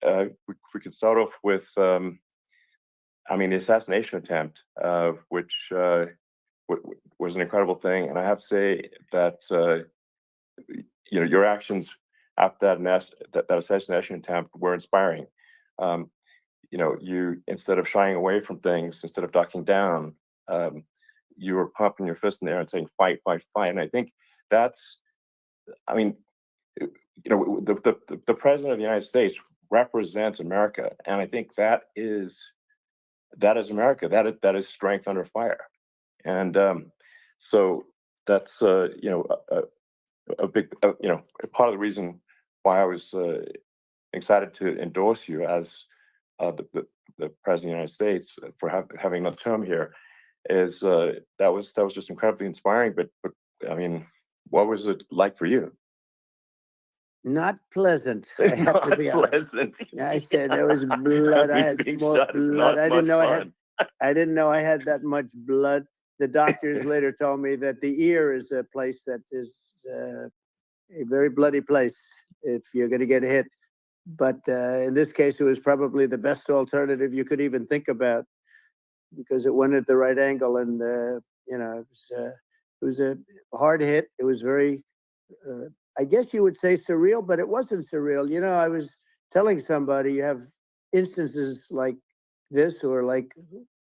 we could start off with, the assassination attempt, which was an incredible thing. And I have to say that your actions after that assassination attempt were inspiring. You, instead of shying away from things, instead of ducking down, you were pumping your fist in the air and saying, "Fight, fight, fight." And I think that's, I mean, the president of the United States represents America, and I think that is America. That is strength under fire, and so that's a big part of the reason why I was excited to endorse you as the president of the United States for having another term here. Is that was just incredibly inspiring. But I mean, what was it like for you? Not pleasant. I have to be honest. I said there was blood. I had more blood. I didn't know I had that much blood. The doctors later told me that the ear is a place that is a very bloody place if you're going to get hit. But in this case, it was probably the best alternative you could even think about, because it went at the right angle, and it was a hard hit. It was very, I guess you would say, surreal, but it wasn't surreal. I was telling somebody, you have instances like this, or like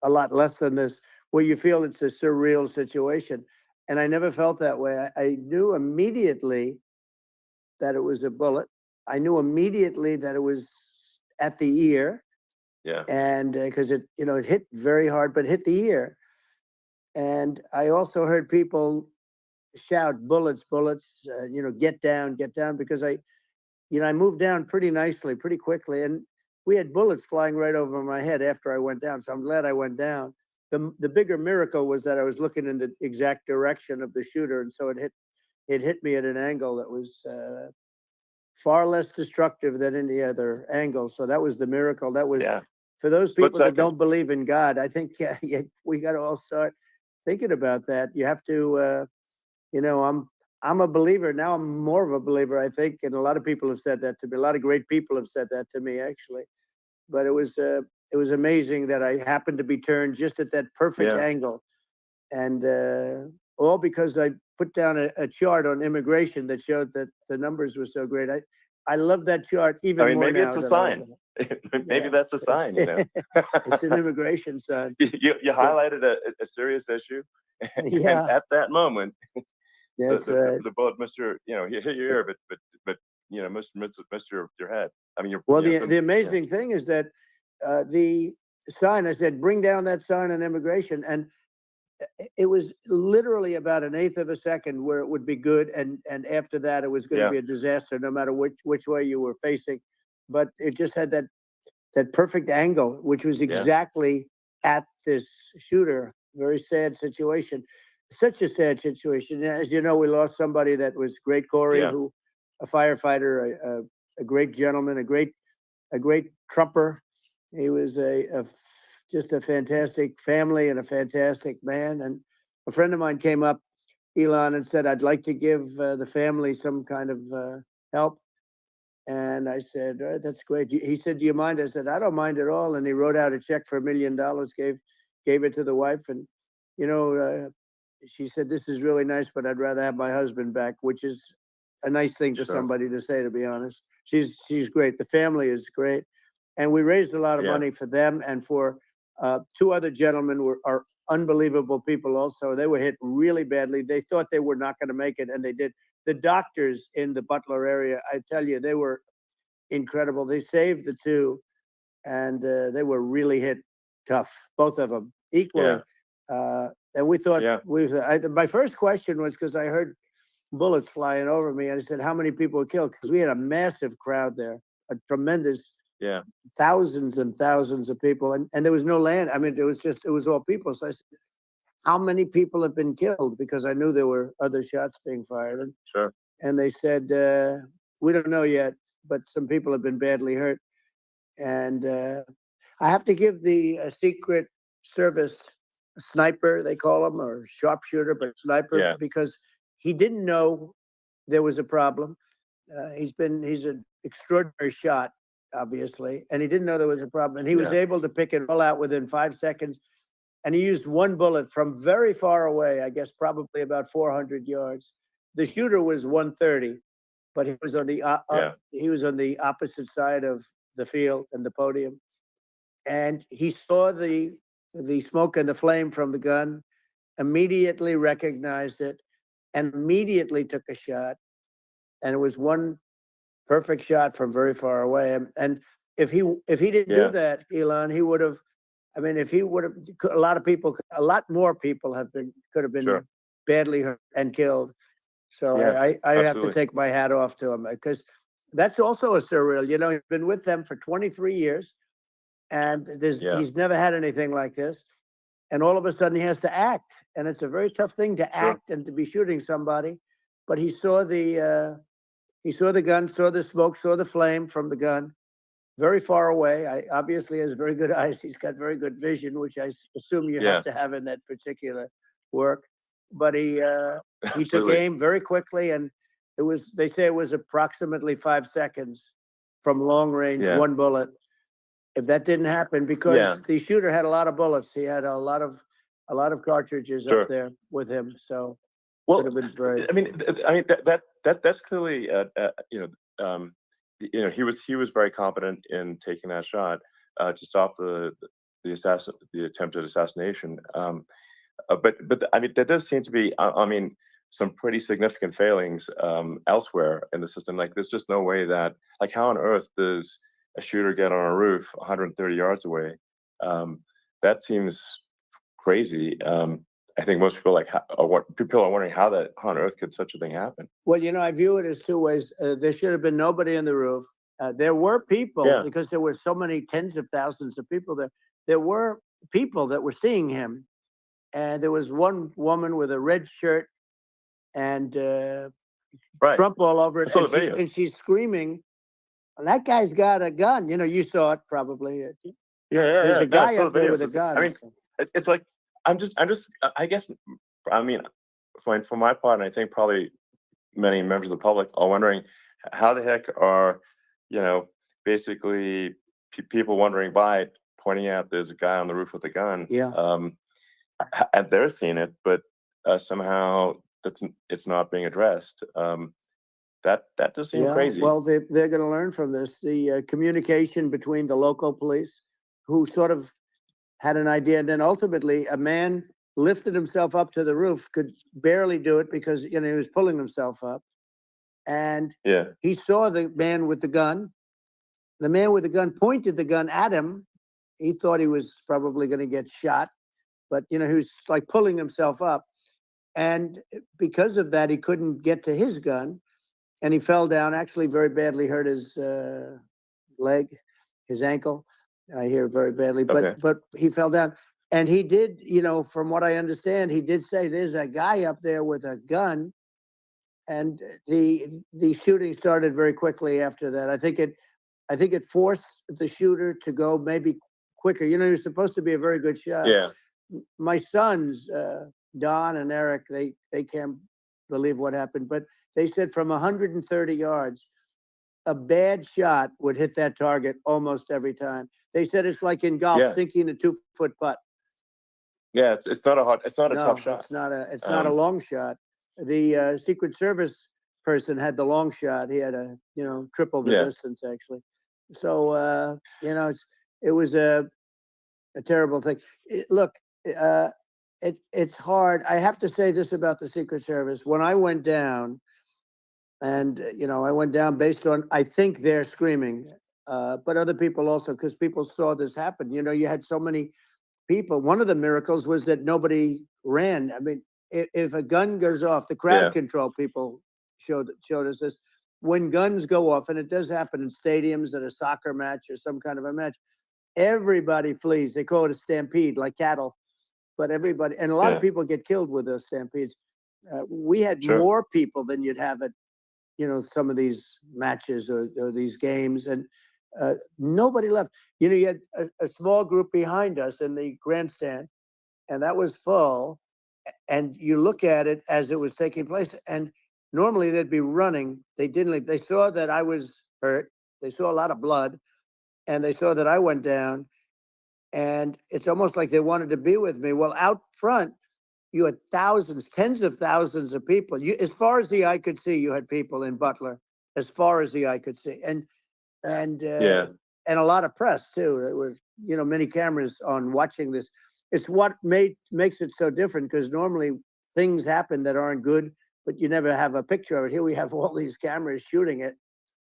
a lot less than this, where you feel it's a surreal situation, and I never felt that way. I knew immediately that it was a bullet. I knew immediately that it was at the ear. Yeah. And because it hit very hard, but hit the ear. And I also heard people shout, "Bullets, bullets, get down, because I moved down pretty nicely, pretty quickly. And we had bullets flying right over my head after I went down. So I'm glad I went down. The bigger miracle was that I was looking in the exact direction of the shooter. And so it hit me at an angle that was far less destructive than any other angle. So that was the miracle. That was, for those people that don't believe in God, I think we got to all start thinking about that. You have to, I'm a believer. Now I'm more of a believer, I think. And a lot of people have said that to me. A lot of great people have said that to me, actually. But it was amazing that I happened to be turned just at that perfect angle. And all because I put down a chart on immigration that showed that the numbers were so great. I love that chart even more maybe now. Maybe it's a sign. Maybe that's a sign, It's an immigration sign. You highlighted a serious issue. And at that moment, the bullet missed your, hit your ear, but missed your head. I mean, the amazing thing is that the sign, I said, bring down that sign on immigration, and it was literally about an eighth of a second where it would be good, and after that it was going to be a disaster, no matter which way you were facing. But it just had that perfect angle, which was exactly at this shooter. Very sad situation. Such a sad situation. As you know, we lost somebody that was great, Corey, who a firefighter, a great gentleman, a great trumper. He was just a fantastic family and a fantastic man. And a friend of mine came up, Elon, and said, "I'd like to give the family some kind of help." And I said, "That's great." He said, "Do you mind?" I said, "I don't mind at all." And he wrote out a check for $1 million, gave it to the wife. And, she said, "This is really nice, but I'd rather have my husband back," which is a nice thing for somebody to say, to be honest. She's great. The family is great. And we raised a lot of money for them, and for two other gentlemen are unbelievable people also. They were hit really badly. They thought they were not going to make it, and they did. The doctors in the Butler area, I tell you, they were incredible. They saved the two, and they were really hit tough, both of them, equally. And we thought, my first question was, because I heard bullets flying over me, and I said, how many people were killed? Because we had a massive crowd there, a tremendous, thousands and thousands of people, and there was no land. I mean, it was all people. So I said, how many people have been killed? Because I knew there were other shots being fired. And they said, we don't know yet, but some people have been badly hurt. And I have to give the Secret Service sniper, they call him, or sharpshooter, but sniper, because he didn't know there was a problem. He's an extraordinary shot. obviously, and he didn't know there was a problem. And he was Yeah. able to pick it all out within 5 seconds. And he used one bullet from very far away, I guess probably about 400 yards. The shooter was 130, but he was on the Yeah. he was on the opposite side of the field and the podium, and he saw the smoke and the flame from the gun, immediately recognized it, and immediately took a shot. And it was one perfect shot from very far away. And if he didn't do Yeah. that, Elon, he would have. I mean, if he would have, a lot of people, a lot more people could have been Sure. badly hurt and killed. So Yeah. I have to Absolutely. take my hat off to him, because that's also a surreal. You know, he's been with them for 23 years, and Yeah. he's never had anything like this. And all of a sudden, he has to act, and it's a very tough thing to Sure. act and to be shooting somebody. But he saw the gun, saw the smoke, saw the flame from the gun, very far away. I obviously has very good eyes. He's got very good vision, which I assume you have Yeah. to have in that particular work. But he took Absolutely. aim very quickly, and they say it was approximately 5 seconds from long range, Yeah. one bullet. If that didn't happen, because Yeah. the shooter had a lot of bullets, he had a lot of cartridges up Sure. there with him, so could Well, have been very. I mean that's clearly he was very competent in taking that shot to stop the attempted assassination. But I mean there does seem to be I mean some pretty significant failings elsewhere in the system. Like there's just no way that like how on earth does a shooter get on a roof 130 yards away? That seems crazy. I think most people what people are wondering how on earth could such a thing happen? Well, I view it as two ways. There should have been nobody on the roof. There were people, Yeah. because there were so many tens of thousands of people there. There were people that were seeing him, and there was one woman with a red shirt and Right. Trump all over I it, saw and the video. she's screaming, "That guy's got a gun!" You saw it probably. There's a No, I guy saw up the there videos. with a I gun. mean, it's like I guess I mean, for my part, and I think probably many members of the public are wondering how the heck are you know basically people wondering by pointing out there's a guy on the roof with a gun. Yeah. And they're seeing it, but somehow it's not being addressed. That does seem Yeah, crazy. well, they're going to learn from this. The communication between the local police, who sort of had an idea, and then ultimately a man lifted himself up to the roof, could barely do it because he was pulling himself up, and Yeah. he saw the man with the gun. The man with the gun pointed the gun at him. He thought he was probably going to get shot, but he was like pulling himself up, and because of that, he couldn't get to his gun, and he fell down. Actually, very badly hurt his leg, his ankle. I hear very badly, Okay. but he fell down, and he did. From what I understand, he did say there's a guy up there with a gun, and the shooting started very quickly after that. I think it forced the shooter to go maybe quicker. He was supposed to be a very good shot. Yeah. My sons, Don and Eric, they can't believe what happened, but they said from 130 yards, a bad shot would hit that target almost every time. They said it's like in golf, Yeah. sinking a 2-foot putt. Yeah. It's not a tough No, shot. it's not a long shot. The Secret Service person had the long shot. He had triple the Yeah. distance actually. So it was a terrible thing. Look, it's hard. I have to say this about the Secret Service. When I went down, and I went down based on, I think they're screaming, but other people also, because people saw this happen. You had so many people. One of the miracles was that nobody ran. I mean, if a gun goes off, the crowd Yeah. control people showed us this. When guns go off, and it does happen in stadiums, at a soccer match or some kind of a match, everybody flees. They call it a stampede, like cattle. But everybody, and a lot of Yeah. people get killed with those stampedes. We had Sure. more people than you'd have at some of these matches or these games, and nobody left. You had a small group behind us in the grandstand, and that was full. And you look at it as it was taking place, and normally they'd be running. They didn't leave. They saw that I was hurt. They saw a lot of blood. and they saw that I went down, and it's almost like they wanted to be with me. Well, out front, you had thousands, tens of thousands of people. As far as the eye could see, you had people in Butler, as far as the eye could see, and Yeah. and a lot of press too. There were, many cameras on watching this. It's what makes it so different, because normally things happen that aren't good, but you never have a picture of it. Here we have all these cameras shooting it.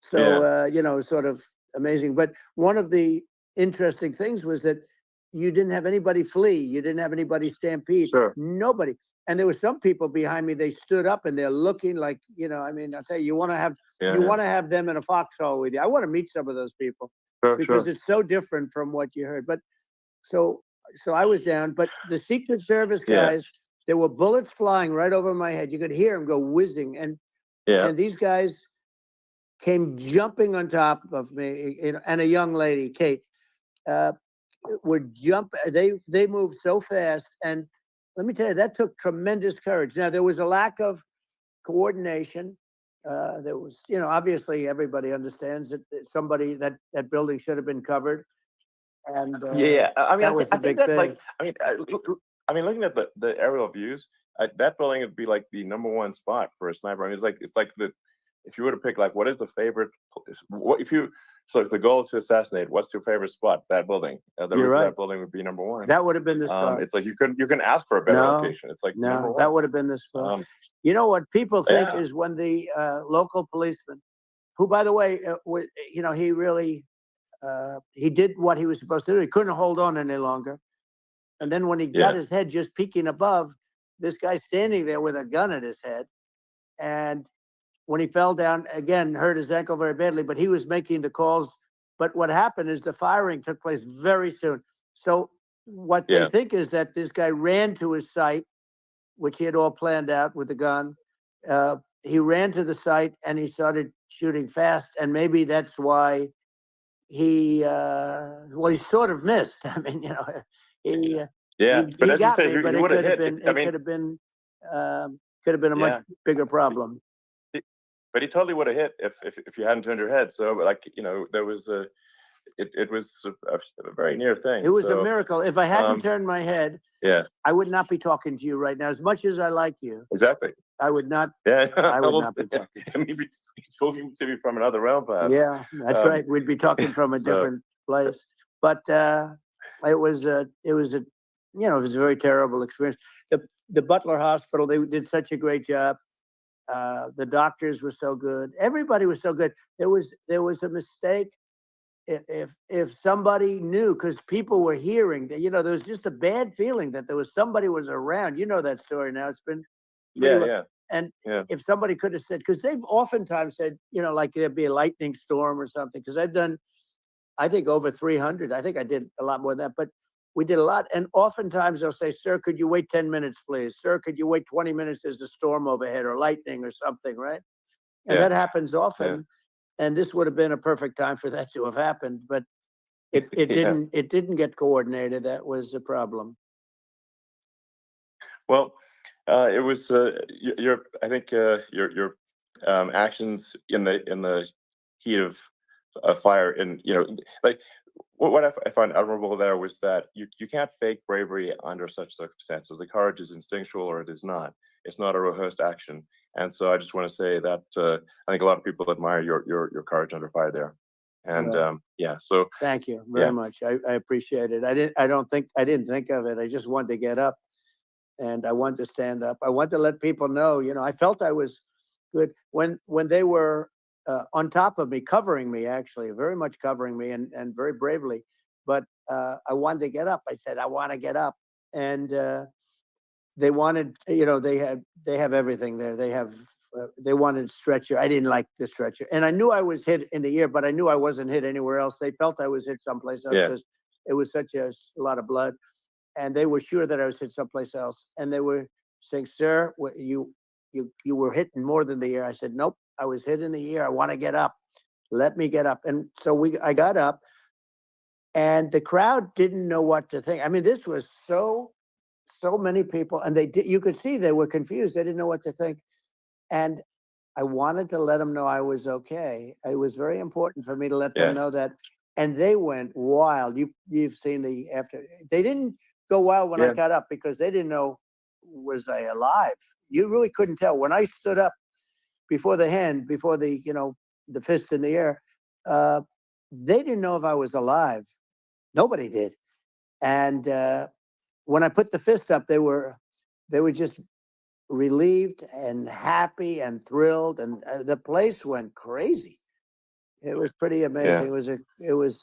So, Yeah. sort of amazing. But one of the interesting things was that you didn't have anybody flee. You didn't have anybody stampede. Sure. Nobody. And there were some people behind me. They stood up and they're looking like, I mean, I'll tell you, Yeah. you Yeah. want to have them in a foxhole with you. I want to meet some of those people, Sure. because Sure. it's so different from what you heard. But so I was down. But the Secret Service Yeah. guys, there were bullets flying right over my head. You could hear them go whizzing, Yeah. and these guys came jumping on top of me, and a young lady, Kate, uh, would jump. They moved so fast, and let me tell you, that took tremendous courage. Now, there was a lack of coordination. There was, obviously everybody understands that that building should have been covered, and Yeah, yeah. I mean, that was I the think big that, thing. like, I mean, looking at the aerial views, that building would be like the number one spot for a sniper. I mean, it's like if you were to pick, like, what is the favorite, what if you, so if the goal is to assassinate, what's your favorite spot? That building, the You're roof of right. that building would be number one. That would have been the spot. It's like you can ask for a better No, location. It's like number no, that one. would have been the spot. Um, What people think yeah, is when the local policeman, who, by the way, he really he did what he was supposed to do. He couldn't hold on any longer. And then when he got yeah, his head just peeking above, this guy standing there with a gun at his head. And when he fell down, again, hurt his ankle very badly, but he was making the calls. But what happened is the firing took place very soon. So what they yeah, think is that this guy ran to his site, which he had all planned out with the gun. He ran to the site and he started shooting fast. And maybe that's why he sort of missed. I mean, he yeah. But he as you got said, me, but he it would have could have hit. been I mean, um, could have been a much yeah. bigger problem. But he totally would have hit if you hadn't turned your head. So, like, there was it was a very near thing. It was a So, miracle. If I hadn't um, turned my head, yeah, I would not be talking to you right now. As much as I like you, exactly. I would not. Yeah, I would well, not be talking. maybe talking to me from another realm, perhaps. Yeah, that's Um, right. We'd be talking from a so different place. But it was a very terrible experience. The Butler Hospital, they did such a great job. The doctors were so good. Everybody was so good. There was a mistake if somebody knew, because people were hearing that, there was just a bad feeling that somebody was around. You know that story now. It's been pretty yeah, well. yeah, And yeah, if somebody could have said, because they've oftentimes said, like there'd be a lightning storm or something, because I've done, I think, over 300. I think I did a lot more than that, but we did a lot. And oftentimes they'll say, sir, could you wait 10 minutes, please? Sir, could you wait 20 minutes? There's a storm overhead or lightning or something, right? And yeah, that happens yeah, often. And this would have been a perfect time for that to have happened, but it yeah. didn't. It didn't get coordinated. That was the problem. Well, it was your. I think your actions in the heat of a fire, and like what I find admirable there was that you can't fake bravery under such circumstances. The courage is instinctual, or it is not. It's not a rehearsed action. And so I just want to say that I think a lot of people admire your courage under fire there. And Well, yeah, so thank you very yeah, much. I appreciate it. I didn't think of it. I just wanted to get up and I wanted to stand up. I wanted to let people know. I felt I was good when they were on top of me, covering me, actually, very much covering me, and very bravely. But I wanted to get up. I said, I want to get up, and they wanted, they have everything there. They wanted stretcher. I didn't like the stretcher, and I knew I was hit in the ear, but I knew I wasn't hit anywhere else. They felt I was hit someplace else yeah, because it was such a lot of blood, and they were sure that I was hit someplace else. And they were saying, "Sir, you were hit more than the ear." I said, "Nope, I was hit in the ear. I want to get up. Let me get up." And so I got up, and the crowd didn't know what to think. I mean, this was so many people, and you could see they were confused. They didn't know what to think. And I wanted to let them know I was okay. It was very important for me to let them yeah, know that and they went wild. You've seen the after. They didn't go wild when I Yeah. got up because they didn't know was I alive. You really couldn't tell when I stood up before the hand, before the the fist in the air. Uh, they didn't know if I was alive. Nobody did. And when I put the fist up, they were just relieved and happy and thrilled, and the place went crazy. It was pretty amazing. Yeah. It was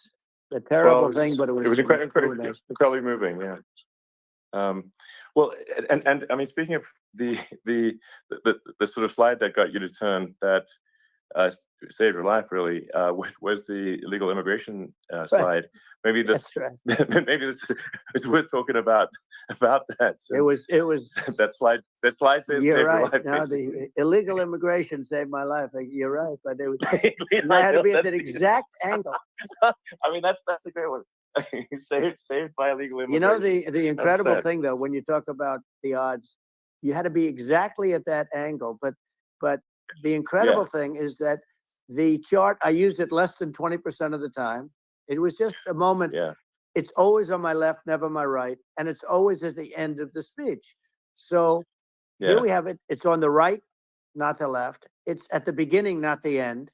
a Well, terrible thing, but it it was was really nice. incredibly moving. Yeah. Um, well, and I mean, speaking of the, the the sort of slide that got you to turn that uh, saved your life really was the illegal immigration Right. slide. Maybe this That's right. maybe this is worth talking about that It since was. that slide saved You're your right. life No, basically. the illegal immigration saved my life. You're right, but and I I had to know be at that's that exact angle. I mean that's a great one. Saved by illegal You know, immigration. the incredible 100%. thing though, when you talk about the odds, you had to be exactly at that angle. But the Yeah, incredible thing is that the chart I used it less than 20% of the time. It was just a moment. yeah, It's always on my left, never my right, and it's always at the end of the speech. So here yeah, we have it. It's on the right, not the left. It's at the beginning, not the end.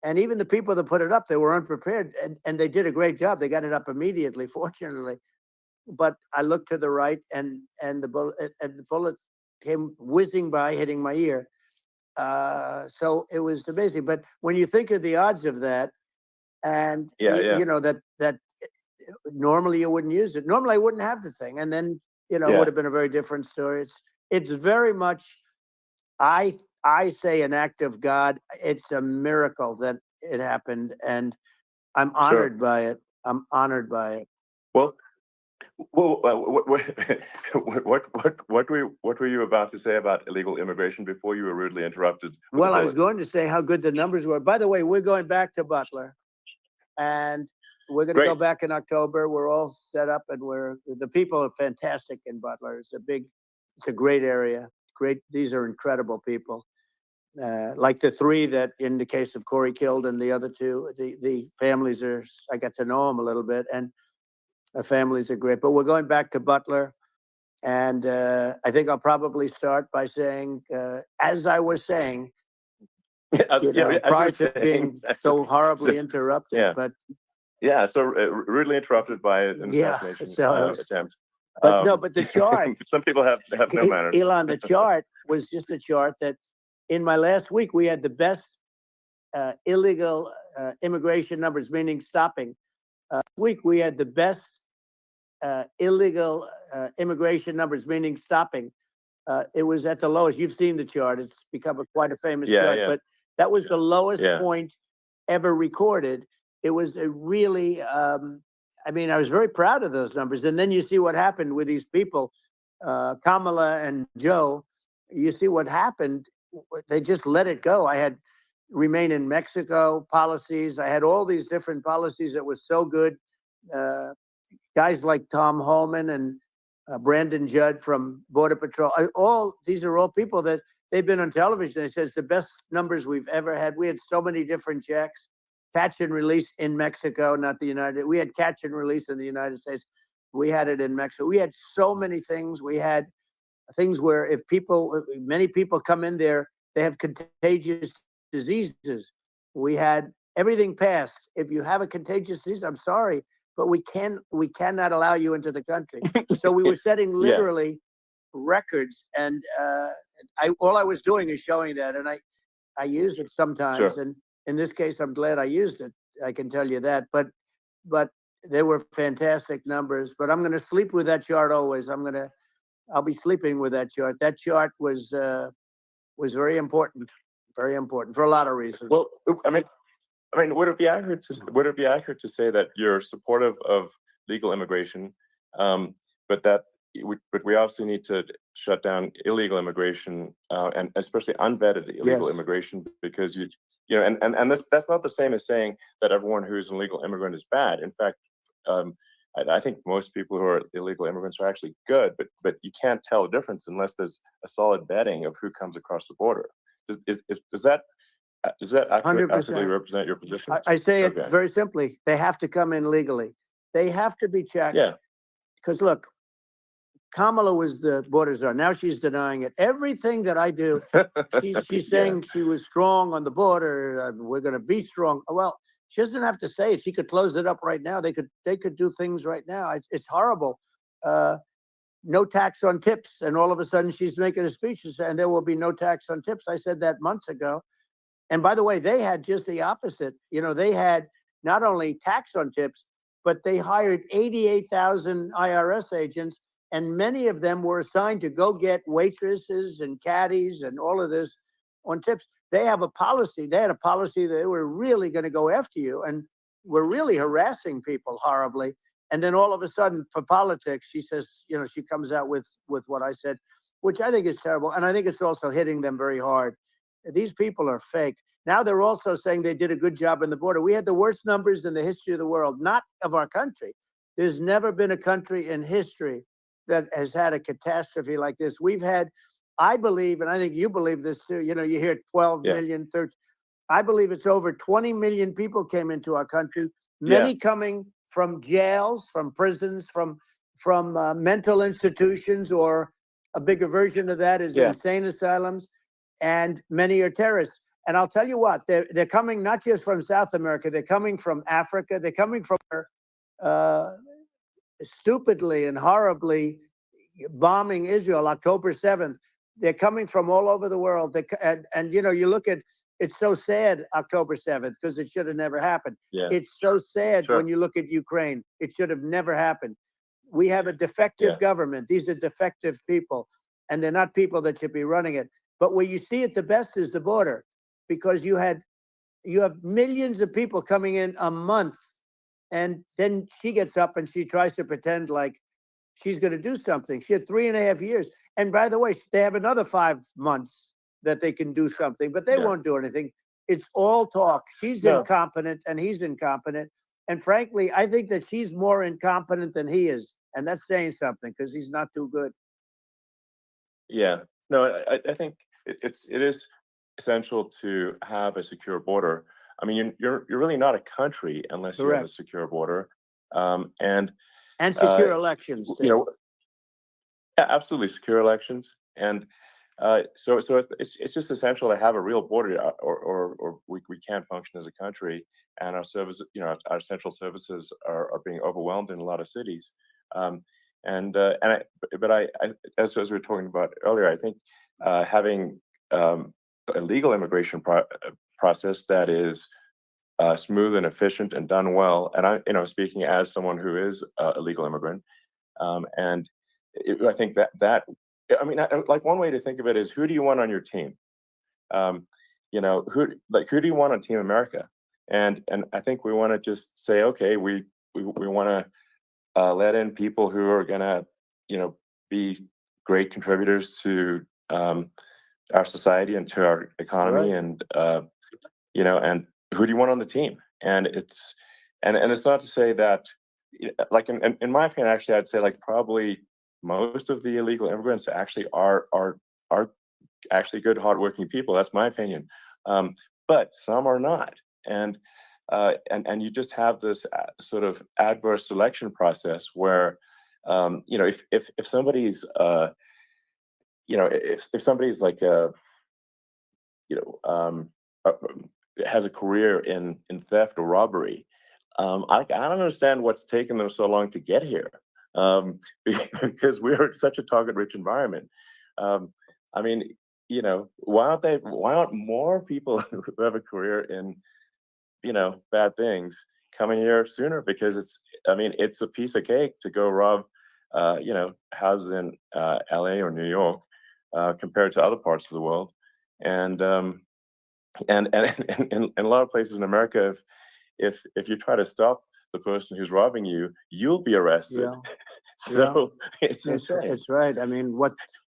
And even the people that put it up, they were unprepared, and they did a great job. They got it up immediately, fortunately. But I looked to the right, and the bullet came whizzing by, hitting my ear. So it was amazing. But when you think of the odds of that, and yeah, yeah, that normally you wouldn't use it. Normally I wouldn't have the thing, and then it would yeah, have been a very different story. It's very much. I say an act of God. It's a miracle that it happened, and I'm sure. honored by it. I'm honored by it. Well, what were you about to say about illegal immigration before you were rudely interrupted with the Well, I was bullet? going to say how good the numbers were. By the way, we're going back to Butler, and we're going to go Great. back in October. We're all set up, and the people are fantastic in Butler. It's a great area. Great. These are incredible people. Like the three that, in the case of Corey killed, and the other two, the families are. I got to know them a little bit, and the families are great. But we're going back to Butler, and I think I'll probably start by saying, as I was saying, As you were prior to saying, being so so, horribly interrupted. yeah, But yeah. So rudely interrupted by an yeah, assassination so attempt. but no, but the chart, Some people have no manners. Elon, the chart was just a chart that in my last week we had the best illegal immigration numbers, meaning stopping. Week we had the best illegal immigration numbers, meaning stopping. It was at the lowest. You've seen the chart. It's become quite a famous Yeah, chart, yeah, but that was the lowest yeah, point ever recorded. It was a really, I mean, I was very proud of those numbers. And then you see what happened with these people, Kamala and Joe. You see what happened. They just let it go. I had remain in Mexico policies. I had all these different policies that was so good. Uh, Guys like Tom Holman and Brandon Judd from Border Patrol. These are all people that they've been on television. They says the best numbers we've ever had. We had so many different checks, catch and release in Mexico, not the United. We had catch and release in the United States. We had it in Mexico. We had so many things. We had things where if many people come in there, they have contagious diseases. We had everything passed. If you have a contagious disease, I'm sorry, but we cannot allow you into the country. So we were setting yeah. literally records, and all I was doing is showing that, and I use it sometimes, Sure. and in this case, I'm glad I used it. I can tell you that, but they were fantastic numbers. But I'm going to sleep with that chart always. I'll be sleeping with that chart. That chart was very important for a lot of reasons. Well, I mean, would it be accurate to say that you're supportive of legal immigration, but but we obviously need to shut down illegal immigration, and especially unvetted illegal Yes. immigration, because and that's not the same as saying that everyone who's an illegal immigrant is bad. In fact, I think most people who are illegal immigrants are actually good, but you can't tell the difference unless there's a solid vetting of who comes across the border. Does that does that actually 100%. represent your position? I say it Okay. very simply. They have to come in legally. They have to be checked. Yeah. Because look, Kamala was the border czar. Now she's denying it. Everything that I do, she's Yeah. saying she was strong on the border. We're going to be strong. Well, she doesn't have to say it. She could close it up right now. They could do things right now. It's horrible. No tax on tips, and all of a sudden she's making a speech and there will be no tax on tips. I said that months ago. And by the way, they had just the opposite. You know, they had not only tax on tips, but they hired 88,000 IRS agents, and many of them were assigned to go get waitresses and caddies and all of this on tips. They have a policy. They had a policy that they were really going to go after you and were really harassing people horribly. And then all of a sudden, for politics, she says, you know, she comes out with what I said, which I think is terrible. And I think it's also hitting them very hard. These people are fake. Now they're also saying they did a good job in the border. We had the worst numbers in the history of the world, not of our country. There's never been a country in history that has had a catastrophe like this. We've had, I believe, and I think you believe this too, you know, you hear 12 million, 13. I believe it's over 20 million people came into our country, many coming from jails, from prisons, from mental institutions, or a bigger version of that is insane asylums, and many are terrorists. And I'll tell you what, they're coming not just from South America, they're coming from Africa, they're coming from stupidly and horribly bombing Israel October 7th. They're coming from all over the world. And you know, you look at, it's so sad, October 7th, because it should have never happened. Yeah. It's so sad when you look at Ukraine. It should have never happened. We have a defective government. These are defective people, and they're not people that should be running it. But where you see it the best is the border, because you have millions of people coming in a month, and then she gets up and she tries to pretend like she's going to do something. She had 3.5 years. And by the way, they have another 5 months that they can do something, but they won't do anything. It's all talk. She's incompetent and he's incompetent. And frankly, I think that she's more incompetent than he is. And that's saying something, because he's not too good. Yeah. No, I think it is essential to have a secure border. I mean, you're really not a country unless you have a secure border. And secure elections too. You know, absolutely secure elections. And so it's just essential to have a real border, or we can't function as a country, and our service, you know, our central services are being overwhelmed in a lot of cities. But as we were talking about earlier, I think having a legal immigration process that is smooth and efficient and done well, and I, you know, speaking as someone who is a legal immigrant, I think that I mean, like, one way to think of it is, who do you want on your team? You know, who do you want on Team America? And I think we want to just say, okay, we want to let in people who are gonna, you know, be great contributors to our society and to our economy, and you know, and who do you want on the team? And it's not to say that, like, in my opinion, actually, I'd say, like, probably most of the illegal immigrants actually are actually good, hardworking people. That's my opinion. But some are not, and you just have this sort of adverse selection process where, you know, if somebody's you know, if somebody's like a, you know, has a career in theft or robbery, I don't understand what's taken them so long to get here, because we're such a target-rich environment. I mean, you know, why aren't more people who have a career in, you know, bad things coming here sooner? Because I mean, it's a piece of cake to go rob, you know, houses in LA or New York, compared to other parts of the world. And in a lot of places in America, if you try to stop the person who's robbing you, you'll be arrested. So it's right. I mean,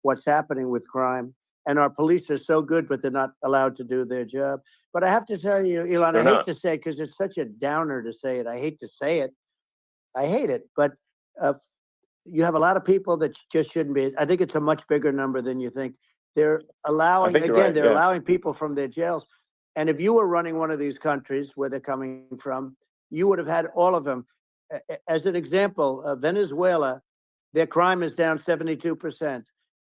what's happening with crime, and our police are so good, but they're not allowed to do their job. But I have to tell you, Elon, I hate to say, because it's such a downer to say it. I hate to say it. I hate it. But you have a lot of people that just shouldn't be. I think it's a much bigger number than you think. They're allowing, again, they're allowing people from their jails. And if you were running one of these countries where they're coming from, you would have had all of them. As an example, Venezuela, their crime is down 72%.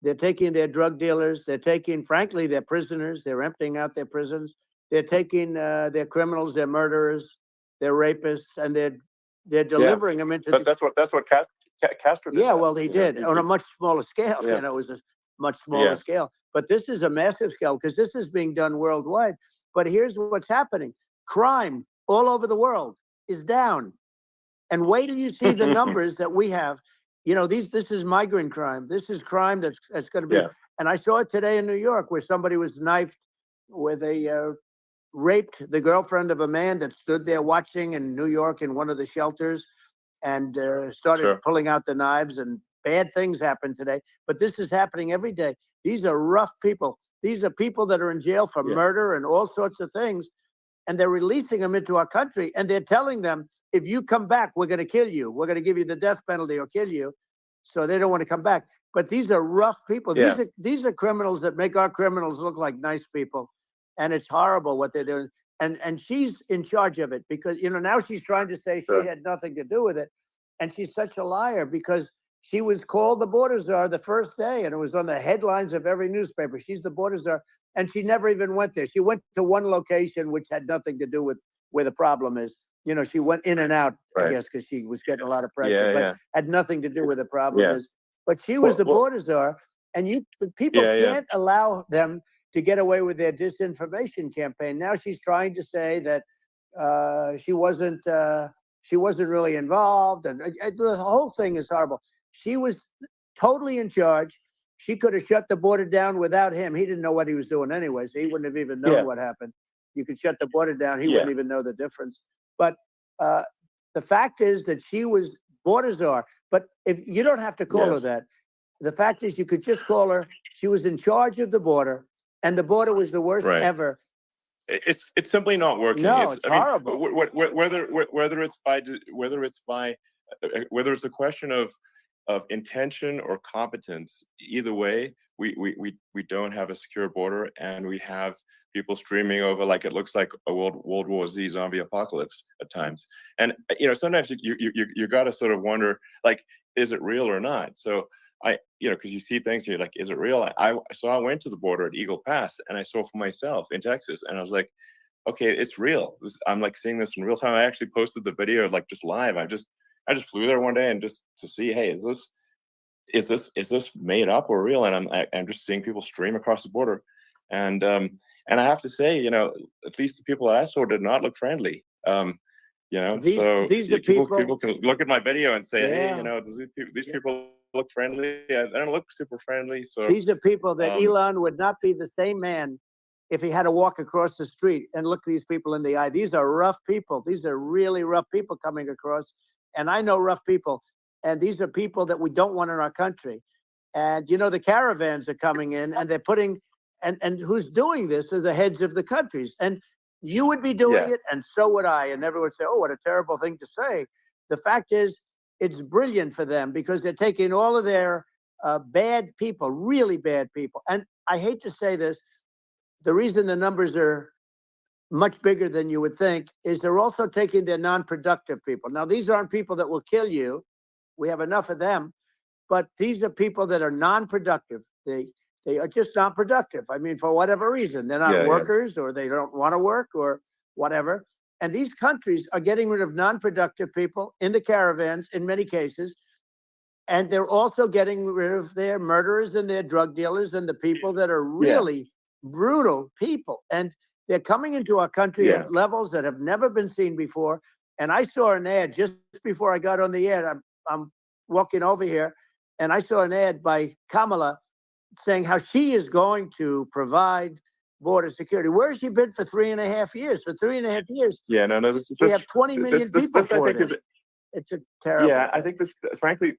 They're taking their drug dealers. They're taking, frankly, their prisoners. They're emptying out their prisons. They're taking their criminals, their murderers, their rapists, and they're delivering them into. But that's what Castro did. Yeah, well, he did on a much smaller scale. Yeah. It was a much smaller scale. But this is a massive scale because this is being done worldwide. But here's what's happening: crime all over the world is down. And wait till you see the numbers that we have. This is migrant crime. This is crime that's going to be. Yeah. And I saw it today in New York where somebody was knifed with raped the girlfriend of a man that stood there watching in New York in one of the shelters and started pulling out the knives, and bad things happened today. But this is happening every day. These are rough people. These are people that are in jail for murder and all sorts of things. And they're releasing them into our country. And they're telling them, if you come back, we're going to kill you. We're going to give you the death penalty or kill you. So they don't want to come back. But these are rough people. Yeah. These are criminals that make our criminals look like nice people. And it's horrible what they're doing. And she's in charge of it because, now she's trying to say she had nothing to do with it. And she's such a liar because she was called the border czar the first day. And it was on the headlines of every newspaper. She's the border czar. And she never even went there. She went to one location, which had nothing to do with where the problem is. She went in and out, I guess, because she was getting a lot of pressure, but had nothing to do with the problem is. But she was the border czar, and people can't allow them to get away with their disinformation campaign. Now she's trying to say that she wasn't really involved, and the whole thing is horrible. She was totally in charge. She could have shut the border down without him. He didn't know what he was doing anyway, so he wouldn't have even known what happened. You could shut the border down. He wouldn't even know the difference. But the fact is that she was border czar. But if you don't have to call her that, the fact is you could just call her. She was in charge of the border, and the border was the worst ever. It's simply not working. No, it's horrible. Whether it's a question of intention or competence, either way, we don't have a secure border, and we have people streaming over like it looks like a World War Z zombie apocalypse at times. And sometimes you got to sort of wonder, like, is it real or not? So because you see things, you're like, is it real? So I went to the border at Eagle Pass, and I saw for myself in Texas, and I was like, okay, it's real. I'm like seeing this in real time. I actually posted the video like just live. I just flew there one day and just to see, hey, is this made up or real? And I'm just seeing people stream across the border, and I have to say, at least the people that I saw did not look friendly. These are people can look at my video and say, hey, these people look friendly. They don't look super friendly. So these are people that Elon would not be the same man if he had to walk across the street and look these people in the eye. These are rough people. These are really rough people coming across. And I know rough people. And these are people that we don't want in our country. And, the caravans are coming in, and they're putting, and who's doing this are the heads of the countries. And you would be doing it, and so would I. And everyone would say, oh, what a terrible thing to say. The fact is, it's brilliant for them because they're taking all of their bad people, really bad people. And I hate to say this, the reason the numbers are much bigger than you would think is they're also taking their non-productive people. Now, these aren't people that will kill you. We have enough of them. But these are people that are non-productive. They are just not productive. I mean, for whatever reason, they're not workers or they don't want to work or whatever. And these countries are getting rid of non-productive people in the caravans in many cases. And they're also getting rid of their murderers and their drug dealers and the people that are really brutal people. And they're coming into our country at levels that have never been seen before. And I saw an ad just before I got on the air. I'm walking over here, and I saw an ad by Kamala saying how she is going to provide border security. Where has she been for 3.5 years? For 3.5 years, we have 20 million people for it. It's a terrible thing. I think this, frankly,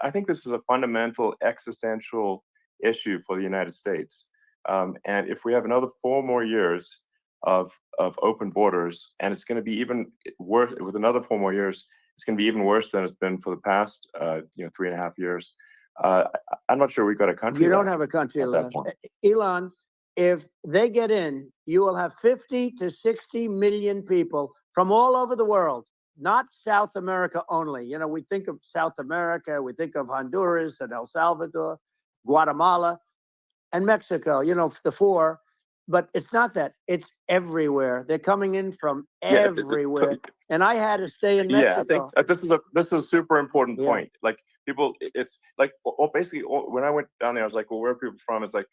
I think this is a fundamental existential issue for the United States. And if we have another 4 more years of open borders, and it's going to be even worse with another 4 more years, it's going to be even worse than it's been for the past 3.5 years. I'm not sure we've got a country. You don't have a country left. Elon, if they get in, you will have 50 to 60 million people from all over the world, not South America only. You know, we think of South America, we think of Honduras and El Salvador, Guatemala, and Mexico, you know, the four. But it's not that. It's everywhere. They're coming in from Yeah, everywhere. And I had to stay in yeah, I think Mexico. this is a super important Yeah. point. Like people, it's like basically when I went down there, I was like, well, where are people from? It's like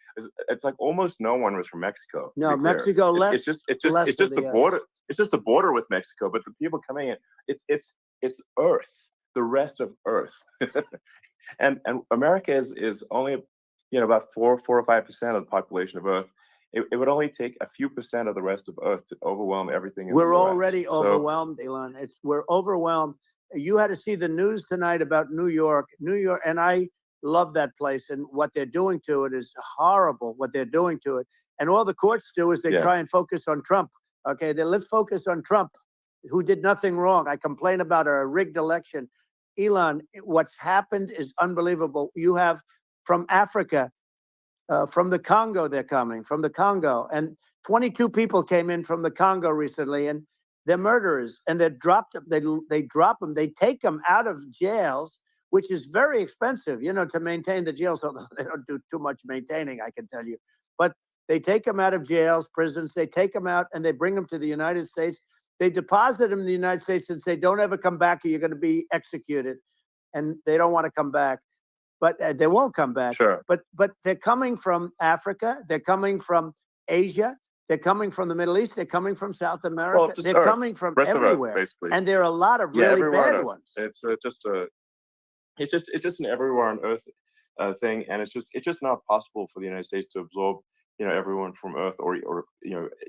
almost no one was from Mexico. To No, be clear. Mexico less. It's just less it's just of the border. It's just the border with Mexico. But the people coming in, it's Earth, the rest of Earth, and America is only about 4 or 5% of the population of Earth. It would only take a few percent of the rest of Earth to overwhelm everything in the We're US. already So overwhelmed, Elon. We're overwhelmed. You had to see the news tonight about New York, and I love that place. And what they're doing to it is horrible. What they're doing to it, and all the courts do is they yeah, try and focus on Trump. Okay, then let's focus on Trump, who did nothing wrong. I complain about a rigged election. Elon, what's happened is unbelievable. You have from Africa. From the Congo, they're coming from the Congo, and 22 people came in from the Congo recently, and they're murderers, and they're dropped. They drop them. They take them out of jails, which is very expensive, you know, to maintain the jails. Although they don't do too much maintaining, I can tell you. But they take them out of jails, prisons. They take them out, and they bring them to the United States. They deposit them in the United States and say, "Don't ever come back, or you're going to be executed." And they don't want to come back. But they won't come back. sure. But they're coming from Africa. They're coming from Asia. They're coming from the Middle East. They're coming from South America. Just They're Earth, coming from rest of Earth, everywhere. basically. And there are a lot of Yeah, really everywhere on bad Earth. ones. It's just an everywhere on Earth thing, and it's just not possible for the United States to absorb everyone from Earth, or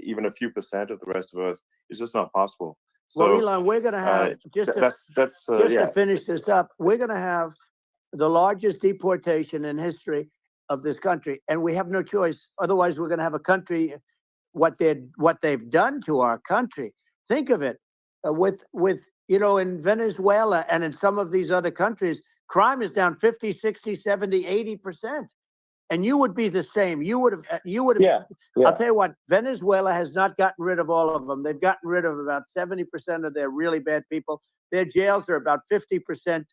even a few percent of the rest of Earth. It's just not possible. Well, So Elon, we're going to have just yeah. to finish this up. We're going to have the largest deportation in history of this country, and we have no choice. Otherwise, we're going to have a country. What they've done to our country. Think of it, with in Venezuela and in some of these other countries, crime is down 50, 60, 70, 80%. And you would be the same. You would have. Yeah. I'll tell you what. Venezuela has not gotten rid of all of them. They've gotten rid of about 70% of their really bad people. Their jails are about 50%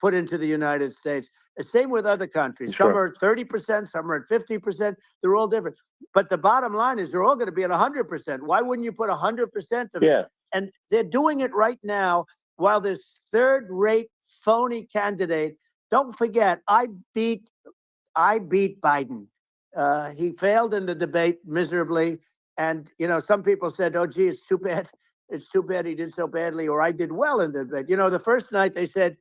put into the United States. The same with other countries. Sure. Some are at 30%, some are at 50%. They're all different. But the bottom line is they're all going to be at 100%. Why wouldn't you put 100% of it? And they're doing it right now while this third-rate phony candidate. Don't forget, I beat Biden. He failed in the debate miserably. And, some people said, oh, gee, it's too bad. It's too bad he did so badly, or I did well in the debate. The first night they said,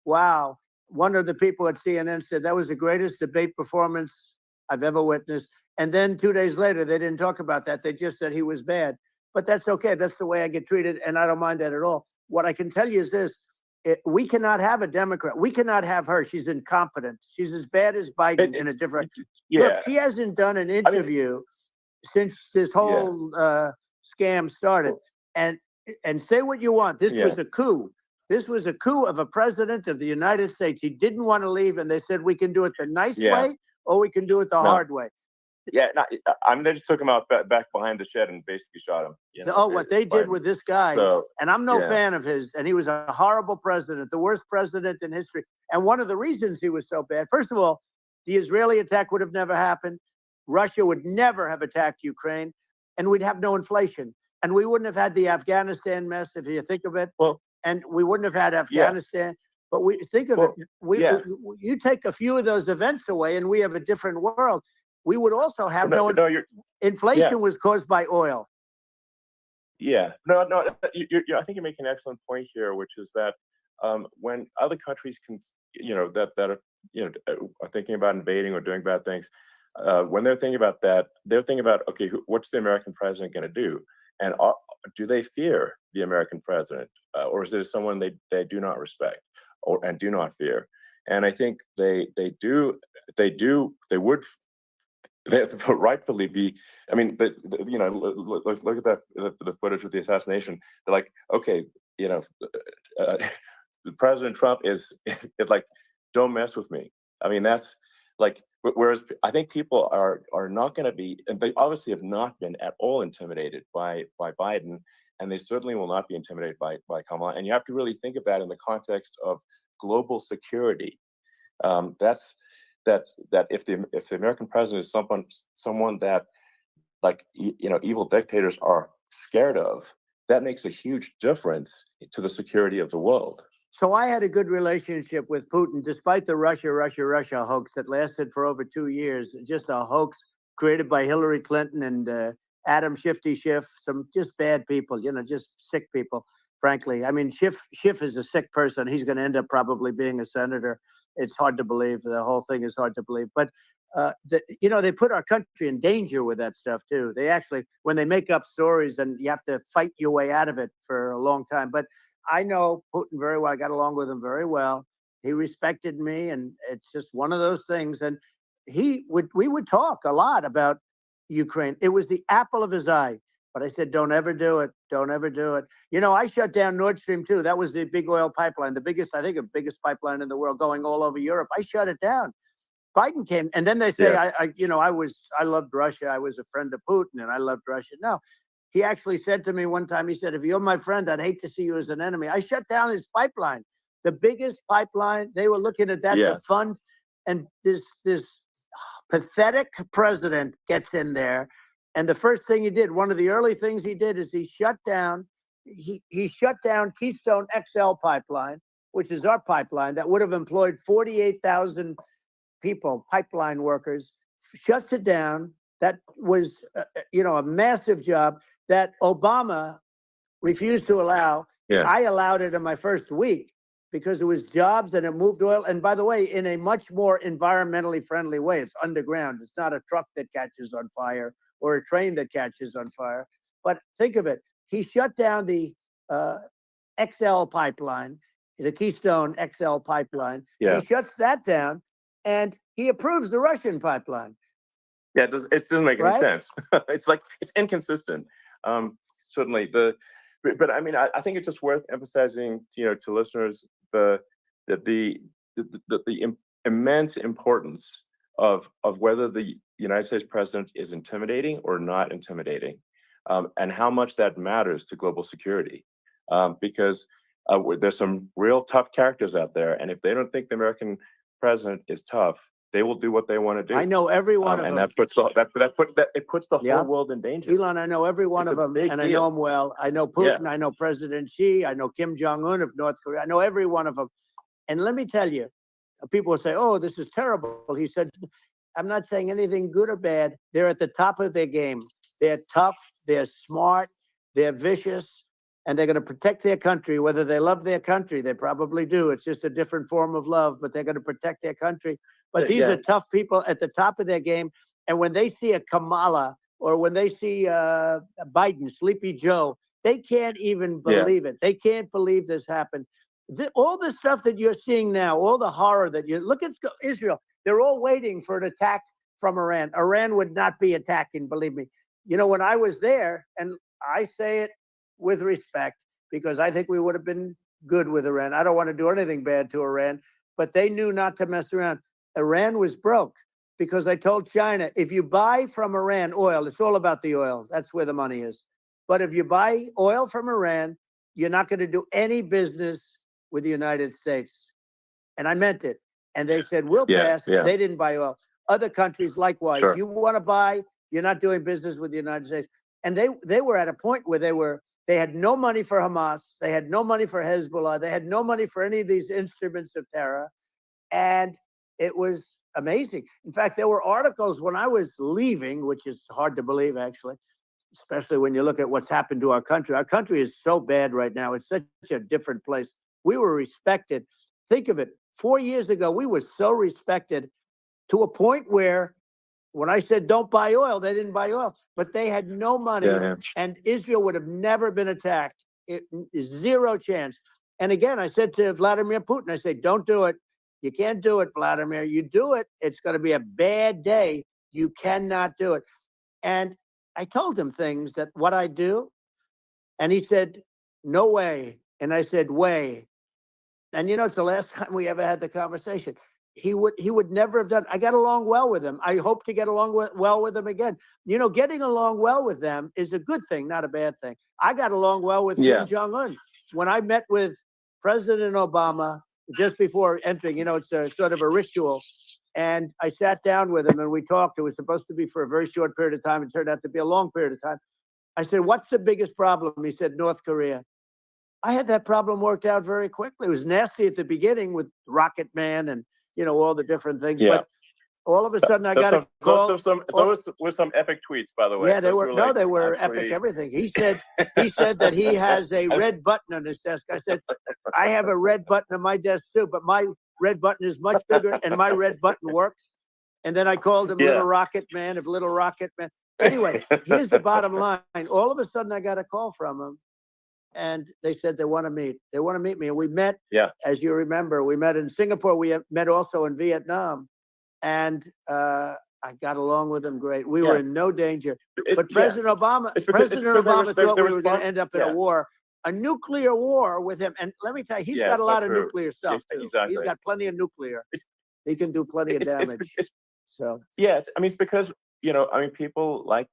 wow. One of the people at CNN said that was the greatest debate performance I've ever witnessed. And then 2 days later, they didn't talk about that. They just said he was bad. But that's okay. That's the way I get treated, and I don't mind that at all. What I can tell you is this. We cannot have a Democrat. We cannot have her. She's incompetent. She's as bad as Biden in a different. Yeah. Look, she hasn't done an interview since this whole scam started. And say what you want. This was a coup. This was a coup of a president of the United States. He didn't want to leave, and they said, we can do it the nice way, or we can do it the hard way. Yeah, they just took him out back behind the shed and basically shot him. What they did with this guy, and I'm no fan of his, and he was a horrible president, the worst president in history. And one of the reasons he was so bad, first of all, the Israeli attack would have never happened. Russia would never have attacked Ukraine, and we'd have no inflation. And we wouldn't have had the Afghanistan mess, if you think of it. Well, and we wouldn't have had Afghanistan. But we think of it. You take a few of those events away, and we have a different world. We would also have inflation was caused by oil. Yeah, no. I think you make an excellent point here, which is that when other countries can, that are thinking about invading or doing bad things, when they're thinking about that, they're thinking about, okay, what's the American president going to do? And do they fear the American president, or is there someone they do not respect and do not fear? And I think they would rightfully be. I mean, look at that the footage of the assassination. They're like, okay, President Trump is like, don't mess with me. I mean, like, whereas I think people are not going to be, and they obviously have not been at all intimidated by Biden, and they certainly will not be intimidated by Kamala. And you have to really think of that in the context of global security. That if the American president is someone that, like, evil dictators are scared of, that makes a huge difference to the security of the world. So I had a good relationship with Putin, despite the Russia hoax that lasted for over 2 years. Just a hoax created by Hillary Clinton and Adam Shifty Schiff, some just bad people, just sick people, frankly. I mean, Schiff is a sick person. He's going to end up probably being a senator. It's hard to believe. The whole thing is hard to believe. But, they put our country in danger with that stuff, too. They actually, when they make up stories, and you have to fight your way out of it for a long time. But I know Putin very well. I got along with him very well. He respected me, and it's just one of those things. And we would talk a lot about Ukraine. It was the apple of his eye. But I said, don't ever do it. Don't ever do it. I shut down Nord Stream 2. That was the big oil pipeline, the biggest pipeline in the world going all over Europe. I shut it down. Biden came, and then they say, Yeah. I loved Russia. I was a friend of Putin, and I loved Russia. No, he actually said to me one time, he said, if you're my friend, I'd hate to see you as an enemy. I shut down his pipeline, the biggest pipeline. They were looking at that to fund, and this pathetic president gets in there. And the first thing he did, one of the early things he did, is he shut down Keystone XL pipeline, which is our pipeline that would have employed 48,000 people, pipeline workers, shuts it down. That was, a massive job that Obama refused to allow. Yeah. I allowed it in my first week because it was jobs and it moved oil. And by the way, in a much more environmentally friendly way. It's underground. It's not a truck that catches on fire or a train that catches on fire. But think of it. He shut down the XL pipeline, the Keystone XL pipeline. Yeah. He shuts that down, and he approves the Russian pipeline. Yeah, it doesn't make any Right? sense. It's inconsistent. Certainly, but I mean, I think it's just worth emphasizing, to listeners, the immense importance of whether the United States president is intimidating or not intimidating, and how much that matters to global security. Because there's some real tough characters out there, and if they don't think the American president is tough, they will do what they want to do. I know every one of and them. that puts the whole world in danger. Elon, I know every one of them, and I know them well. I know Putin. I know President Xi. I know Kim Jong-un of North Korea. I know every one of them. And let me tell you, people will say, oh, this is terrible. He said, I'm not saying anything good or bad. They're at the top of their game. They're tough. They're smart. They're vicious. And they're going to protect their country, whether they love their country. They probably do. It's just a different form of love, but they're going to protect their country. But these are tough people at the top of their game. And when they see a Kamala or when they see Biden, Sleepy Joe, they can't even believe it. They can't believe this happened. All the stuff that you're seeing now, all the horror that you look at Israel, they're all waiting for an attack from Iran. Iran would not be attacking, believe me. When I was there, and I say it with respect because I think we would have been good with Iran. I don't want to do anything bad to Iran, but they knew not to mess around. Iran was broke because I told China, if you buy from Iran oil, it's all about the oil. That's where the money is. But if you buy oil from Iran, you're not going to do any business with the United States. And I meant it. And they said, we'll pass. They didn't buy oil. Other countries, likewise. Sure. You want to buy, you're not doing business with the United States. And they were at a point where they had no money for Hamas. They had no money for Hezbollah. They had no money for any of these instruments of terror. And it was amazing. In fact, there were articles when I was leaving, which is hard to believe, actually, especially when you look at what's happened to our country. Our country is so bad right now. It's such a different place. We were respected. Think of it. 4 years ago, we were so respected to a point where when I said don't buy oil, they didn't buy oil, but they had no money, and Israel would have never been attacked. It is zero chance. And again, I said to Vladimir Putin, I said, don't do it. You can't do it, Vladimir. You do it, it's going to be a bad day. You cannot do it. And I told him things that what I do. And he said, no way. And I said, way. And it's the last time we ever had the conversation. he would never have done. I got along well with him. I hope to get along well with him again. Getting along well with them is a good thing, not a bad thing. I got along well with Yeah. Kim Jong-un. When I met with President Obama just before entering, it's a sort of a ritual. And I sat down with him and we talked. It was supposed to be for a very short period of time. It turned out to be a long period of time. I said, "What's the biggest problem?" He said, "North Korea." I had that problem worked out very quickly. It was nasty at the beginning with Rocket Man and all the different things. Yeah. But all of a sudden, I got a call. Those were some epic tweets, by the way. Yeah, they Those were. like They were absolutely... epic. Everything he said that he has a red button on his desk. I said, "I have a red button on my desk too, but my red button is much bigger, and my red button works." And then I called him Little Rocket Man. If Little Rocket Man. Anyway, here's the bottom line. All of a sudden, I got a call from him. And they said they want to meet. They want to meet me. And we met, as you remember, we met in Singapore. We met also in Vietnam. And I got along with them great. We were in no danger. But President Obama thought we were going to end up in a war, a nuclear war with him. And let me tell you, he's got a lot of nuclear stuff, too. Exactly. He's got plenty of nuclear. He can do plenty of damage. Yes, I mean, it's because, people like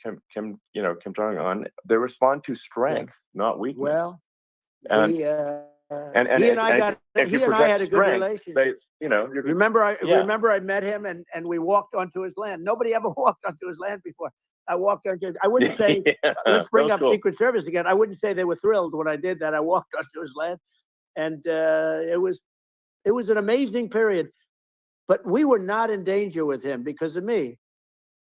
Kim Jong-un, they respond to strength, not weakness. Well, and he and I had a good relationship. Remember I met him and we walked onto his land. Nobody ever walked onto his land before. I walked onto. I wouldn't say let's bring up Secret Service again. I wouldn't say they were thrilled when I did that. I walked onto his land, and it was an amazing period. But we were not in danger with him because of me.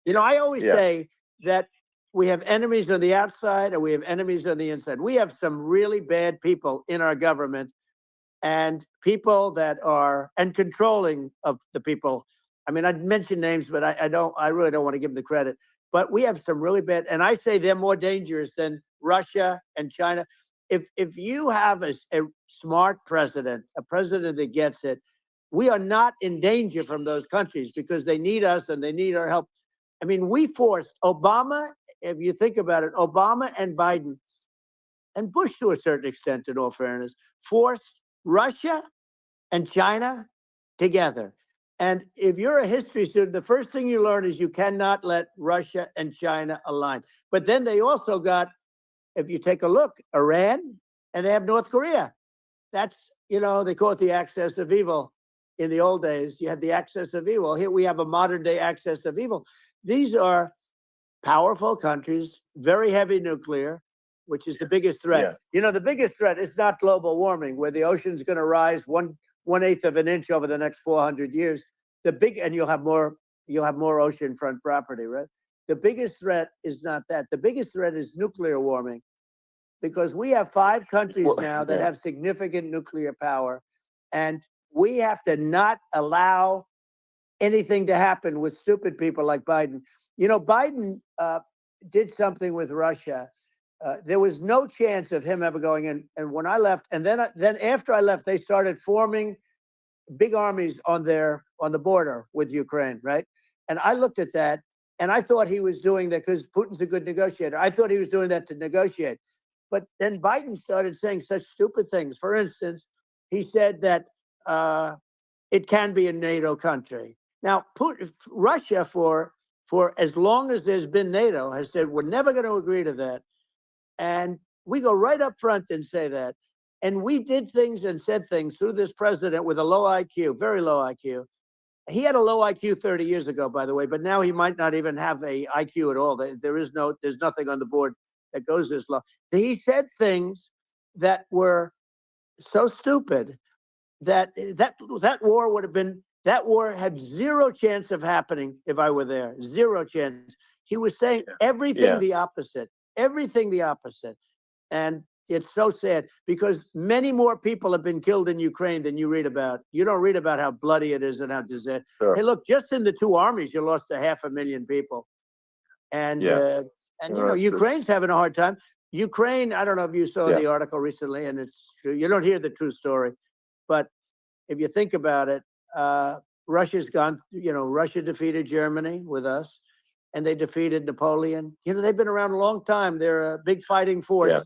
I always say that we have enemies on the outside and we have enemies on the inside. We have some really bad people in our government and people that are controlling of the people. I mean, I'd mention names, but I really don't want to give them the credit. But we have some really bad, and I say they're more dangerous than Russia and China. If you have a smart president, a president that gets it, we are not in danger from those countries because they need us and they need our help. I mean, we forced Obama, if you think about it, Obama and Biden, and Bush to a certain extent, in all fairness, forced Russia and China together. And if you're a history student, the first thing you learn is you cannot let Russia and China align. But then they also got, if you take a look, Iran, and they have North Korea. That's, they call it the axis of evil. In the old days, you had the axis of evil. Here we have a modern day axis of evil. These are powerful countries, very heavy nuclear, which is the biggest threat. The biggest threat is not global warming, where the ocean's going to rise 1/8 of an inch over the next 400 years. And you'll have more oceanfront property, right? The biggest threat is not that. The biggest threat is nuclear warming, because we have 5 countries now that have significant nuclear power, and we have to not allow anything to happen with stupid people like Biden. Biden did something with Russia. There was no chance of him ever going in. And when I left, and then after I left, they started forming big armies on the border with Ukraine, right? And I looked at that, and I thought he was doing that because Putin's a good negotiator. I thought he was doing that to negotiate. But then Biden started saying such stupid things. For instance, he said that it can be a NATO country. Now, Russia, for as long as there's been NATO, has said we're never going to agree to that. And we go right up front and say that. And we did things and said things through this president with a low IQ, very low IQ. He had a low IQ 30 years ago, by the way, but now he might not even have a IQ at all. There's nothing on the board that goes this low. He said things that were so stupid that war had zero chance of happening if I were there. Zero chance. He was saying everything the opposite. And it's so sad because many more people have been killed in Ukraine than you read about. You don't read about how bloody it is and how disastrous. Sure. Hey, look, just in the 2 armies, you lost 500,000 people. And Ukraine's having a hard time. Ukraine, I don't know if you saw the article recently, and it's true. You don't hear the true story. But if you think about it, Russia's gone, Russia defeated Germany with us, and they defeated Napoleon. They've been around a long time. They're a big fighting force. Yeah.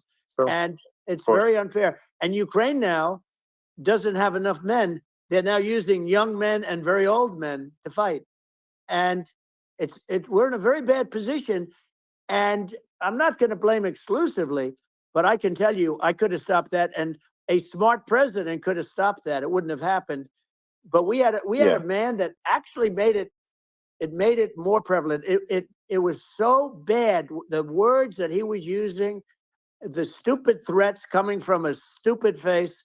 And it's very unfair. And Ukraine now doesn't have enough men. they're now using young men and very old men to fight. And we're in a very bad position. And I'm not going to blame exclusively, but I can tell you I could have stopped that. And a smart president could have stopped that. It wouldn't have happened. But we had a man that actually made it more prevalent. It was so bad. The words that he was using, the stupid threats coming from a stupid face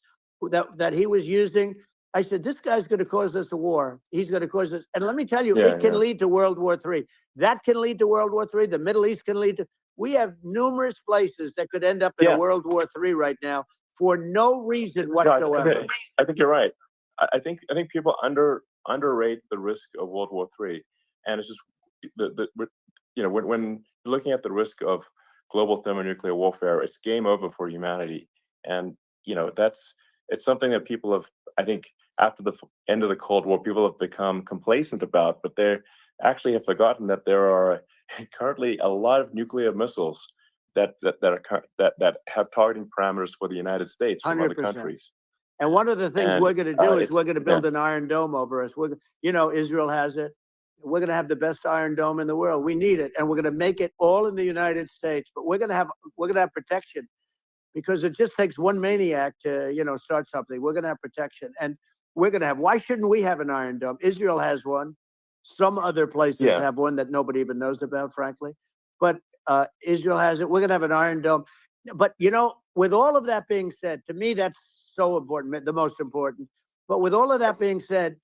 that he was using. I said, this guy's going to cause us a war. He's going to cause us. And let me tell you, it can lead to World War III. That can lead to World War III. The Middle East can lead to. We have numerous places that could end up in a World War III right now for no reason whatsoever. No, I think you're right. I think people underrate the risk of World War III, and it's just when you're looking at the risk of global thermonuclear warfare, it's game over for humanity, and it's something that people have, I think, after the end of the Cold War, people have become complacent about, but they actually have forgotten that there are currently a lot of nuclear missiles that have targeting parameters for the United States from 100%. Other countries. And one of the things we're going to do is we're going to build an Iron Dome over us. Israel has it. We're going to have the best Iron Dome in the world. We need it, and we're going to make it all in the United States. But we're going to have protection, because it just takes one maniac to start something. We're going to have protection, and we're going to have. Why shouldn't we have an Iron Dome? Israel has one. Some other places have one that nobody even knows about, frankly. But Israel has it. We're going to have an Iron Dome. But with all of that being said, to me that's so important, the most important. But with all of that being said,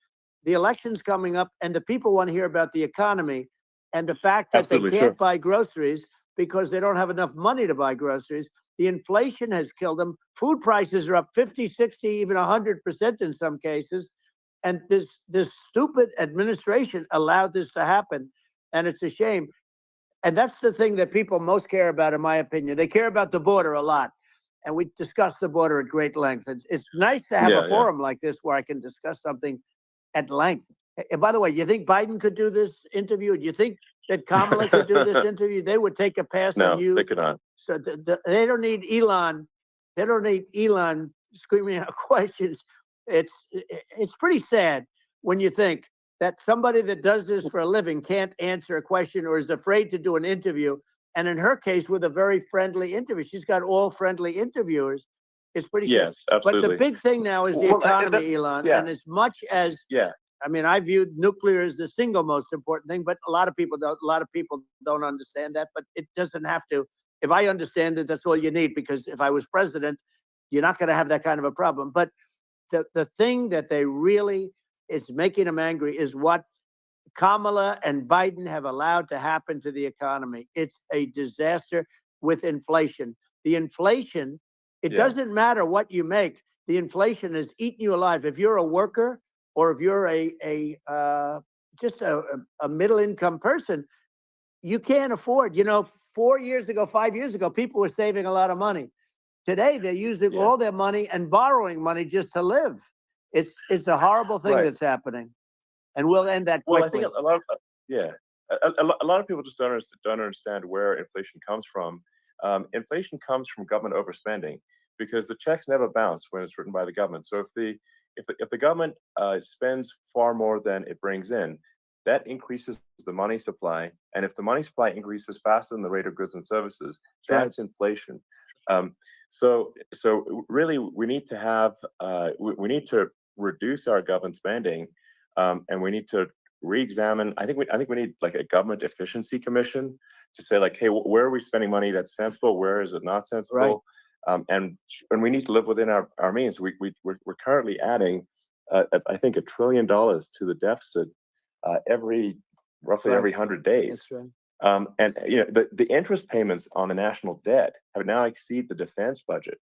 the election's coming up, and the people want to hear about the economy and the fact that they can't buy groceries because they don't have enough money to buy groceries. The inflation has killed them. Food prices are up 50, 60, even 100% in some cases. And this stupid administration allowed this to happen. And it's a shame. And that's the thing that people most care about, in my opinion. They care about the border a lot. And we discussed the border at great length. It's nice to have a forum like this where I can discuss something at length. And by the way, you think Biden could do this interview? Do you think that Kamala could do this interview? They would take a pass on you. No, they could not. So they don't need Elon. They don't need Elon screaming out questions. It's pretty sad when you think that somebody that does this for a living can't answer a question or is afraid to do an interview. And in her case, with a very friendly interview, she's got all friendly interviewers. It's pretty sad. Yes, absolutely. But the big thing now is the economy, Elon. And as much as I mean, I view nuclear as the single most important thing, but a lot of people don't understand that. But it doesn't have to. If I understand it, that's all you need. Because if I was president, you're not going to have that kind of a problem. But the thing that they really is making them angry is what Kamala and Biden have allowed to happen to the economy. It's a disaster with inflation. The inflation, it doesn't matter what you make. The inflation has eaten you alive. If you're a worker or if you're just a middle income person, you can't afford. 4 years ago, 5 years ago, people were saving a lot of money. Today, they're using all their money and borrowing money just to live. It's a horrible thing that's happening. And we'll end that quickly. Well, I think a lot of people just don't understand where inflation comes from. Inflation comes from government overspending because the checks never bounce when it's written by the government. So if the government spends far more than it brings in, that increases the money supply. And if the money supply increases faster than the rate of goods and services, that's inflation. So really, we need to have we need to reduce our government spending. And we need to re-examine. I think we need like a government efficiency commission to say like, hey, where are we spending money that's sensible? Where is it not sensible? And we need to live within our means. We're currently adding, I think, $1 trillion to the deficit roughly every 100 days. That's right. And the interest payments on the national debt have now exceeded the defense budget.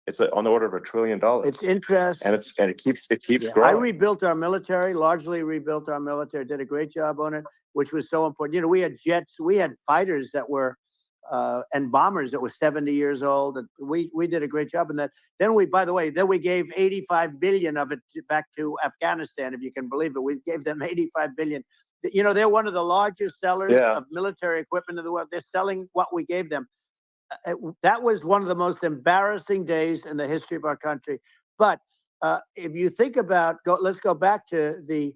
It's on the order of $1 trillion. It's interest, and it keeps growing. I rebuilt our military, largely rebuilt our military. Did a great job on it, which was so important. We had jets, we had fighters that were, and bombers that were 70 years old, and we did a great job in that. Then we gave 85 billion of it back to Afghanistan, if you can believe it. We gave them 85 billion. They're one of the largest sellers of military equipment in the world. They're selling what we gave them. That was one of the most embarrassing days in the history of our country. But if you think about, let's go back to the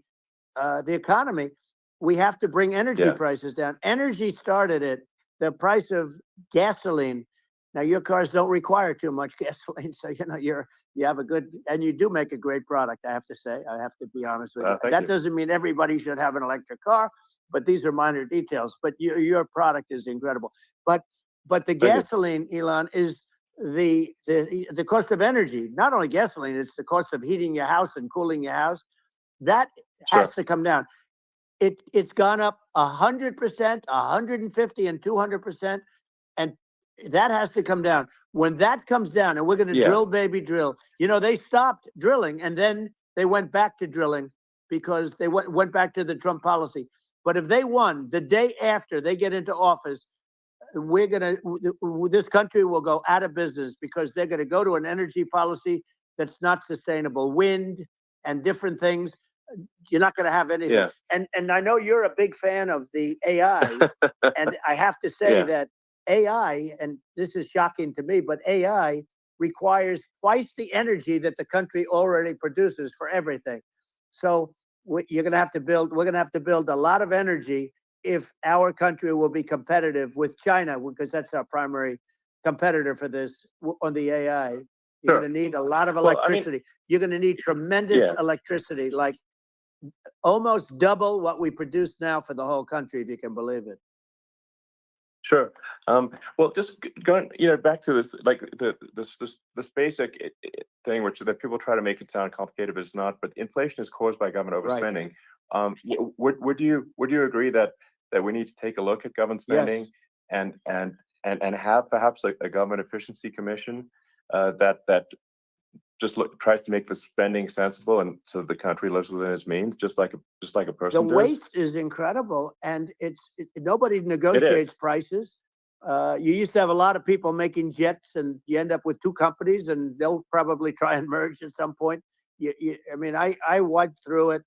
economy. We have to bring energy Yeah. prices down. Energy started at the price of gasoline. Now your cars don't require too much gasoline, so you have a good, and you do make a great product. I have to say, I have to be honest with you. Thank That you. doesn't mean everybody should have an electric car, but these are minor details. But your product is incredible. But the Thank you. gasoline, Elon, is the cost of energy. Not only gasoline, it's the cost of heating your house and cooling your house. That has Sure. to come down. It's gone up 100%, 150, and 200%, and that has to come down. When that comes down, and we're going to Yeah. drill, baby, drill. They stopped drilling, and then they went back to drilling because they went back to the Trump policy. But if they won the day after they get into office, this country will go out of business because they're going to go to an energy policy that's not sustainable. Wind and different things. You're not going to have anything. Yeah. And I know you're a big fan of the AI, and I have to say Yeah. that AI, and this is shocking to me, but AI requires twice the energy that the country already produces for everything. So you're going to have to build. We're going to have to build a lot of energy if our country will be competitive with China, because that's our primary competitor for this on the AI. You're Sure. going to need a lot of Well, I mean, electricity. You're going to need tremendous yeah. electricity, like almost double what we produce now for the whole country, if you can believe it. Sure. Well, just going, back to this, like this basic thing, which that people try to make it sound complicated, but it's not. But inflation is caused by government Right. overspending. Would you agree that we need to take a look at government Yes. spending and have perhaps a government efficiency commission that just tries to make the spending sensible and so the country lives within its means, just like a The person does? waste is incredible, and nobody negotiates prices. You used to have a lot of people making jets, and you end up with two companies, and they'll probably try and merge at some point. I mean, I went through it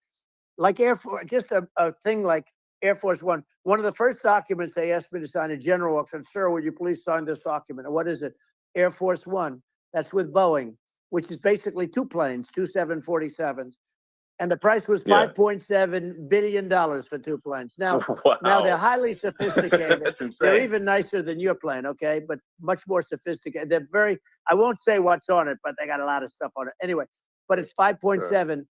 like Air Force, just a thing like Air Force One. One of the first documents they asked me to sign, a general I said, "Sir, would you please sign this document?" And what is it? Air Force One. That's with Boeing, which is basically two planes, two 747s. And the price was Yeah. $5.7 billion for two planes. Now, Wow. now they're highly sophisticated. That's insane. They're even nicer than your plane, okay? But much more sophisticated. They're very, I won't say what's on it, but they got a lot of stuff on it. Anyway, but it's 5.7.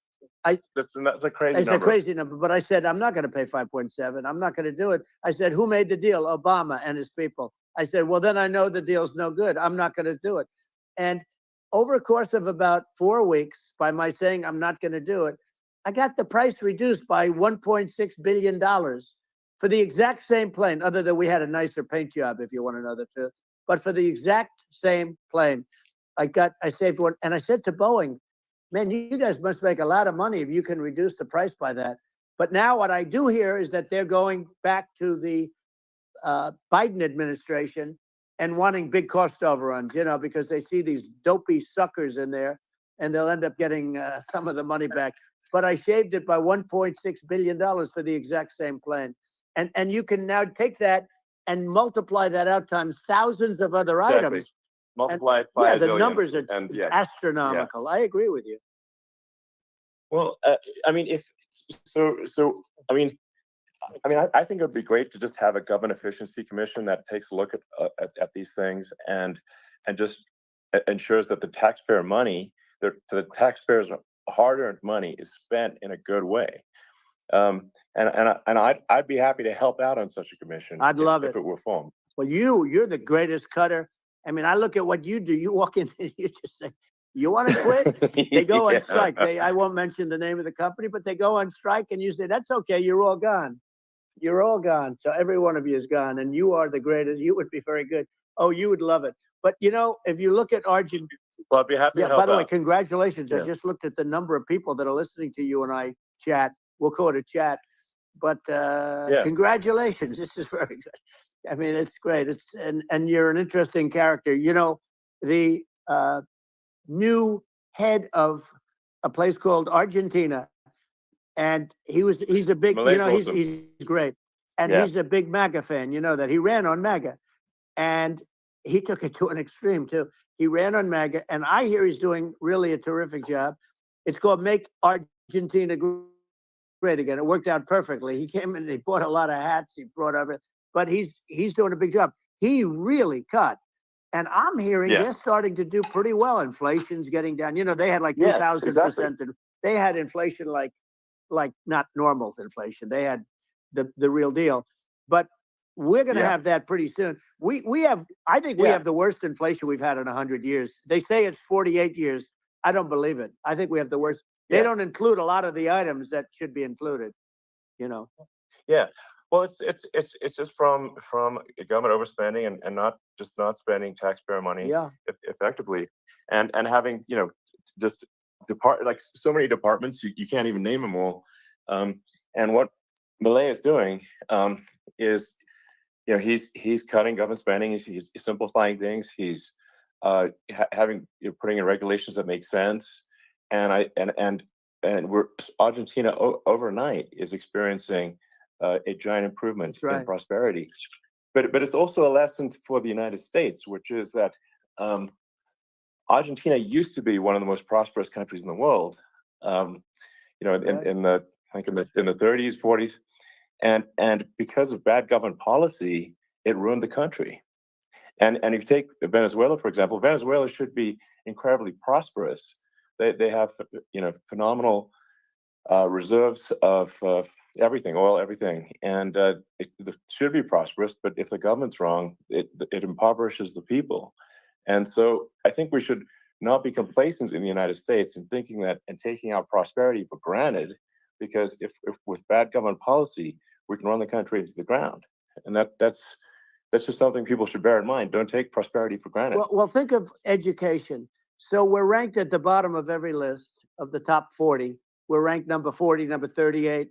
That's a crazy It's number. a crazy number, but I said, I'm not going to pay 5.7. I'm not going to do it. I said, who made the deal? Obama and his people. I said, well, then I know the deal's no good. I'm not going to do it. And over a course of about 4 weeks, by my saying I'm not going to do it, I got the price reduced by $1.6 billion for the exact same plane, other than we had a nicer paint job, if you want to know the truth. But for the exact same plane, I saved one. And I said to Boeing, man, you guys must make a lot of money if you can reduce the price by that. But now what I do hear is that they're going back to the Biden administration and wanting big cost overruns, because they see these dopey suckers in there, and they'll end up getting some of the money back. But I shaved it by $1.6 billion for the exact same plane. And you can now take that and multiply that out times thousands of other items. Multiply it by the numbers are astronomical. Yeah. I agree with you. Well, I mean, I think it would be great to just have a government efficiency commission that takes a look at these things and just ensures that the taxpayer money, the taxpayers' hard-earned money, is spent in a good way. And I'd be happy to help out on such a commission. I'd love if it were formed. Well, you're the greatest cutter. I mean, I look at what you do. You walk in and you just say, you want to quit? They go on strike. I won't mention the name of the company, but they go on strike, and you say, that's okay. You're all gone. You're all gone. So every one of you is gone, and you are the greatest. You would be very good. Oh, you would love it. But, if you look at Argentina. Well, I'd be happy to help by the way, out. congratulations. Yeah. I just looked at the number of people that are listening to you and I chat. We'll call it a chat. But congratulations. This is very good. I mean, it's great. And you're an interesting character. The new head of a place called Argentina, and he's a big, he's great. And he's a big MAGA fan, that he ran on MAGA. And he took it to an extreme too. He ran on MAGA, and I hear he's doing really a terrific job. It's called Make Argentina Great Again. It worked out perfectly. He came in, he bought a lot of hats, he brought everything, but he's doing a big job. He really cut. And I'm hearing Yeah. they're starting to do pretty well. Inflation's getting down. You know, they had like Yes, 2,000%. exactly. They had inflation like not normal inflation. They had the real deal. But we're going to Yeah. have that pretty soon. We have, I think we Yeah. have the worst inflation we've had in 100 years. They say it's 48 years. I don't believe it. I think we have the worst. They Yeah. don't include a lot of the items that should be included, you know. Yeah. Well, it's just from government overspending and not spending taxpayer money Yeah. effectively, and having, just like so many departments, you can't even name them all. And what Milei is doing, is, he's cutting government spending. He's simplifying things. He's having, putting in regulations that make sense. And we're Argentina overnight is experiencing a giant improvement That's right. in prosperity. But it's also a lesson for the United States, which is that, Argentina used to be one of the most prosperous countries in the world. Right. In the I think in the 30s, 40s, and because of bad government policy, it ruined the country. And if you take Venezuela, for example, Venezuela should be incredibly prosperous. They have, phenomenal reserves of everything, oil, everything, and it should be prosperous. But if the government's wrong, it impoverishes the people. And so I think we should not be complacent in the United States in thinking that and taking our prosperity for granted, because if with bad government policy, we can run the country into the ground. And that's just something people should bear in mind. Don't take prosperity for granted. Well, think of education. So we're ranked at the bottom of every list of the top 40. We're ranked number 40, number 38.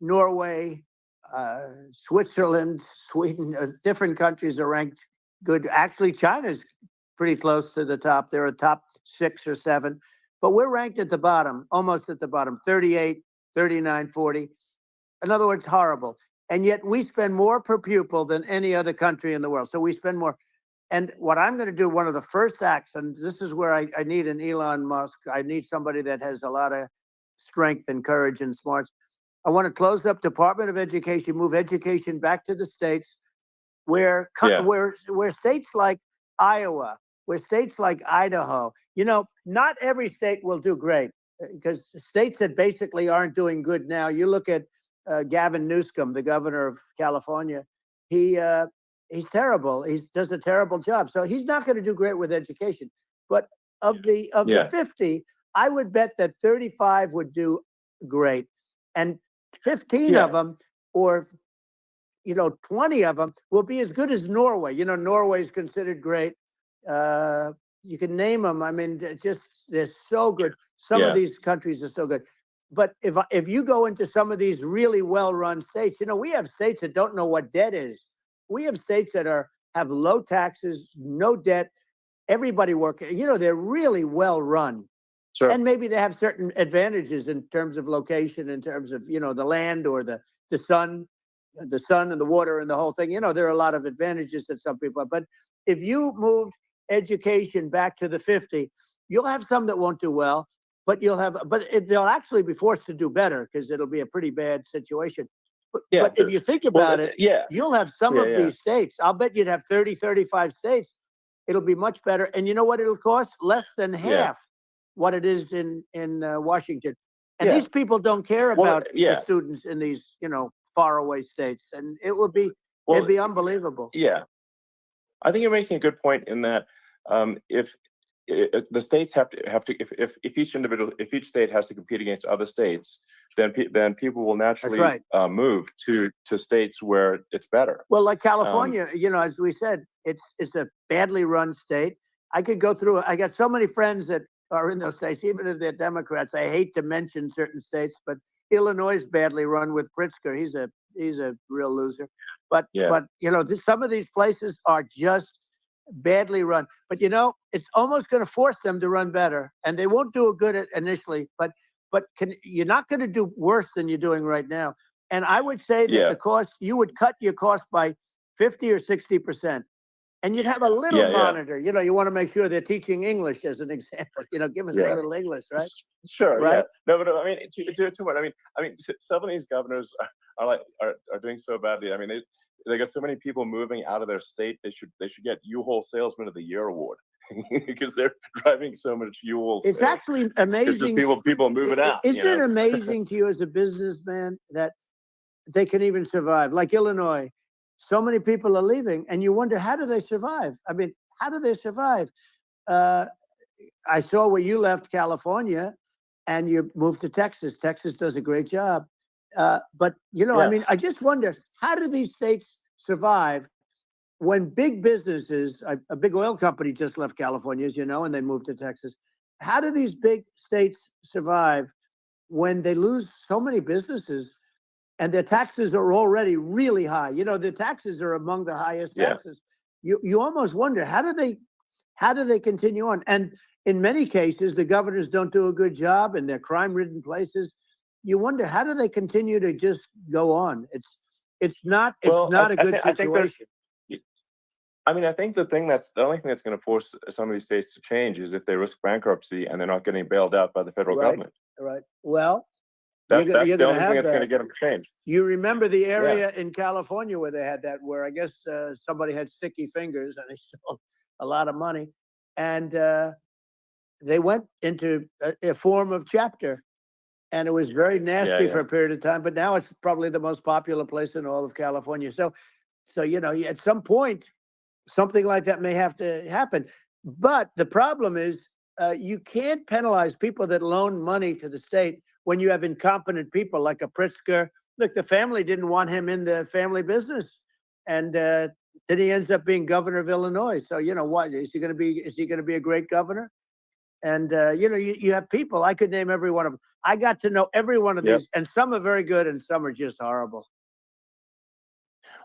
Norway, Switzerland, Sweden, different countries are ranked good. Actually, China's pretty close to the top. They're a top 6 or 7. But we're ranked at the bottom, almost at the bottom, 38, 39, 40. In other words, horrible. And yet we spend more per pupil than any other country in the world. So we spend more. And what I'm going to do, one of the first acts, and this is where I need an Elon Musk. I need somebody that has a lot of strength and courage and smarts. I want to close up Department of Education, move education back to the states, where states like Iowa, where states like Idaho, not every state will do great, because states that basically aren't doing good now. You look at Gavin Newsom, the governor of California. He's terrible. He does a terrible job. So he's not going to do great with education. But of the 50, I would bet that 35 would do great, and 15 of them, or 20 of them, will be as good as Norway. Norway is considered great. You can name them. I mean, they're so good. Some of these countries are so good. But if you go into some of these really well-run states, we have states that don't know what debt is. We have states that have low taxes, no debt, everybody working. They're really well-run. Sure. And maybe they have certain advantages in terms of location, in terms of, the land or the sun and the water and the whole thing. There are a lot of advantages that some people have. But if you moved education back to the 50, you'll have some that won't do well, but they'll actually be forced to do better, because it'll be a pretty bad situation. But if you think about it, you'll have some of these states. I'll bet you'd have 30, 35 states. It'll be much better. And you know what it'll cost? Less than half what it is in Washington. And these people don't care about the students in these, faraway states. And it'd be unbelievable. Yeah. I think you're making a good point in that, if the states have to, if each state has to compete against other states, then people will naturally move to states where it's better. Well, like California, as we said, it's a badly run state. I could go through. I got so many friends that are in those states, even if they're Democrats. I hate to mention certain states, but Illinois is badly run with Pritzker. He's a real loser. But some of these places are just badly run. But it's almost going to force them to run better, and they won't do it good initially. But you're not going to do worse than you're doing right now. And I would say that the cost, you would cut your cost by 50 or 60%. And you'd have a little Yeah, yeah, monitor. You want to make sure they're teaching English as an example. Give us a yeah. little English, right? Sure, yeah. Right? No, but I mean, to what? Some of these governors are doing so badly. I mean, they got so many people moving out of their state. They should get U-Haul Salesman of the Year award because they're driving so much U-Haul It's sales. actually It's just amazing. people moving out. Isn't it amazing to you as a businessman that they can even survive? Like Illinois, so many people are leaving, and you wonder, how do they survive? I mean, how do they survive? Uh, I saw where you left California and you moved to Texas. Texas does a great job. But, I Yeah, mean, I just wonder, how do these states survive when big businesses, a big oil company just left California, as you know, and they moved to Texas. How do these big states survive when they lose so many businesses and their taxes are already really high? The taxes are among the highest yeah. taxes. You almost wonder, how do they continue on? And in many cases, the governors don't do a good job in their crime-ridden places. You wonder, how do they continue to just go on? It's Well, not a good I think there's. situation. I think the only thing that's going to force some of these states to change is if they risk bankruptcy and they're not getting bailed out by the federal Right, government. right. Well, That's you're the going to only thing have that's going to that. get them to change. You remember the Yeah, area in California where they had that, where I guess somebody had sticky fingers and they stole a lot of money, and they went into a form of chapter, and it was very yeah, nasty yeah. for a period of time. But now it's probably the most popular place in all of California. So at some point, something like that may have to happen. But the problem is, you can't penalize people that loan money to the state when you have incompetent people like a Pritzker. Look, the family didn't want him in the family business, and then he ends up being governor of Illinois. So what is he going to be? Is he going to be a great governor? And you have people. I could name every one of them. I got to know every one of Yep. these, and some are very good, and some are just horrible.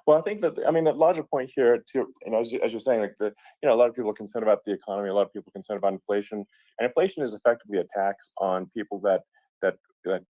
Well, I think that the larger point here, too, as you're saying, a lot of people are concerned about the economy. A lot of people are concerned about inflation, and inflation is effectively a tax on people that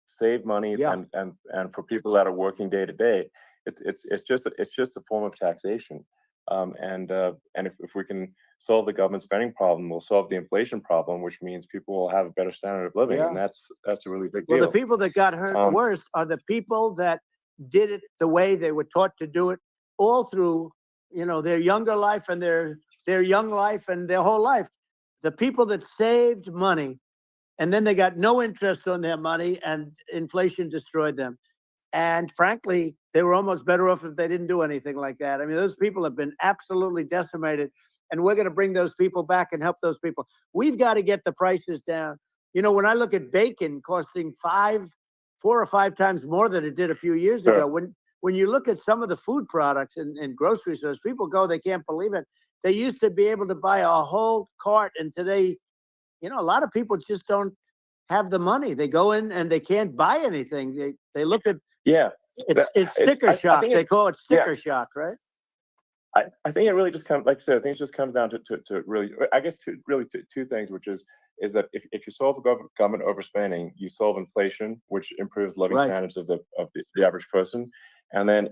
save money, Yeah. and for people that are working day to day, it's just a form of taxation. And if we can solve the government spending problem, we'll solve the inflation problem, which means people will have a better standard of living, and Yeah. that's a really big Well, the deal. people that got hurt worst are the people that did it the way they were taught to do it all through, their younger life and their young life and their whole life. The people that saved money and then they got no interest on their money and inflation destroyed them. And frankly, they were almost better off if they didn't do anything like that. I mean, those people have been absolutely decimated, and we're going to bring those people back and help those people. We've got to get the prices down. When I look at bacon costing 4 or 5 times more than it did a few years Sure. ago, when you look at some of the food products in grocery stores, people go, they can't believe it. They used to be able to buy a whole cart, and today, a lot of people just don't have the money. They go in and they can't buy anything. They look at Yeah, it's sticker I shock. think They call it yeah. sticker shock, right? I think it really just comes, like I said, I think it just comes down to really, I guess, two things, which is that if you solve government overspending, you solve inflation, which improves living Right. standards of the average person, and then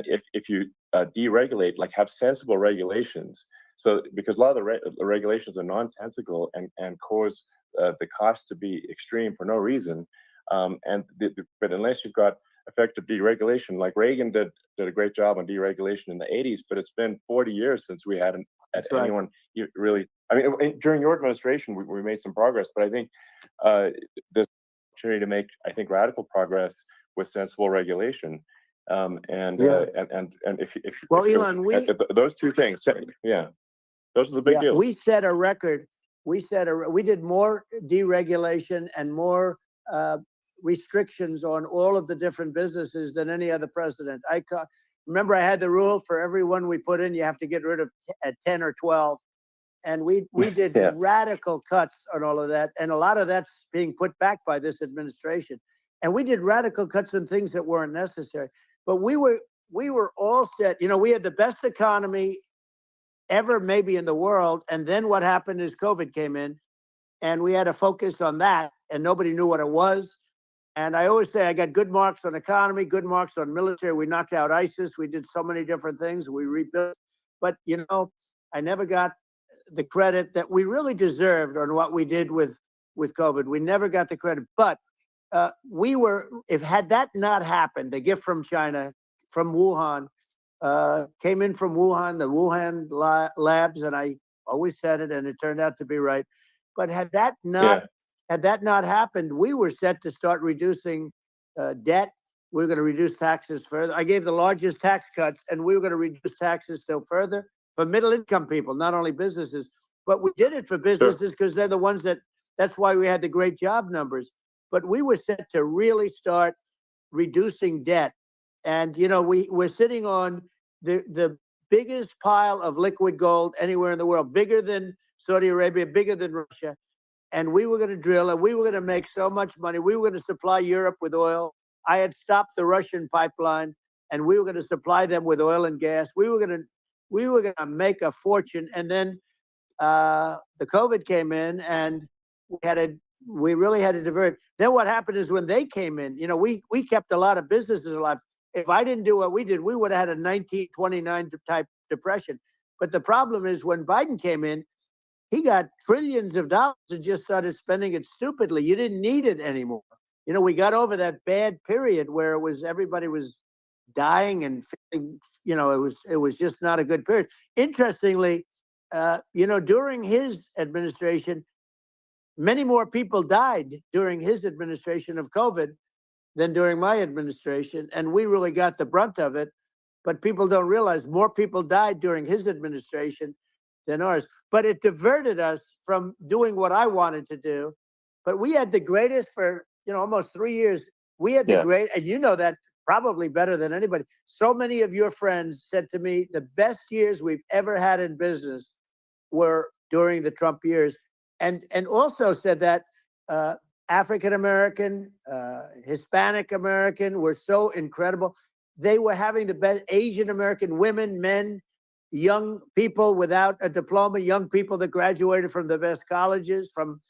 if you deregulate, like have sensible regulations, so because a lot of the regulations are nonsensical and cause the cost to be extreme for no reason, but unless you've got effective deregulation, like Reagan did a great job on deregulation in the 80s, but it's been 40 years since we had That's right. anyone really. During your administration, we made some progress, but I think there's opportunity to make, I think, radical progress with sensible regulation. And if Well, Elon, those two things, yeah, those are the big deals. we set a record. We did more deregulation and more restrictions on all of the different businesses than any other president. Remember, I had the rule for every one we put in, you have to get rid of 10 or 12. And we did Yes. radical cuts on all of that. And a lot of that's being put back by this administration. And we did radical cuts on things that weren't necessary. But we were all set. We had the best economy ever maybe in the world. And then what happened is COVID came in, and we had to focus on that, and nobody knew what it was. And I always say I got good marks on economy, good marks on military. We knocked out ISIS. We did so many different things. We rebuilt. But, I never got the credit that we really deserved on what we did with COVID. We never got the credit, but we were. If had that not happened, a gift from China, from Wuhan, came in from Wuhan, the Wuhan labs, and I always said it, and it turned out to be right. But Yeah. had that not happened, we were set to start reducing debt. We were going to reduce taxes further. I gave the largest tax cuts, and we were going to reduce taxes still further for middle income people, not only businesses. But we did it for Sure. businesses because they're the ones that's why we had the great job numbers. But we were set to really start reducing debt. And, we're sitting on the biggest pile of liquid gold anywhere in the world, bigger than Saudi Arabia, bigger than Russia. And we were going to drill, and we were going to make so much money. We were going to supply Europe with oil. I had stopped the Russian pipeline, and we were going to supply them with oil and gas. We were going to make a fortune. And then the COVID came in, and we really had to divert. Then what happened is when they came in, we kept a lot of businesses alive. If I didn't do what we did, we would have had a 1929 type depression. But the problem is when Biden came in, he got trillions of dollars and just started spending it stupidly. You didn't need it anymore. We got over that bad period where everybody was dying and it was just not a good period. Interestingly, during his administration, many more people died during his administration of COVID than during my administration, and we really got the brunt of it. But people don't realize more people died during his administration than ours. But it diverted us from doing what I wanted to do. But we had the greatest for almost 3 years. We had the great, and that probably better than anybody. So many of your friends said to me, the best years we've ever had in business were during the Trump years, and also said that African American, Hispanic American were so incredible. They were having the best. Asian American women, men, young people without a diploma, young people that graduated from the best colleges, from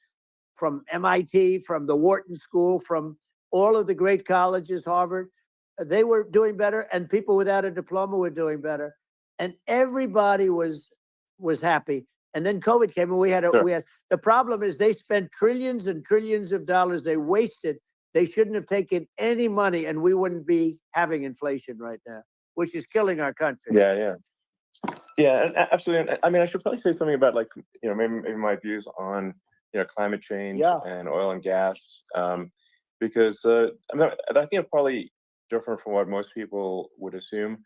MIT, from the Wharton School, from all of the great colleges, Harvard. They were doing better, and people without a diploma were doing better, and everybody was happy. And then COVID came, and we had the problem is they spent trillions and trillions of dollars. They wasted. They shouldn't have taken any money, and we wouldn't be having inflation right now, which is killing our country. Yeah, absolutely. I mean, I should probably say something about maybe my views on climate change and oil and gas, because I think it's probably different from what most people would assume.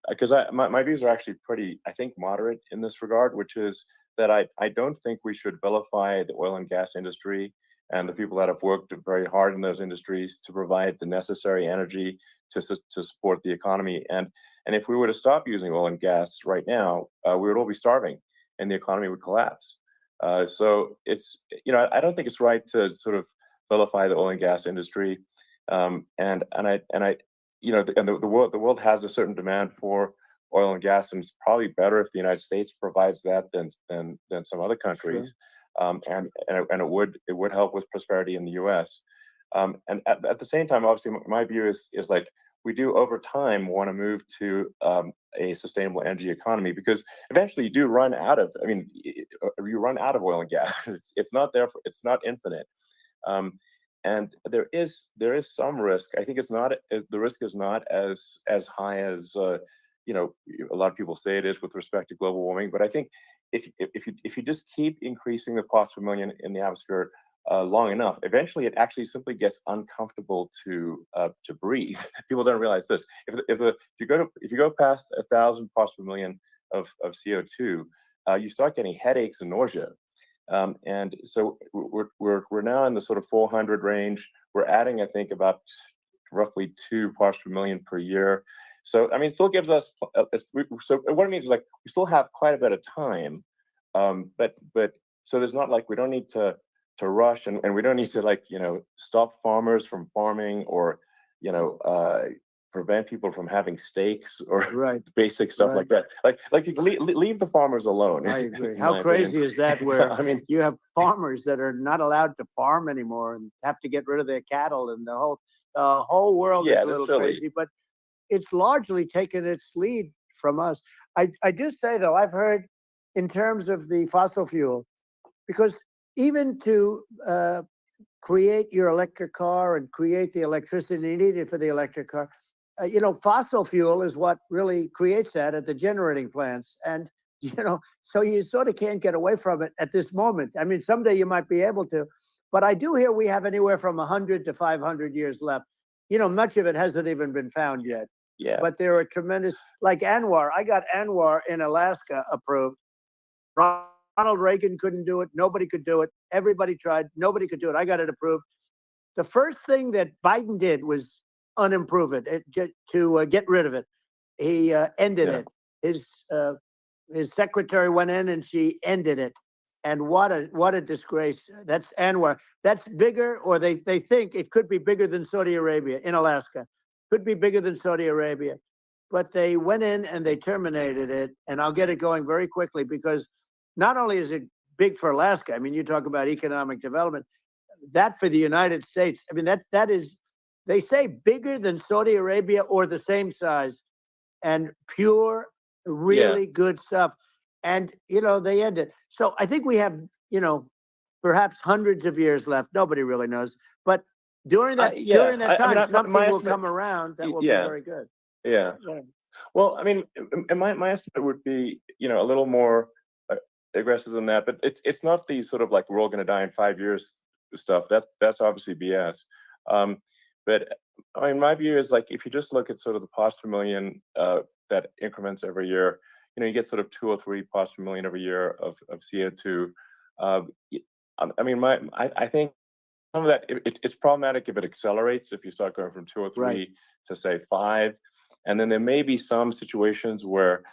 Because my views are actually pretty, I think, moderate in this regard, which is that I don't think we should vilify the oil and gas industry and the people that have worked very hard in those industries to provide the necessary energy to support the economy. And if we were to stop using oil and gas right now, we would all be starving, and the economy would collapse. So it's I don't think it's right to sort of vilify the oil and gas industry, and the world has a certain demand for oil and gas, and it's probably better if the United States provides that than some other countries. Sure. And it would help with prosperity in the U.S. And at the same time, obviously, my view is like we do over time want to move to a sustainable energy economy, because eventually you do run out of. You run out of oil and gas. It's not there. It's not infinite. And there is some risk. I think the risk is not as high as a lot of people say it is with respect to global warming. But I think if you just keep increasing the parts per million in the atmosphere long enough, eventually it actually simply gets uncomfortable to breathe. People don't realize this. If you go past 1,000 parts per million of CO2, you start getting headaches and nausea. And so we're now in the sort of 400 range. We're adding, I think, about roughly 2 parts per million per year. So it still gives us. So what it means is like we still have quite a bit of time, but so there's not like we don't need to rush, and we don't need to stop farmers from farming or prevent people from having steaks or basic stuff like that. Like you can leave the farmers alone. I agree. How crazy is that? Where you have farmers that are not allowed to farm anymore and have to get rid of their cattle, and the whole world is a little crazy. But it's largely taken its lead from us. I do say though, I've heard in terms of the fossil fuel, because even to create your electric car and create the electricity needed for the electric car, fossil fuel is what really creates that at the generating plants. And, so you sort of can't get away from it at this moment. I mean, someday you might be able to, but I do hear we have anywhere from 100 to 500 years left. Much of it hasn't even been found yet. Yeah. But there are tremendous, like Anwar. I got Anwar in Alaska approved. Ronald Reagan couldn't do it. Nobody could do it. Everybody tried. Nobody could do it. I got it approved. The first thing that Biden did was unimprove it, to get rid of it. He ended it. His secretary went in and she ended it. And what a disgrace. That's Anwar. That's bigger, or they think it could be bigger than Saudi Arabia in Alaska. Could be bigger than Saudi Arabia. But they went in and they terminated it. And I'll get it going very quickly, because not only is it big for Alaska, I mean, you talk about economic development, that for the United States, I mean, that is, they say bigger than Saudi Arabia or the same size, and pure, really good stuff. And, they end it. So I think we have, perhaps hundreds of years left. Nobody really knows. But during that time, something will come around that will be very good. Yeah. Well, I mean, and my estimate would be, a little more aggressive than that. But it's not the sort of like we're all going to die in 5 years stuff. That's obviously BS. But I mean, my view is, like, if you just look at sort of the parts per million that increments every year, you get sort of 2 or 3 parts per million every year of CO2. I mean, I think some of that it's problematic if it accelerates, if you start going from 2 or 3 to say 5, and then there may be some situations where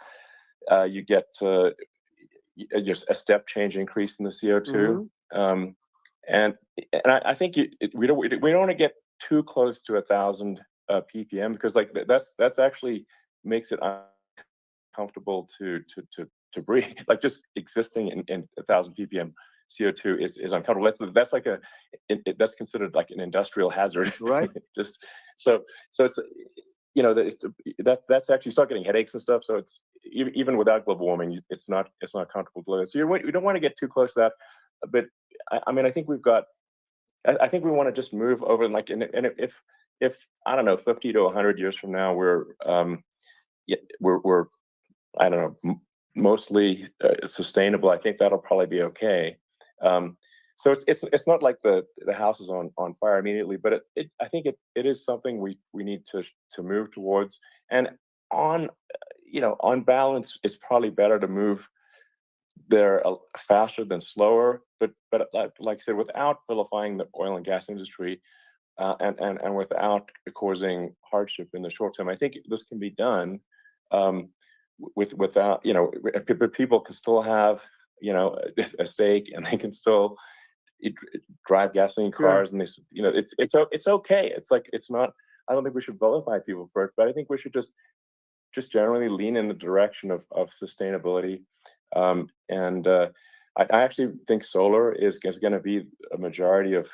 you get just a step change increase in the CO2. And I think we don't want to get too close to 1,000 ppm, because like that's actually makes it uncomfortable to breathe. Like just existing in 1,000 ppm CO2 is uncomfortable. That's like that's considered like an industrial hazard, right? Just so it's that's actually start getting headaches and stuff. So it's even without global warming, it's not comfortable to live. So you don't want to get too close to that. But I mean, I think we've got. I think we want to just move over, and like, and if I don't know, 50 to 100 years from now, we're I don't know, mostly sustainable. I think that'll probably be okay. So it's not like the house is on fire immediately, but I think it is something we need to move towards. And on balance, it's probably better to move there faster than slower. But like I said, without vilifying the oil and gas industry, and without causing hardship in the short term, I think this can be done. Without but people can still have a stake, and they can still drive gasoline cars, and it's okay. It's like, it's not. I don't think we should vilify people for it, but I think we should just generally lean in the direction of sustainability. And I actually think solar is going to be a majority of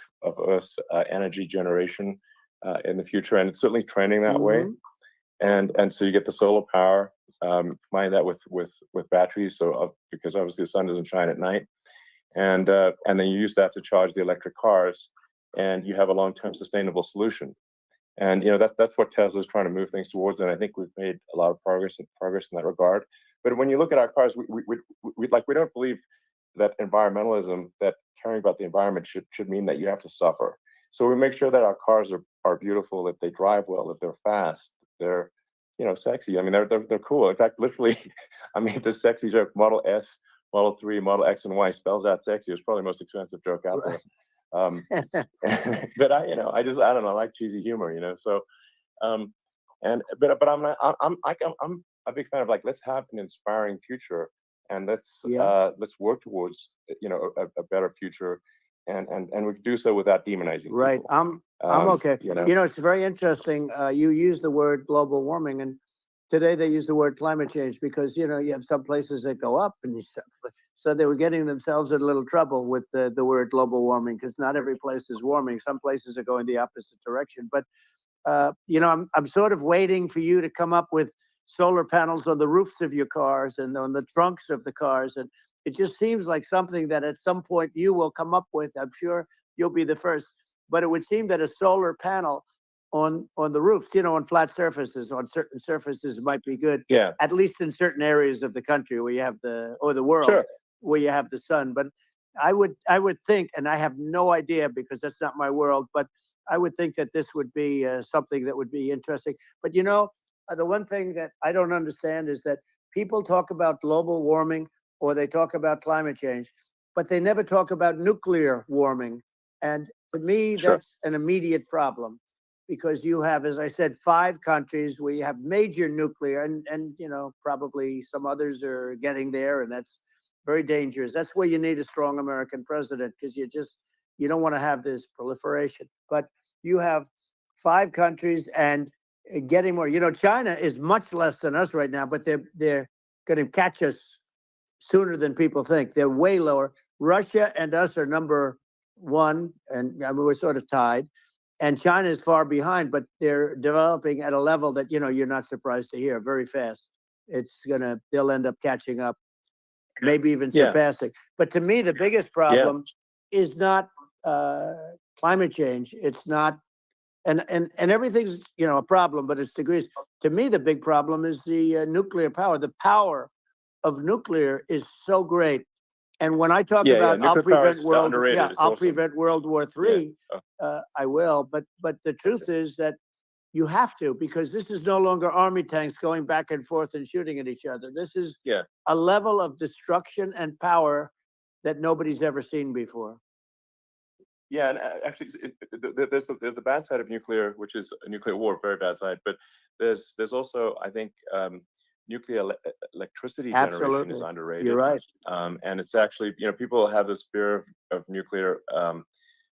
Earth's energy generation in the future, and it's certainly trending that way. And so you get the solar power, combine that with batteries, so because obviously the sun doesn't shine at night, and then you use that to charge the electric cars, and you have a long-term sustainable solution. And that's what Tesla's trying to move things towards, and I think we've made a lot of progress in that regard. But when you look at our cars, we don't believe that environmentalism, that caring about the environment should mean that you have to suffer. So we make sure that our cars are beautiful, that they drive well, that they're fast, they're sexy. I mean, they're cool. In fact, literally, I mean, the sexy joke, Model S, Model 3, Model X, and Y spells out sexy. It's probably the most expensive joke out there. But I don't know, I like cheesy humor, So, but I'm a big fan of, like, let's have an inspiring future, and let's work towards a better future, and we can do so without demonizing people. Right. I'm okay. It's very interesting. You use the word global warming, and today they use the word climate change, because you have some places that go up, and so they were getting themselves in a little trouble with the word global warming, because not every place is warming. Some places are going the opposite direction. But I'm sort of waiting for you to come up with solar panels on the roofs of your cars and on the trunks of the cars. And it just seems like something that at some point you will come up with. I'm sure you'll be the first. But it would seem that a solar panel on the roofs, on flat surfaces, on certain surfaces might be good. Yeah. At least in certain areas of the country where you have the world. Sure. Where you have the sun. But I would think, and I have no idea because that's not my world, but I would think that this would be something that would be interesting. But the one thing that I don't understand is that people talk about global warming or they talk about climate change, but they never talk about nuclear warming. And to me, Sure. that's an immediate problem because you have, as I said, 5 countries where you have major nuclear and probably some others are getting there, and that's very dangerous. That's where you need a strong American president because you don't want to have this proliferation. But you have 5 countries and getting more. China is much less than us right now, but they're going to catch us sooner than people think. They're way lower. Russia and us are number 1, and I mean, we're sort of tied. And China is far behind, but they're developing at a level that you're not surprised to hear very fast. They'll end up catching up, maybe even surpassing. But to me, the biggest problem is not climate change. It's not, and everything's a problem, but it's degrees. To me, the big problem is the nuclear power. The power of nuclear is so great. And when I talk about I'll prevent World War III, I will. But the truth is that you have to, because this is no longer army tanks going back and forth and shooting at each other. This is a level of destruction and power that nobody's ever seen before. Yeah, and actually, there's the bad side of nuclear, which is a nuclear war, very bad side. But there's also, I think, nuclear electricity generation is underrated. You're right. And it's actually, people have this fear of nuclear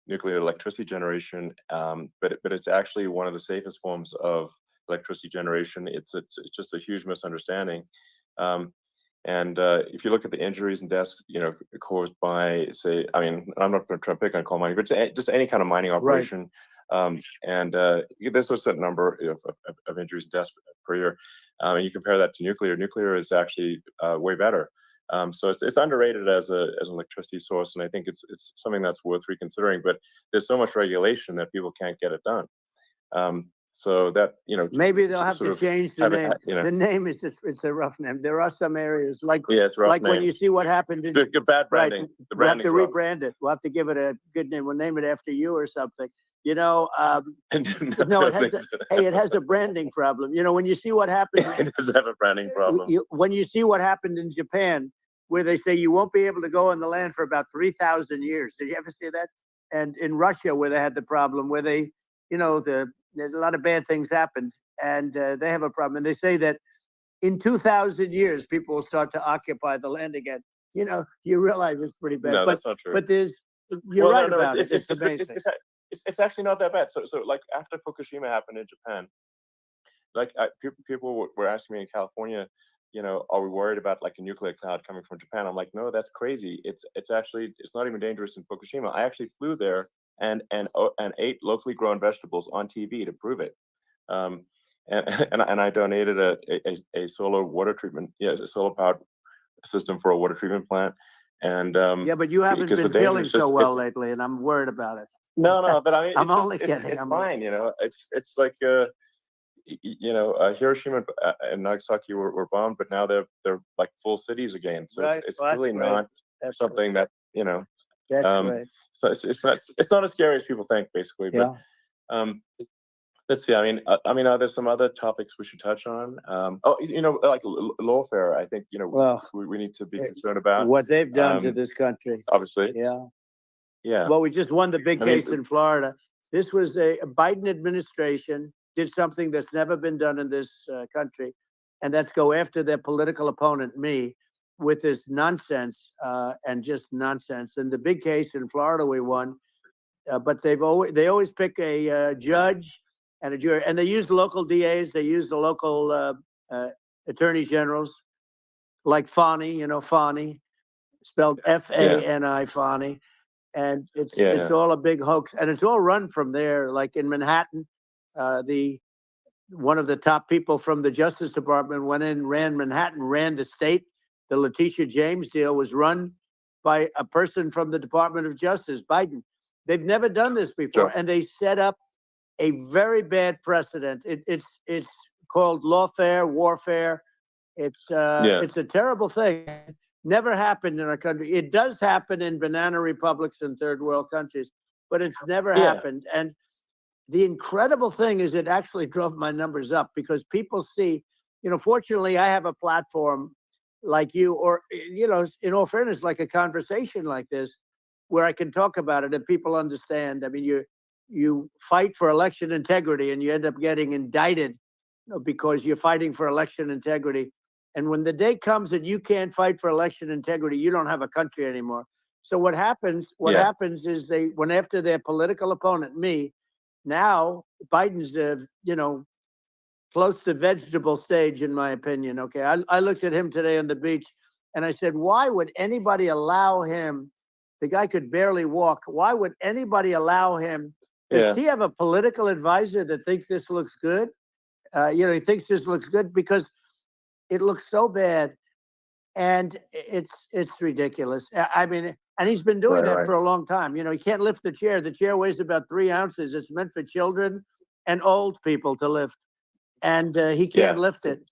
electricity generation, but it's actually one of the safest forms of electricity generation. It's just a huge misunderstanding. And if you look at the injuries and deaths, caused by, say, I mean, I'm not going to try to pick on coal mining, but just any kind of mining operation. Right. And there's a certain number of injuries and deaths per year. And you compare that to nuclear. Nuclear is actually way better. So it's underrated as an electricity source, and I think it's something that's worth reconsidering. But there's so much regulation that people can't get it done. So that maybe they'll have to change the name. The name is it's a rough name. There are some areas like when you see what happened in bad branding. Right, we'll have to rebrand it. We'll have to give it a good name. We'll name it after you or something. No, it has a branding problem. When you see what happened, it does have a branding problem. When you see what happened in Japan, where they say you won't be able to go on the land for about 3,000 years. Did you ever see that? And in Russia, where they had the problem, where they, there's a lot of bad things happened, and they have a problem. And they say that in 2,000 years, people will start to occupy the land again. You realize it's pretty bad. No, that's not true. But you're right about it. It's amazing. It's actually not that bad. So like after Fukushima happened in Japan, like people were asking me in California, are we worried about like a nuclear cloud coming from Japan? I'm like, no, that's crazy. It's not even dangerous in Fukushima. I actually flew there and ate locally grown vegetables on TV to prove it. And I donated a solar water treatment, a solar powered system for a water treatment plant. And but you haven't been feeling so well lately, and I'm worried about it. No, but I mean, I'm only kidding. It's fine, It's like Hiroshima and Nagasaki were bombed, but now they're like full cities again. So it's really not something that That's right. So it's not as scary as people think, basically. But let's see. I mean, are there some other topics we should touch on? Like lawfare. I think we need to be concerned about what they've done to this country. Obviously. Yeah. Well, we just won the big case in Florida. This was a Biden administration did something that's never been done in this country, and that's go after their political opponent, me, with this nonsense and just nonsense. And the big case in Florida we won, but they always pick a judge and a jury, and they use local DAs, they use the local attorney generals, like Fani, Fani, spelled Fani, Fani. And it's all a big hoax, and it's all run from there. Like in Manhattan, the one of the top people from the Justice Department went in, ran Manhattan, ran the state. The Letitia James deal was run by a person from the Department of Justice, Biden. They've never done this before, and they set up a very bad precedent. It's called lawfare, warfare. It's a terrible thing. Never happened in our country. It does happen in banana republics and third world countries, but it's never happened. And the incredible thing is it actually drove my numbers up because people see, fortunately I have a platform like you, or, in all fairness, like a conversation like this, where I can talk about it and people understand. I mean, you fight for election integrity and you end up getting indicted because you're fighting for election integrity. And when the day comes that you can't fight for election integrity, you don't have a country anymore. So what happens is they went after their political opponent, me. Now Biden's, close to vegetable stage, in my opinion. Okay, I looked at him today on the beach, and I said, why would anybody allow him? The guy could barely walk. Why would anybody allow him? Does he have a political advisor that thinks this looks good? He thinks this looks good because it looks so bad, and it's ridiculous. I mean, and he's been doing that for a long time. He can't lift the chair. The chair weighs about 3 ounces. It's meant for children and old people to lift, and he can't lift it.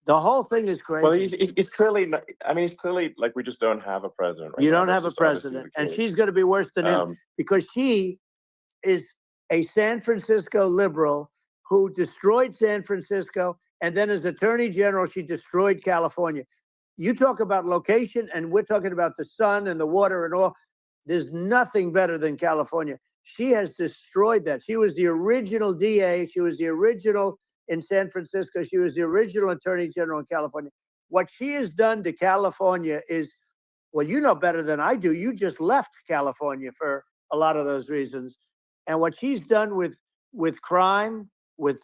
The whole thing is crazy. Well, he's clearly not, I mean, he's clearly like, we just don't have a president right You now. don't have a president, and she's going to be worse than him because she is a San Francisco liberal who destroyed San Francisco, and then as Attorney General, she destroyed California. You talk about location, and we're talking about the sun and the water and all. There's nothing better than California. She has destroyed that. She was the original DA. She was the original in San Francisco. She was the original Attorney General in California. What she has done to California is, well, you know better than I do. You just left California for a lot of those reasons. And what she's done with crime, with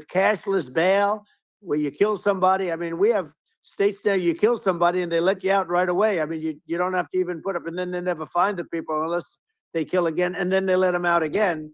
cashless bail, where you kill somebody. I mean, we have states there you kill somebody and they let you out right away. I mean, you don't have to even put up, and then they never find the people unless they kill again, and then they let them out again.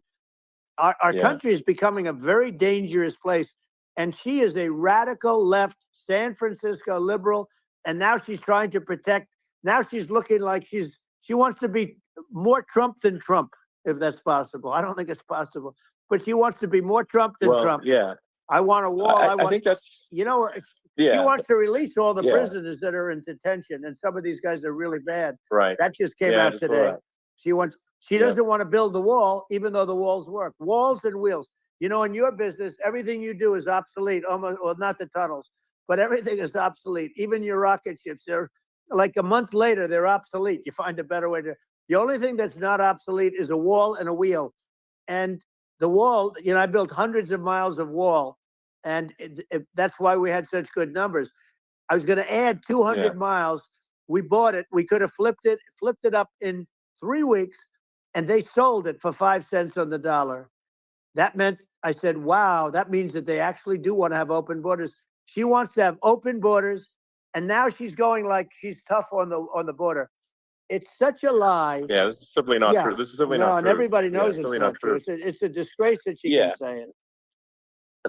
Our country is becoming a very dangerous place. And she is a radical left San Francisco liberal. And now she's trying to protect. Now she's looking like she wants to be more Trump than Trump, if that's possible. I don't think it's possible, but she wants to be more Trump than Trump. Yeah. I want a wall. I think that's, she wants to release all the prisoners that are in detention. And some of these guys are really bad. Right. That just came out today. She doesn't want to build the wall, even though the walls work. Walls and wheels. In your business, everything you do is obsolete, almost, well, not the tunnels, but everything is obsolete. Even your rocket ships, they're like a month later, they're obsolete. You find a better way to. The only thing that's not obsolete is a wall and a wheel. And the wall, I built hundreds of miles of wall, and that's why we had such good numbers. I was going to add 200 miles. We bought it. We could have flipped it up in 3 weeks, and they sold it for 5 cents on the dollar. That meant, I said, wow, that means that they actually do want to have open borders. She wants to have open borders, and now she's going like she's tough on the border. It's such a lie. Yeah, this is simply not true. This is simply not true. And everybody knows it's not true. It's a disgrace that she can say it.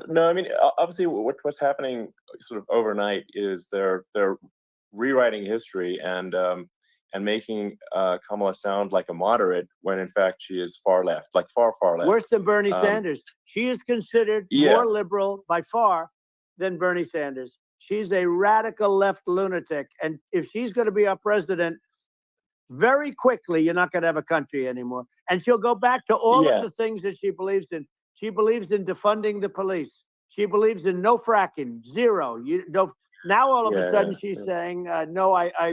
No, I mean, obviously, what's happening sort of overnight is they're rewriting history and making Kamala sound like a moderate when in fact she is far left, like far left. Worse than Bernie Sanders. She is considered more liberal by far than Bernie Sanders. She's a radical left lunatic, and if she's going to be our president, very quickly you're not going to have a country anymore. And she'll go back to all of the things that she believes in. She believes in defunding the police. She believes in no fracking, zero. Now all of a sudden she's saying, no, I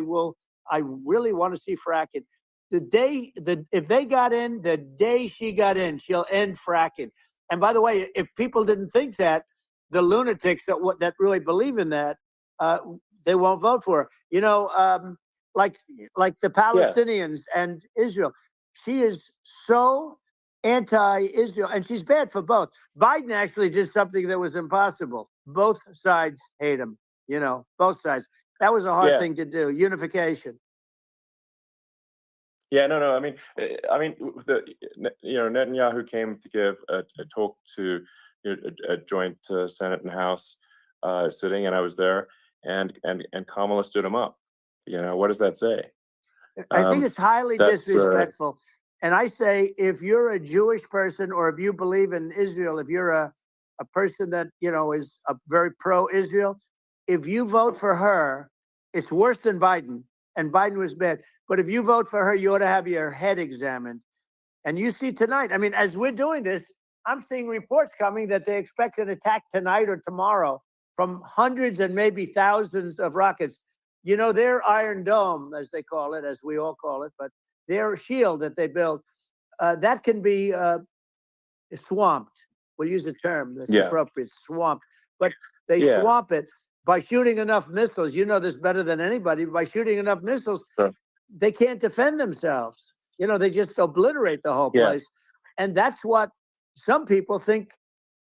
really want to see fracking. If they got in, the day she got in, she'll end fracking. And by the way, if people didn't think that, the lunatics that really believe in that, they won't vote for her. Like the Palestinians and Israel. She is so anti-Israel, and she's bad for both. Biden actually did something that was impossible. Both sides hate him, both sides. That was a hard thing to do, unification. Yeah, no. I mean, Netanyahu came to give a talk to, a joint Senate and House sitting, and I was there, and Kamala stood him up. What does that say? I think it's highly That's disrespectful. And I say, if you're a Jewish person, or if you believe in Israel, if you're a person that, is a very pro-Israel, if you vote for her, it's worse than Biden. And Biden was bad. But if you vote for her, you ought to have your head examined. And you see tonight, I mean, as we're doing this, I'm seeing reports coming that they expect an attack tonight or tomorrow from hundreds and maybe thousands of rockets. Their Iron Dome, as they call it, as we all call it, but their shield that they build, that can be swamped. We'll use a term that's appropriate, swamped. But they swamp it by shooting enough missiles. You know this better than anybody. By shooting enough missiles, they can't defend themselves. They just obliterate the whole place. And that's what some people think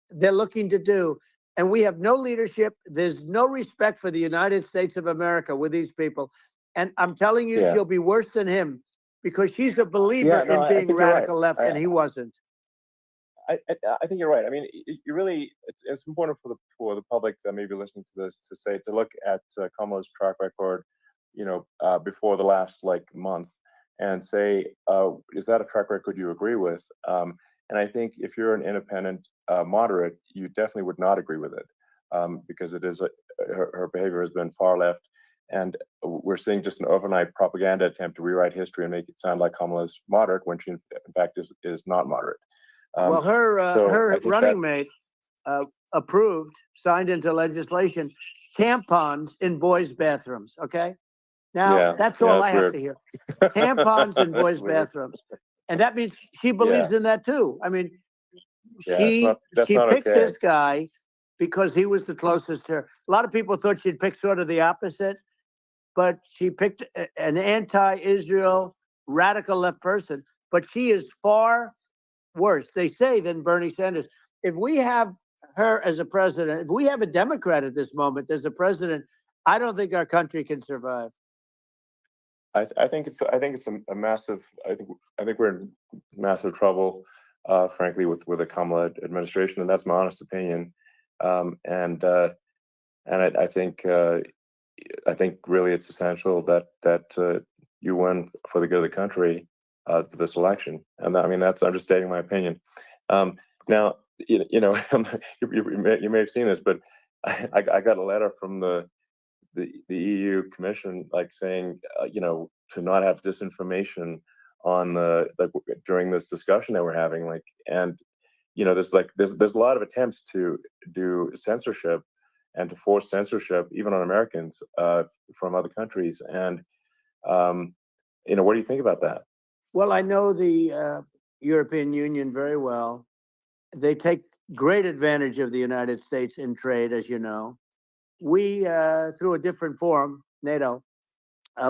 they're looking to do. And we have no leadership. There's no respect for the United States of America with these people. And I'm telling you, she'll be worse than him, because she's a believer in being radical left, and he wasn't. I think you're right. I mean, you really, it's important for the public that may be listening to this to look at Kamala's track record, before the last month, and say, is that a track record you agree with? And I think if you're an independent moderate, you definitely would not agree with it, because it is her behavior has been far left, and we're seeing just an overnight propaganda attempt to rewrite history and make it sound like Kamala's moderate when she in fact is not moderate. Well, her running mate signed into legislation, tampons in boys' bathrooms. Okay, now that's all I have to hear. Tampons in boys' bathrooms, and that means she believes in that too. I mean, she picked this guy because he was the closest to her. A lot of people thought she'd pick sort of the opposite, but she picked an anti-Israel radical left person. But she is far worse, they say, than Bernie Sanders. If we have her as a president, if we have a Democrat at this moment as a president, I don't think our country can survive. I think it's a massive. I think we're in massive trouble, frankly, with the Kamala administration, and that's my honest opinion. And I think really it's essential that you win for the good of the country for this election, and I mean that's understating my opinion. Now, you may have seen this, but I got a letter from the EU Commission, saying, to not have disinformation on during this discussion that we're having, and there's a lot of attempts to do censorship and to force censorship even on Americans from other countries, and what do you think about that? Well, I know the European Union very well. They take great advantage of the United States in trade, as you know. We, through a different forum, NATO,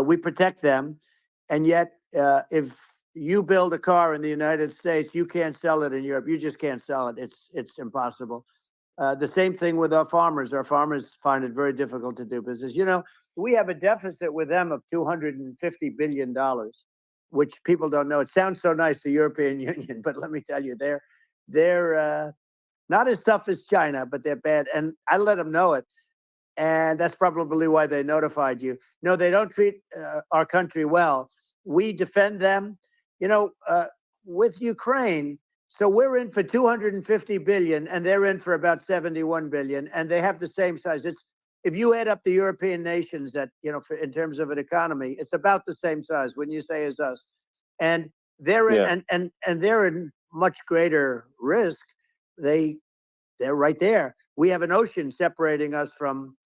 we protect them. And yet, if you build a car in the United States, you can't sell it in Europe. You just can't sell it. It's impossible. The same thing with our farmers. Our farmers find it very difficult to do business. We have a deficit with them of $250 billion, which people don't know. It sounds so nice, the European Union, but let me tell you, they're not as tough as China, but they're bad. And I let them know it. And that's probably why they notified you. No, they don't treat our country well. We defend them, with Ukraine. So we're in for 250 billion, and they're in for about 71 billion, and they have the same size. If you add up the European nations that, in terms of an economy, it's about the same size, when you say, as us. And they're in, and they're in much greater risk. They're right there. We have an ocean separating us from,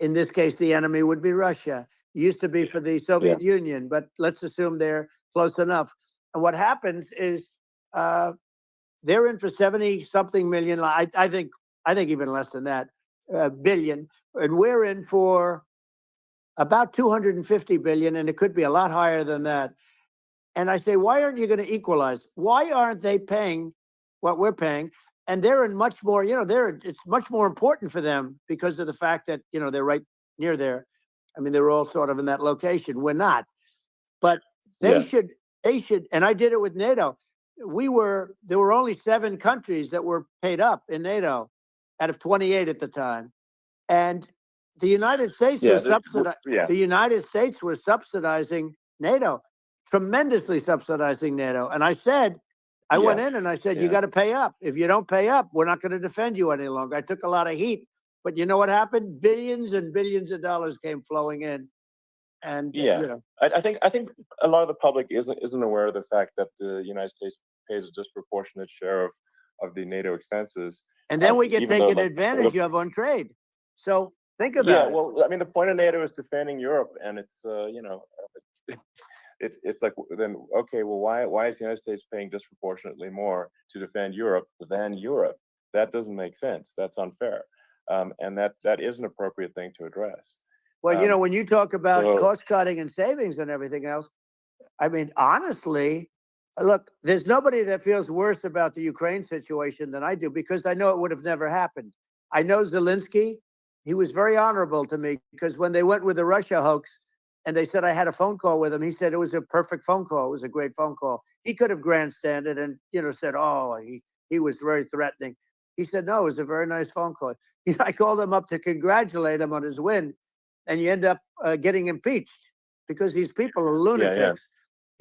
in this case, the enemy would be Russia. It used to be for the Soviet Union, but let's assume they're close enough. And what happens is they're in for 70-something million. I think even less than that, billion. And we're in for about 250 billion, and it could be a lot higher than that. And I say, why aren't you going to equalize? Why aren't they paying what we're paying? And they're in much more, it's much more important for them because of the fact that, they're right near there. I mean, they're all sort of in that location. We're not. But they should, and I did it with NATO. there were only 7 countries that were paid up in NATO out of 28 at the time. And the United States Yeah, was the United States was subsidizing NATO, tremendously subsidizing NATO. And I said, I went in and I said, you got to pay up. If you don't pay up, we're not going to defend you any longer. I took a lot of heat, but you know what happened? Billions and billions of dollars came flowing in. And I think a lot of the public isn't aware of the fact that the United States pays a disproportionate share of the NATO expenses. And then we get taken advantage of on trade. So think about it. Yeah, well, I mean, the point of NATO is defending Europe, and it's it's like, then okay, well, why is the United States paying disproportionately more to defend Europe than Europe? That doesn't make sense. That's unfair, and that is an appropriate thing to address. Well, when you talk about cost cutting and savings and everything else, I mean, honestly, look, there's nobody that feels worse about the Ukraine situation than I do, because I know it would have never happened. I know Zelensky. He was very honorable to me, because when they went with the Russia hoax and they said I had a phone call with him, he said it was a perfect phone call. It was a great phone call. He could have grandstanded and, said, oh, he was very threatening. He said, no, it was a very nice phone call. I called him up to congratulate him on his win, and you end up getting impeached because these people are lunatics.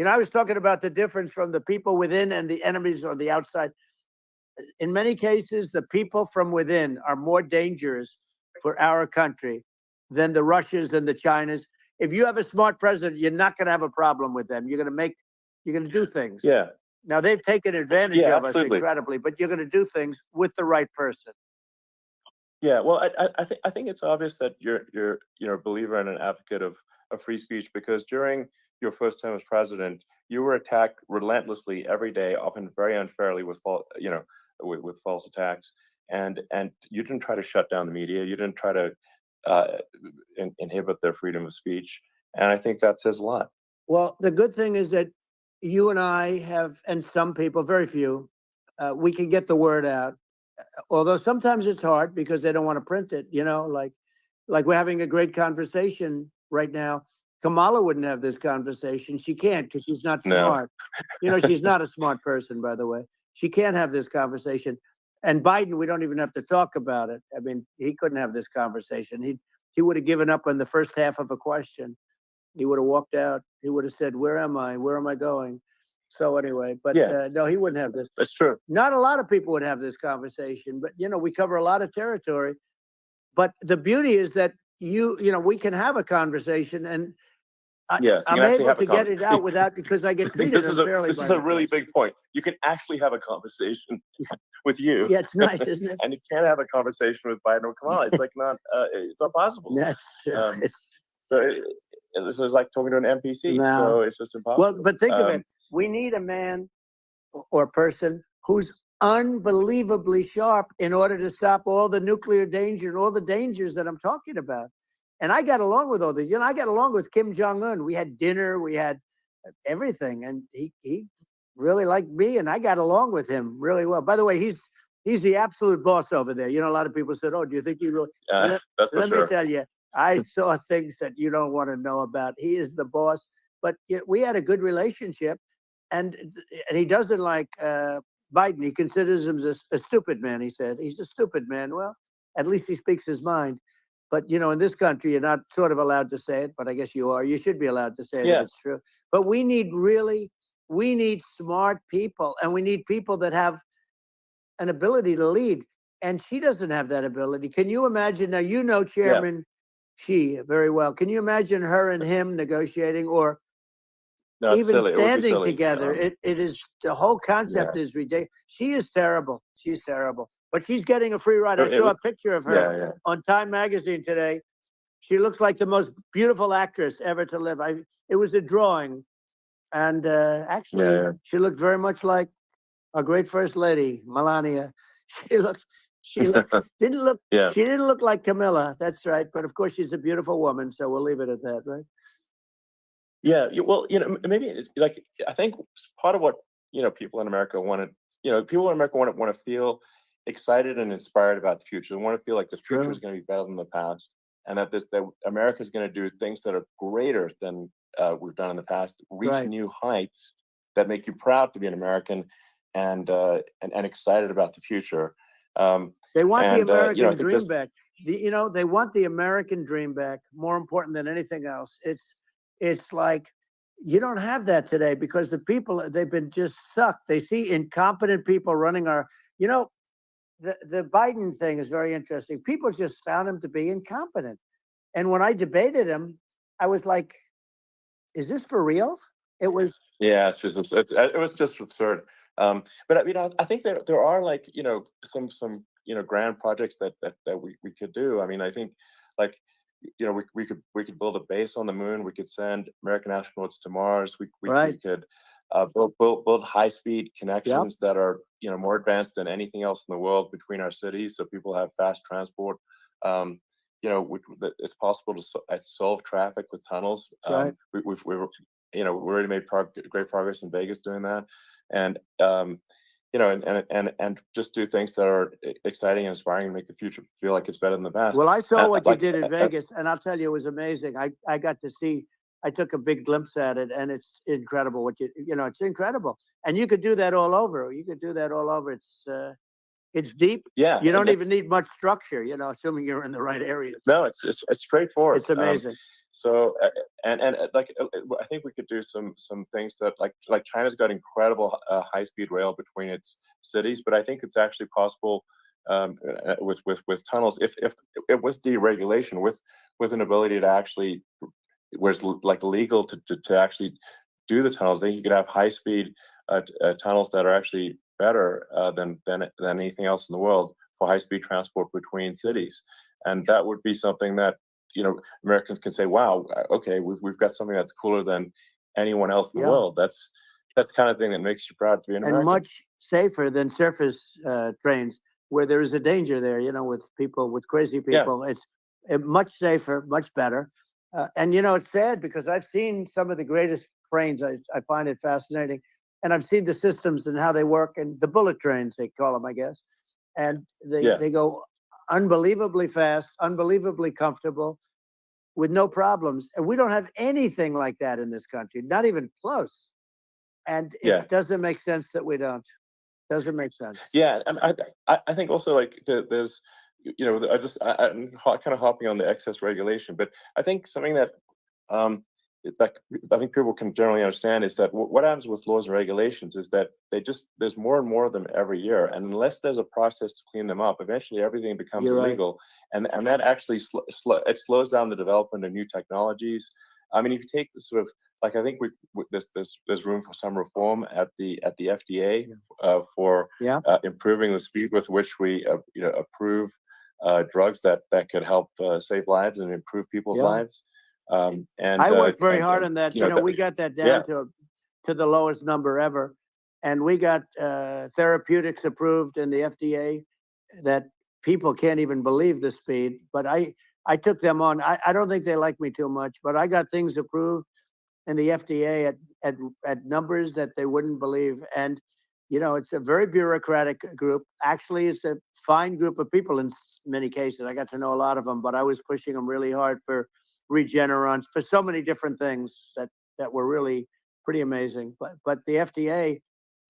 I was talking about the difference from the people within and the enemies on the outside. In many cases, the people from within are more dangerous for our country than the Russians and the Chinas. If you have a smart president, you're not going to have a problem with them. You're going to do things. Yeah. Now, they've taken advantage of absolutely. us incredibly, but you're going to do things with the right person. Yeah, well, I think it's obvious that you're a believer and an advocate of free speech, because during your first term as president, you were attacked relentlessly every day, often very unfairly with false attacks, and you didn't try to shut down the media. You didn't try to inhibit their freedom of speech, and I think that says a lot. Well, the good thing is that you and I have, and some people, very few, we can get the word out. Although sometimes it's hard because they don't want to print it, like we're having a great conversation right now. Kamala wouldn't have this conversation. She can't, because she's not smart. She's not a smart person, by the way. She can't have this conversation. And Biden, we don't even have to talk about it. I mean, he couldn't have this conversation. He would have given up on the first half of a question. He would have walked out. He would have said, where am I? Where am I going? So anyway, but no, he wouldn't have this. That's true. Not a lot of people would have this conversation, but we cover a lot of territory. But the beauty is that we can have a conversation, and I'm able to get it out without, because I get treated unfairly. This is a really big point. You can actually have a conversation with you. Yeah, it's nice, isn't it? And you can't have a conversation with Biden or Kamala. It's like it's not possible. That's this is like talking to an NPC. No. So it's just impossible. Well, but think of it. We need a man or person who's unbelievably sharp in order to stop all the nuclear danger and all the dangers that I'm talking about. And I got along with all these. I got along with Kim Jong-un. We had dinner. We had everything. And he really liked me, and I got along with him really well. By the way, he's the absolute boss over there. A lot of people said, oh, do you think he really? That's for let sure. me tell you, I saw things that you don't want to know about. He is the boss. But we had a good relationship. And he doesn't like Biden. He considers him a stupid man, he said. He's a stupid man. Well, at least he speaks his mind. But, in this country, you're not sort of allowed to say it, but I guess you are. You should be allowed to say it if it's true. But we need smart people, and we need people that have an ability to lead. And she doesn't have that ability. Can you imagine? Now, Chairman Xi very well. Can you imagine her and him negotiating, or no, even silly. standing together? It is, the whole concept is ridiculous. She is terrible. She's terrible. But she's getting a free ride. I saw a picture of her on Time Magazine today. She looks like the most beautiful actress ever to live. It was a drawing. And actually, she looked very much like our great First Lady, Melania. She didn't look like Camilla. That's right. But of course, she's a beautiful woman. So we'll leave it at that, right? Yeah, well, maybe it's like, I think part of what people in America want to feel excited and inspired about the future. They want to feel like the future is going to be better than the past, and that America is going to do things that are greater than we've done in the past, reach new heights that make you proud to be an American. and excited about the future. They want the And you know, I American think dream this, back. They want the American dream back. More important than anything else. It's like you don't have that today because the people they've been just sucked. They see incompetent people running our. You know, the Biden thing is very interesting. People just found him to be incompetent. And when I debated him, I was like, "Is this for real?" It was yeah, it was just absurd. But you know, I think there are, like, you know, some you know, grand projects that we could do. I mean, I think, like, you know, we could build a base on the moon. We could send American astronauts to Mars. We right. could build high speed Yep. connections that are, you know, more advanced than anything else in the world between our cities, so people have fast transport. Um, you know, it's possible to solve traffic with tunnels. That's right. We've you know, we already made great progress in Vegas doing that, and you know, and just do things that are exciting and inspiring and make the future feel like it's better than the past. Well, I saw And what you like, did in Vegas, and I'll tell you, it was amazing. I got to see. I took a big glimpse at it, and it's incredible. It's incredible, and you could do that all over. You could do that all over. It's deep. yeah, You don't even need much structure. Assuming you're in the right areas. no, it's straightforward. It's amazing. So like, I think we could do some things that, like China's got incredible high speed rail between its cities, but I think it's actually possible, with tunnels, if with deregulation, with an ability to actually, where it's like legal to actually do the tunnels. Then you could have high speed tunnels that are actually better than anything else in the world for high speed transport between cities, and that would be something that, you know, Americans can say, "Wow, okay, we've got something that's cooler than anyone else in the Yeah, world." That's the kind of thing that makes you proud to be an and American. much safer than surface trains, where there is a danger there. With crazy Yeah, people. It's much safer, much better. And it's sad because I've seen some of the greatest trains. I find it fascinating, and I've seen the systems and how they work, and the bullet trains they call them, I guess. And they yeah, they go unbelievably fast, unbelievably comfortable, with no problems. And we don't have anything like that in this country, not even close. And yeah. it doesn't make sense that we don't. Doesn't make sense. Yeah, and I think also, like, there's, you know, I'm kind of hopping on the excess regulation, but I think something that, um like, I think people can generally understand is that what happens with laws and regulations is that there's more and more of them every year, and unless there's a process to clean them up, eventually everything becomes You're right. illegal, and that actually it slows down the development of new technologies. I mean, if you take the sort of, like, I think there's room for some reform at the FDA, Yeah. for Yeah. improving the speed with which we, you know, approve drugs that could help save lives and improve people's Yeah. lives. And I worked very hard and on that. you know, We got that yeah, down to the lowest number ever, and we got therapeutics approved in the FDA that people can't even believe the speed. But I took them on. I don't think they like me too much, but I got things approved in the FDA at numbers that they wouldn't believe. And it's a very bureaucratic group. Actually, it's a fine group of people in many cases. I got to know a lot of them, but I was pushing them really hard for Regeneron, for so many different things that were really pretty amazing. But the FDA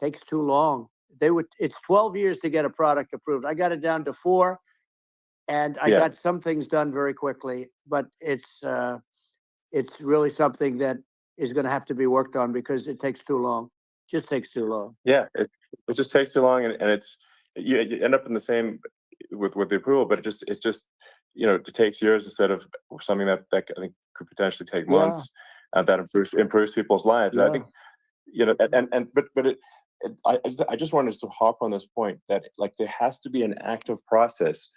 takes too long. It's 12 years to get a product approved. I got it down to 4, and I yeah, got some things done very quickly. But it's really something that is going to have to be worked on because it takes too long. Just takes too long. yeah. It just takes too long, and you end up in the same with the approval, but it's just, you know, it takes years instead of something that I think could potentially take Yeah, months, and that improves people's lives. And I yeah, think, you know, but I just wanted to hop on this point that, like, there has to be an active process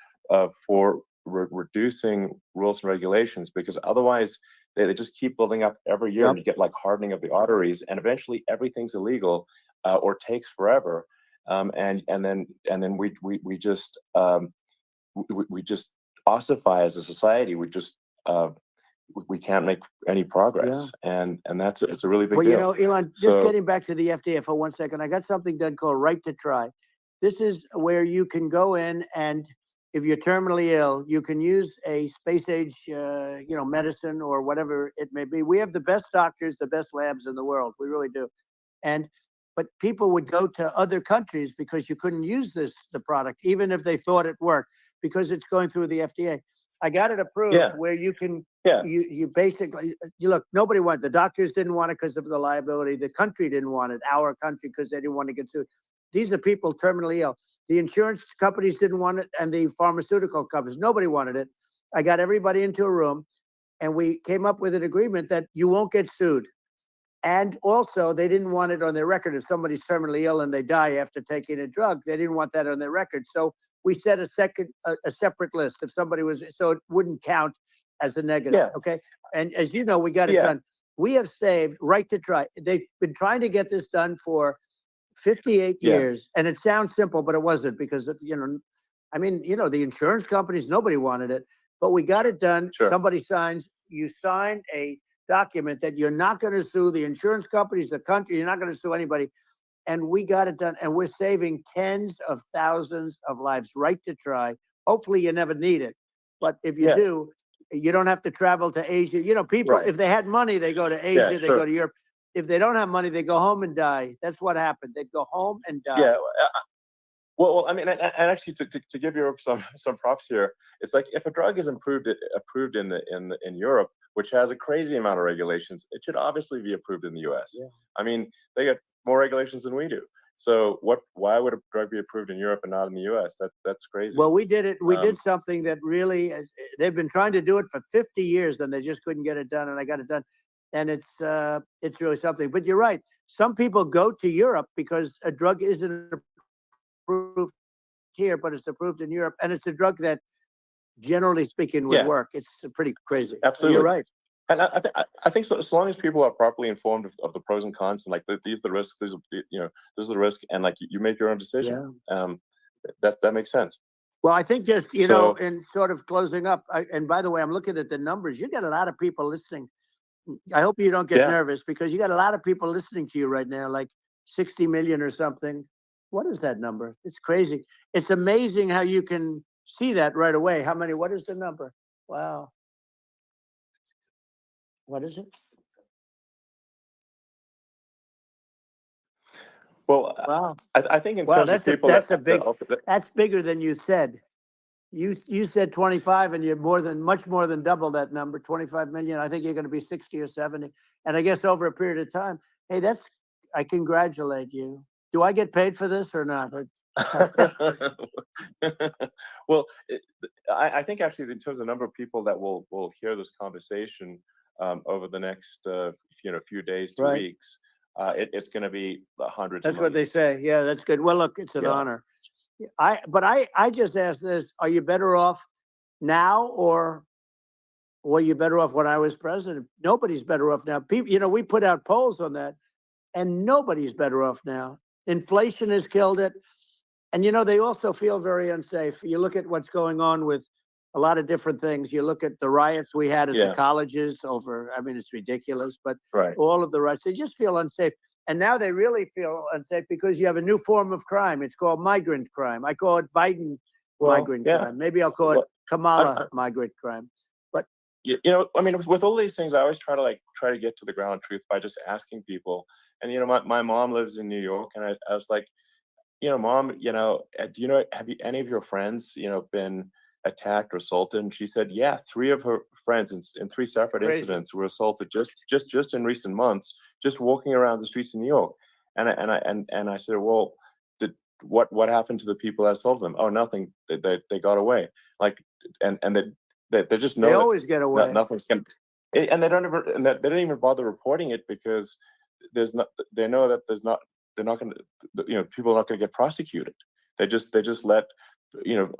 for reducing rules and regulations, because otherwise they just keep building up every year, yep, and you get, like, hardening of the arteries, and eventually everything's illegal, or takes forever. And then we just, we just ossify as a society. Uh, we can't make any yeah. progress, and it's a really big Well, deal. Elon, just So getting back to the FDA for 1 second, I got something done called Right to Try. This is where you can go in, and if you're terminally ill, you can use a space age, medicine or whatever it may be. We have the best doctors, the best labs in the world. We really do. And but people would go to other countries because you couldn't use the product, even if they thought it worked, because it's going through the FDA. I got it approved Yeah. where you can, Yeah. you basically, you look, nobody wanted, the doctors didn't want it because of the liability. The country didn't want it, our country, because they didn't want to get sued. These are people terminally ill. The insurance companies didn't want it, and the pharmaceutical companies, nobody wanted it. I got everybody into a room, and we came up with an agreement that you won't get sued. And also, they didn't want it on their record. If somebody's terminally ill and they die after taking a drug, they didn't want that on their record. So we set a separate list. If somebody was, so it wouldn't count as a negative. Yeah. Okay. And as you know, we got it Yeah. done. We have saved right to try. They've been trying to get this done for 58 Yeah. years. And it sounds simple, but it wasn't, because, you know, I mean, you know, the insurance companies, nobody wanted it, but we got it done. Sure. Somebody signs, you sign a document that you're not going to sue the insurance companies, the country, you're not going to sue anybody. And we got it done. And we're saving tens of thousands of lives. Right to try. Hopefully you never need it. But if you Yeah. do, you don't have to travel to Asia. You know, people, Right. if they had money, they go to Asia, Yeah, they sure. go to Europe. If they don't have money, they go home and die. That's what happened. They'd go home and die. Yeah. Well, I mean, and actually, to give Europe some props here, it's like if a drug is approved in Europe, which has a crazy amount of regulations, it should obviously be approved in the U.S. Yeah. I mean, they got more regulations than we do. So why would a drug be approved in Europe and not in the U.S.? That's crazy. Well, we did it. We did something that really, they've been trying to do it for 50 years, and they just couldn't get it done. And I got it done, and it's really something. But you're right. Some people go to Europe because a drug isn't approved here, but it's approved in Europe, and it's a drug that, generally speaking, would Yeah. work. It's pretty crazy. Absolutely. You're right. And I think so, as long as people are properly informed of the pros and cons, and like these are the risks, these are, you know, this is the risk, and like you make your own decision. Yeah. That makes sense. Well, I think just, you know, in sort of closing up, and by the way, I'm looking at the numbers. You got a lot of people listening. I hope you don't get Yeah. nervous, because you got a lot of people listening to you right now, like 60 million or something. What is that number? It's crazy. It's amazing how you can see that right away. How many? What is the number? Wow. What is it? Well, Wow. I think in Wow, terms of people that's bigger than you said. You said 25, and you're much more than double that number, 25 million. I think you're going to be 60 or 70. And I guess over a period of time, hey, I congratulate you. Do I get paid for this or not? Well, I think actually in terms of the number of people that will hear this conversation over the next few days to Right. weeks, it's going to be hundreds. That's of what they millions. say. Yeah, that's good. Well, look, it's an honor. I just asked this: are you better off now, or were you better off when I was president? Nobody's better off now. People, you know, we put out polls on that, and nobody's better off now. Inflation has killed it. And, you know, they also feel very unsafe. You look at what's going on with a lot of different things. You look at the riots we had at the colleges over, I mean, it's ridiculous, but Right. all of the riots, they just feel unsafe. And now they really feel unsafe because you have a new form of crime. It's called migrant crime. I call it Biden migrant crime. Maybe I'll call it Kamala migrant crime. But you know, I mean, with all these things, I always try to get to the ground truth by just asking people. And, you know, my mom lives in New York, and I was like, you know, Mom, you know, do you know, have any of your friends, you know, been attacked or assaulted? And she said, yeah, 3 of her friends in 3 separate incidents were assaulted just in recent months, just walking around the streets of New York. And I said, well, what happened to the people that assaulted them? Oh, nothing. They got away. Like, and they just know they always get away. Nothing's going to, and they don't even bother reporting it, because they know that they're not going to, you know, people are not going to get prosecuted. They just let, you know,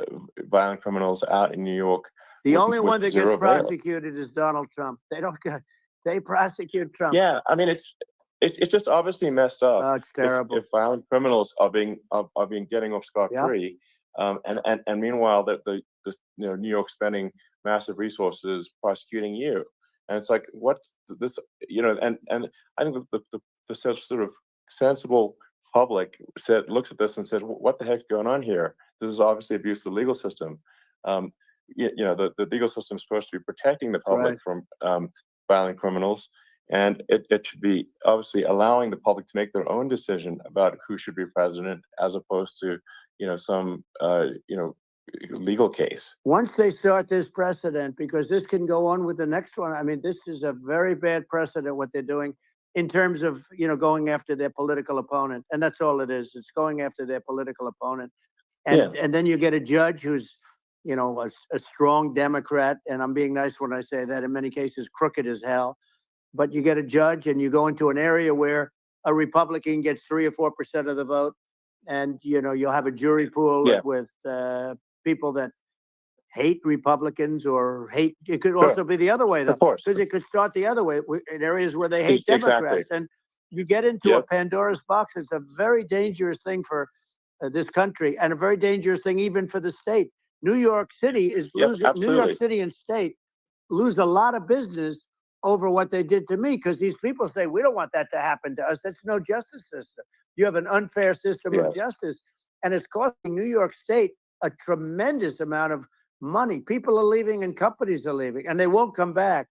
violent criminals out in New York. The only one that gets prosecuted is Donald Trump. They prosecute Trump. Yeah, I mean, it's just obviously messed up. Oh, it's terrible. If violent criminals are being getting off scot-free, and meanwhile the you know, New York spending massive resources prosecuting you, and it's like, what's this, you know? And I think the sort of sensible public looks at this and says, what the heck's going on here? This is obviously abuse of the legal system. You know, the legal system is supposed to be protecting the public from violent criminals, And it should be obviously allowing the public to make their own decision about who should be president, as opposed to, some, legal case. Once they start this precedent, because this can go on with the next one. I mean, this is a very bad precedent what they're doing in terms of going after their political opponent, and that's all it is. It's going after their political opponent, Yeah. and then you get a judge who's a strong Democrat, and I'm being nice when I say that. In many cases, crooked as hell. But you get a judge, and you go into an area where a Republican gets 3 or 4% of the vote, and you'll have a jury pool Yeah. with people that hate Republicans or hate. It could Sure. also be the other way, though, Of course. because it could start the other way in areas where they hate Exactly. Democrats, and you get into a Yep. Pandora's box. It's a very dangerous thing for this country, and a very dangerous thing even for the state. New York City is Yep, losing. New York absolutely. City and state lose a lot of business over what they did to me, because these people say, we don't want that to happen to us. That's no justice system. You have an unfair system of Yes. justice, and it's costing New York State a tremendous amount of money. People are leaving and companies are leaving, and they won't come back.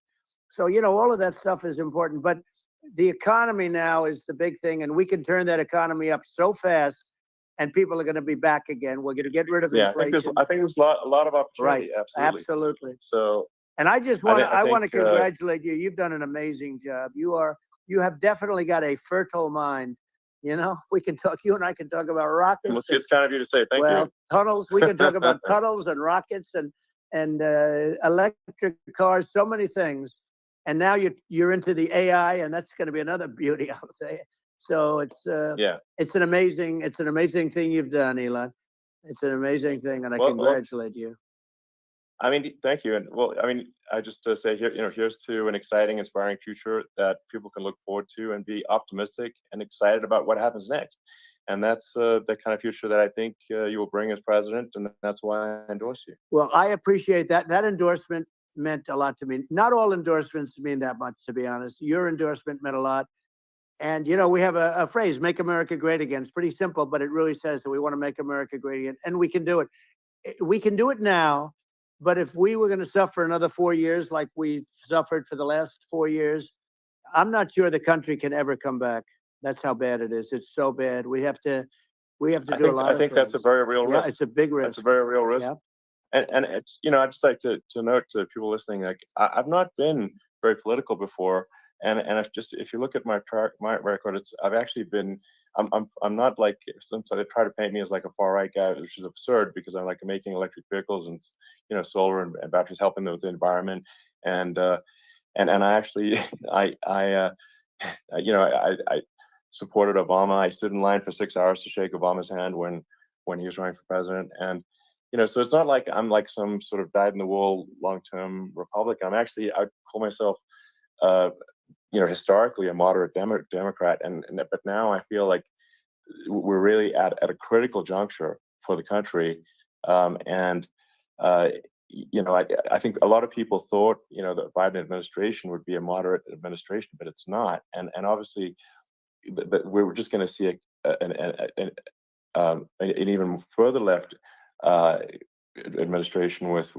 So, all of that stuff is important. But the economy now is the big thing, and we can turn that economy up so fast, and people are going to be back again. We're going to get rid of Yeah, I think inflation. there's a lot of Right. opportunity. Absolutely. So And I just I want think to I I want to think congratulate you. You've done an amazing job. You have definitely got a fertile mind. We can talk. You and I can talk about rockets. it's kind of you to say. Thank Well, you. tunnels. We can talk about tunnels and rockets and electric cars. So many things. And now you're into the AI, and that's going to be another beauty, I'll say. So Yeah. it's an amazing thing you've done, Elon. It's an amazing thing, and I Well, congratulate you. I mean, thank you. And well, I mean, I just to say here, here's to an exciting, inspiring future that people can look forward to and be optimistic and excited about what happens next. And that's the kind of future that I think you will bring as president, and that's why I endorse you. Well, I appreciate that. That endorsement meant a lot to me. Not all endorsements mean that much, to be honest. Your endorsement meant a lot. And, we have a phrase, make America great again. It's pretty simple, but it really says that we want to make America great again. And we can do it. We can do it now. But if we were going to suffer another 4 years like we've suffered for the last 4 years, I'm not sure the country can ever come back. That's how bad it is. It's so bad. We have to do a lot I of think that's a things. very real Yeah, risk. it's a big risk. That's a very real risk. Yeah. And it's I'd just like to note to people listening, like I've not been very political before, and if you look at my record, I've actually been. I'm not like some they try to paint me as like a far right guy, which is absurd because I'm like making electric vehicles and solar and batteries, helping with the environment, and I actually I supported Obama. I stood in line for 6 hours to shake Obama's hand when he was running for president, and so it's not like I'm like some sort of dyed in the wool long-term Republican. I'd call myself historically a moderate Democrat, but now I feel like we're really at a critical juncture for the country, and I think a lot of people thought the Biden administration would be a moderate administration, but it's not, and obviously, we're just going to see an even further left administration with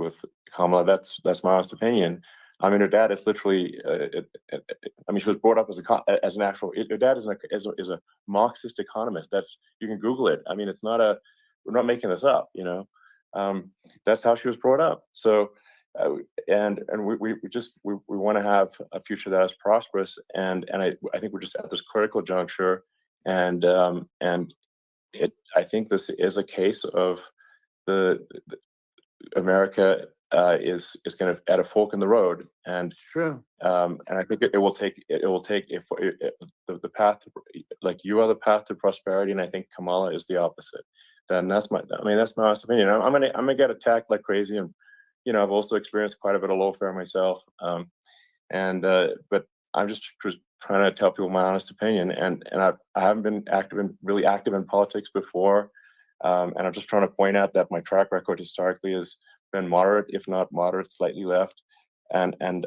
Kamala. That's my honest opinion. I mean, her dad is literally. I mean, she was brought up as an actual. Her dad is a Marxist economist. You can Google it. I mean, it's not we're not making this up. That's how she was brought up. So, and we want to have a future that is prosperous. And I think we're just at this critical juncture. And I think this is a case of the America is kind of at a fork in the road, and True. And I think it will take the path to, like you are the path to prosperity, and I think Kamala is the opposite. Then that's my honest opinion. I'm gonna get attacked like crazy, and I've also experienced quite a bit of lawfare myself, but I'm just trying to tell people my honest opinion, and I haven't been really active in politics before. And I'm just trying to point out that my track record historically has been moderate, if not moderate, slightly left. And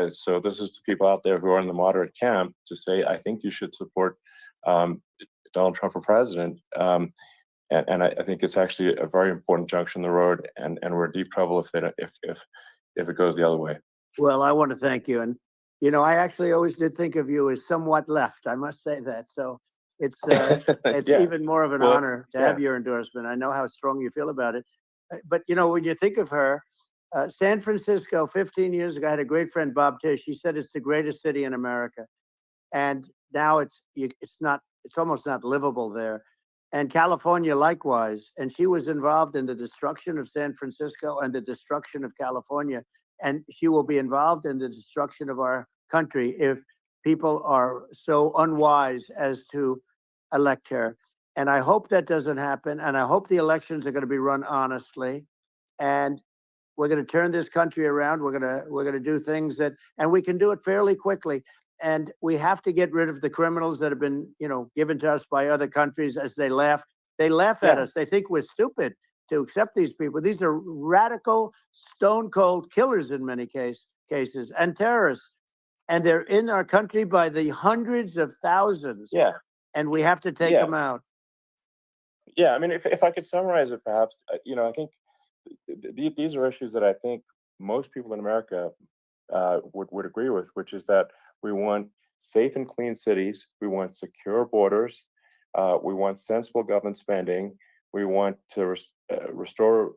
so this is to people out there who are in the moderate camp to say, I think you should support Donald Trump for president. And I think it's actually a very important junction in the road, and we're in deep trouble if it goes the other way. Well, I want to thank you. And I actually always did think of you as somewhat left. I must say that. So it's it's Yeah. even more of an Well, honor to yeah. have your endorsement. I know how strong you feel about it. But when you think of her, San Francisco, 15 years ago, I had a great friend, Bob Tish. He said it's the greatest city in America, and now it's not. It's almost not livable there. And California likewise. And she was involved in the destruction of San Francisco and the destruction of California. And she will be involved in the destruction of our country if people are so unwise as to elect her. And I hope that doesn't happen. And I hope the elections are going to be run honestly. And we're going to turn this country around. We're going to do things and we can do it fairly quickly. And we have to get rid of the criminals that have been, given to us by other countries as they laugh. They laugh at us. They think we're stupid to accept these people. These are radical, stone cold killers in many cases and terrorists. And they're in our country by the hundreds of thousands. Yeah. And we have to take them out. Yeah. I mean, if I could summarize it, perhaps, I think these are issues that I think most people in America would agree with, which is that we want safe and clean cities, we want secure borders, we want sensible government spending, we want to restore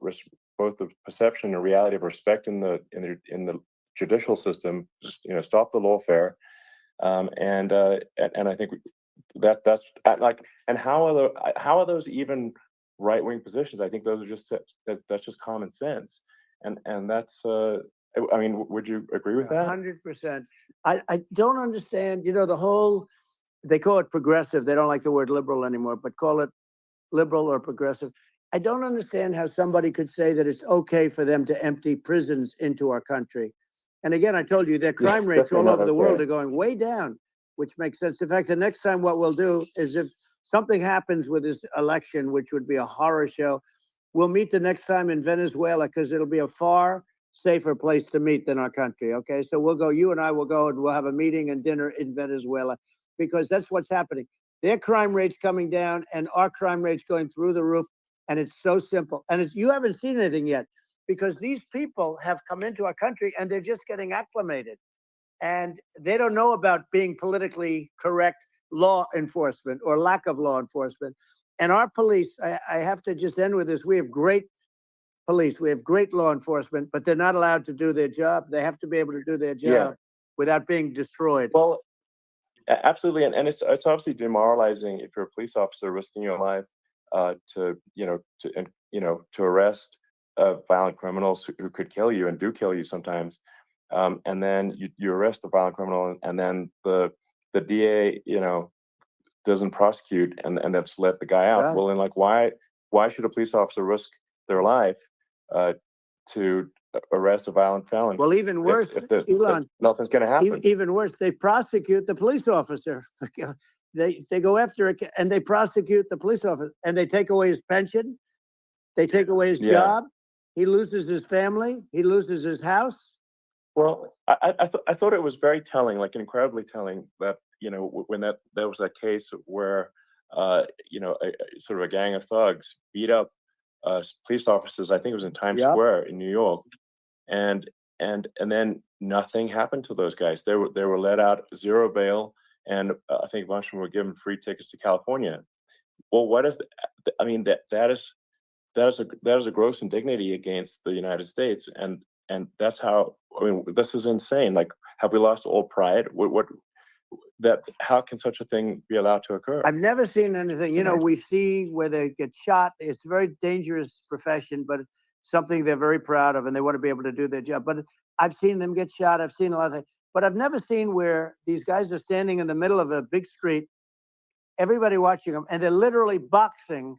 both the perception and reality of respect in the judicial system, just stop the lawfare, and I think that's like, and how are those even right-wing positions? I think those are that's just common sense, and that's I mean, would you agree with that? 100%. I don't understand, the whole, they call it progressive. They don't like the word liberal anymore, but call it liberal or progressive. I don't understand how somebody could say that it's okay for them to empty prisons into our country. And again, I told you their crime rates all over the world are going way down, which makes sense. In fact, the next time what we'll do is, if something happens with this election, which would be a horror show, we'll meet the next time in Venezuela, because it'll be a far safer place to meet than our country. Okay. So you and I will go and we'll have a meeting and dinner in Venezuela, because that's what's happening. Their crime rates coming down and our crime rates going through the roof. And it's so simple. And you haven't seen anything yet, because these people have come into our country and they're just getting acclimated. And they don't know about being politically correct law enforcement or lack of law enforcement. And our police, I have to just end with this. We have great police. We have great law enforcement, but they're not allowed to do their job. They have to be able to do their job without being destroyed. Well, absolutely, and it's obviously demoralizing if you're a police officer risking your life to arrest violent criminals who could kill you and do kill you sometimes, and then you arrest the violent criminal, and then the DA doesn't prosecute and that's let the guy out. Well, then, like, why should a police officer risk their life to arrest a violent felon? Well, even worse, Elon, nothing's going to happen. Even worse, they prosecute the police officer. They go after it and they prosecute the police officer, and they take away his pension. They take away his job. He loses his family. He loses his house. Well, I thought it was very telling, like incredibly telling, that when there was that case where sort of a gang of thugs beat up police officers. I think it was in Times Square in New York, and then nothing happened to those guys. They were let out, zero bail, and I think a bunch of them were given free tickets to California. Well, what is I mean, that is a gross indignity against the United States, and that's how, I mean, this is insane. Like, have we lost all pride? How can such a thing be allowed to occur? I've never seen anything. We see where they get shot. It's a very dangerous profession, but it's something they're very proud of, and they want to be able to do their job. But I've seen them get shot. I've seen a lot of things, but I've never seen where these guys are standing in the middle of a big street, everybody watching them, and they're literally boxing,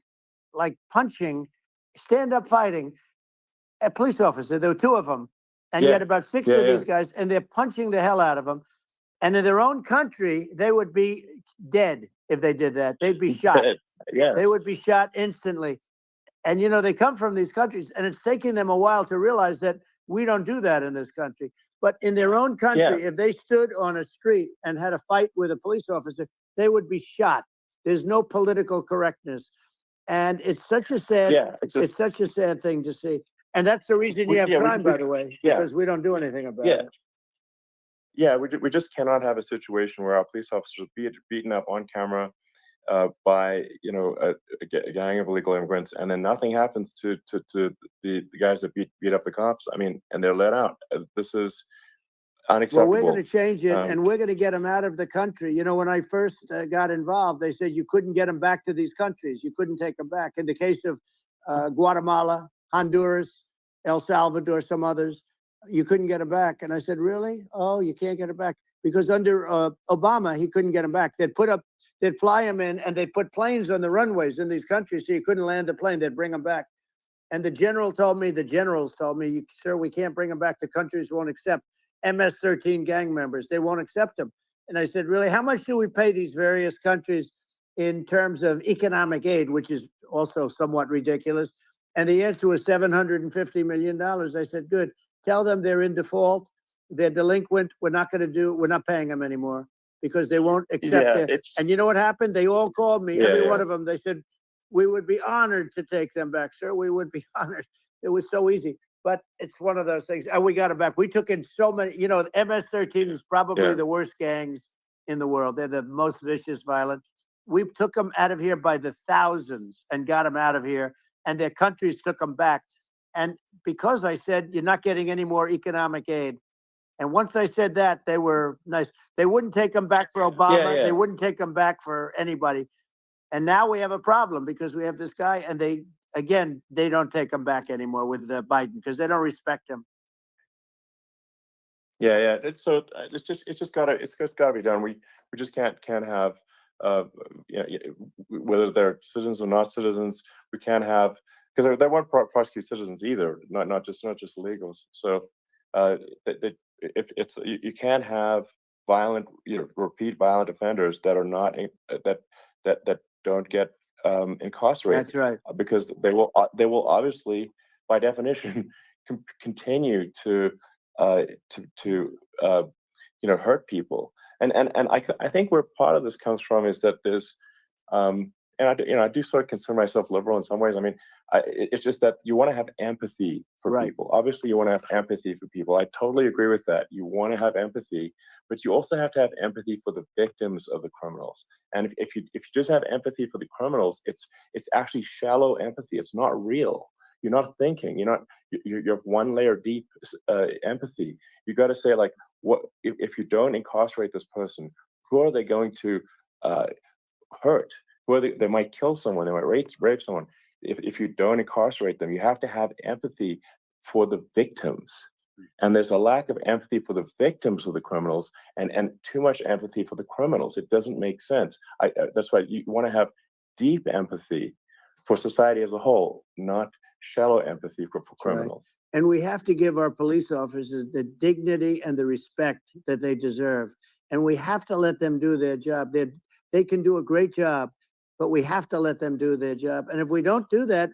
like punching, stand up fighting a police officer. There were two of them, and you had about six of these guys, and they're punching the hell out of them. And in their own country, they would be dead if they did that. They'd be shot. They would be shot instantly. And, they come from these countries, and it's taking them a while to realize that we don't do that in this country. But in their own country, if they stood on a street and had a fight with a police officer, they would be shot. There's no political correctness. And it's such a sad, it's such a sad thing to see. And that's the reason you have crime, by the way, because we don't do anything about it. Yeah, we just cannot have a situation where our police officers are beaten up on camera by a gang of illegal immigrants, and then nothing happens to the guys that beat up the cops. I mean, and they're let out. This is Well, we're going to unacceptable. change it, Um, and we're going to get them out of the country. You know, when I first got involved, they said you couldn't get them back to these countries. You couldn't take them back. In the case of Guatemala, Honduras, El Salvador, some others, you couldn't get them back. And I said, really? Oh, you can't get them back? Because under Obama, he couldn't get them back. They'd fly them in, and they'd put planes on the runways in these countries, so you couldn't land a plane. They'd bring them back. And the generals told me, sir, we can't bring them back. The countries won't accept MS-13 gang members. They won't accept them. And I said, really, how much do we pay these various countries in terms of economic aid, which is also somewhat ridiculous? And the answer was $750 million. I said, good. Tell them they're in default. They're delinquent. We're not paying them anymore because they won't accept yeah, it. And you know what happened? They all called me, every one of them. They said, we would be honored to take them back, sir. We would be honored. It was so easy. But it's one of those things. And we got it back. We took in so many, the MS-13 is probably the worst gangs in the world. They're the most vicious, violent. We took them out of here by the thousands and got them out of here. And their countries took them back. And because I said, you're not getting any more economic aid. And once I said that, they were nice. They wouldn't take them back for Obama. They wouldn't take them back for anybody. And now we have a problem because we have this guy, and they don't take him back anymore with Biden because they don't respect him. yeah. It's just gotta be done. We just can't have whether they're citizens or not citizens. We can't have, because they won't prosecute citizens either, not just illegals. So if you can't have violent, repeat violent offenders that are not that don't get incarcerated. That's right. Because they will obviously, by definition, continue to hurt people. And I think where part of this comes from is that there's and I do sort of consider myself liberal in some ways. I mean, it's just that you want to have empathy for people. Obviously, you want to have empathy for people. I totally agree with that. You want to have empathy, but you also have to have empathy for the victims of the criminals. And if you just have empathy for the criminals, it's actually shallow empathy. It's not real. You're not thinking. You have one layer deep empathy. You got to say, like, what if you don't incarcerate this person? Who are they going to hurt? Who are they might kill someone. They might rape someone. If you don't incarcerate them, you have to have empathy for the victims. And there's a lack of empathy for the victims of the criminals, and too much empathy for the criminals. It doesn't make sense. That's why you want to have deep empathy for society as a whole, not shallow empathy for criminals. Right. And we have to give our police officers the dignity and the respect that they deserve. And we have to let them do their job. They can do a great job, but we have to let them do their job. And if we don't do that,